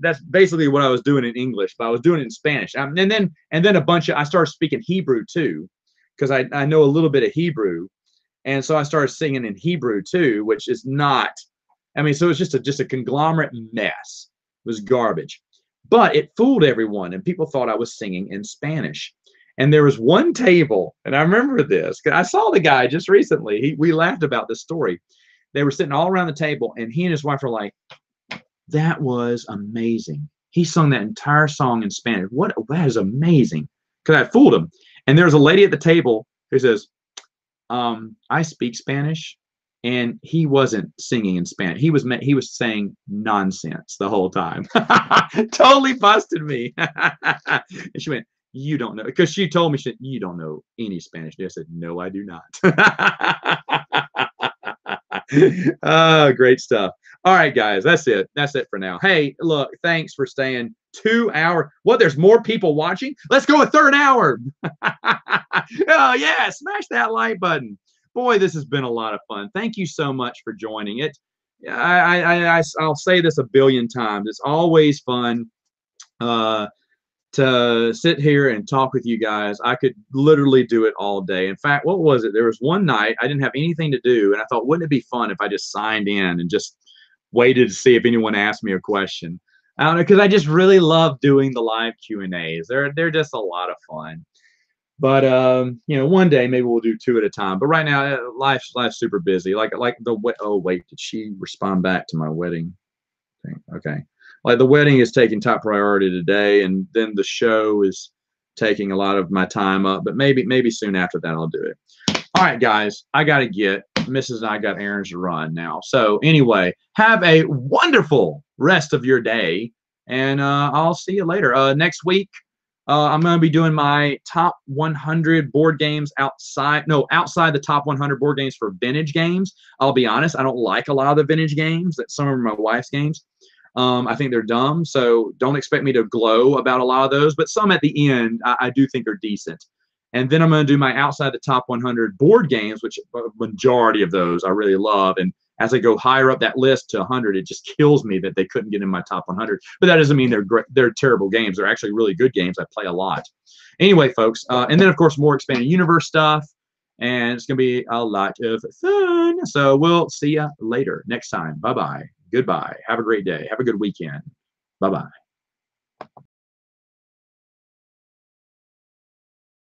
that's basically what I was doing in English, but I was doing it in Spanish. And then I started speaking Hebrew too, because I know a little bit of Hebrew, and so I started singing in Hebrew too, which is not. So it's just a conglomerate mess. It was garbage. but it fooled everyone, and people thought I was singing in Spanish. And there was one table, and I remember this because I saw the guy just recently. We laughed about this story. They were sitting all around the table, and he and his wife were like, "That was amazing. He sung that entire song in Spanish. That is amazing." Because I fooled him. And there's a lady at the table who says, I speak Spanish, and he wasn't singing in Spanish. He was saying nonsense the whole time. Totally busted me. And she went, "You don't know," because she told me, "You don't know any Spanish." I said, "No, I do not." Oh, great stuff. All right, guys, that's it. That's it for now. Hey, look, thanks for staying 2 hours. What? There's more people watching? Let's go a third hour. Oh, yeah, smash that like button. Boy, this has been a lot of fun. Thank you so much for joining it. I'll say this a billion times. It's always fun to sit here and talk with you guys. I could literally do it all day. In fact, what was it? There was one night I didn't have anything to do, and I thought, wouldn't it be fun if I just signed in and just waited to see if anyone asked me a question? I don't know, because I just really love doing the live Q&As. They're just a lot of fun. But one day maybe we'll do 2 at a time. But right now, life's super busy. Oh wait, did she respond back to my wedding thing? Okay, like the wedding is taking top priority today, and then the show is taking a lot of my time up. But maybe soon after that I'll do it. All right, guys, I gotta get Mrs. and I got errands to run now. So anyway, have a wonderful rest of your day, and I'll see you later. Next week. I'm going to be doing my top 100 board games outside the top 100 board games for vintage games. I'll be honest, I don't like a lot of the vintage games. That some of my wife's games. I think they're dumb, so don't expect me to glow about a lot of those. But some at the end, I do think are decent. And then I'm going to do my outside the top 100 board games, which a majority of those I really love. And as I go higher up that list to 100, it just kills me that they couldn't get in my top 100. But that doesn't mean they're terrible games. They're actually really good games. I play a lot. Anyway, folks, and then, of course, more expanded universe stuff. And it's going to be a lot of fun. So we'll see you later next time. Bye-bye. Goodbye. Have a great day. Have a good weekend. Bye-bye.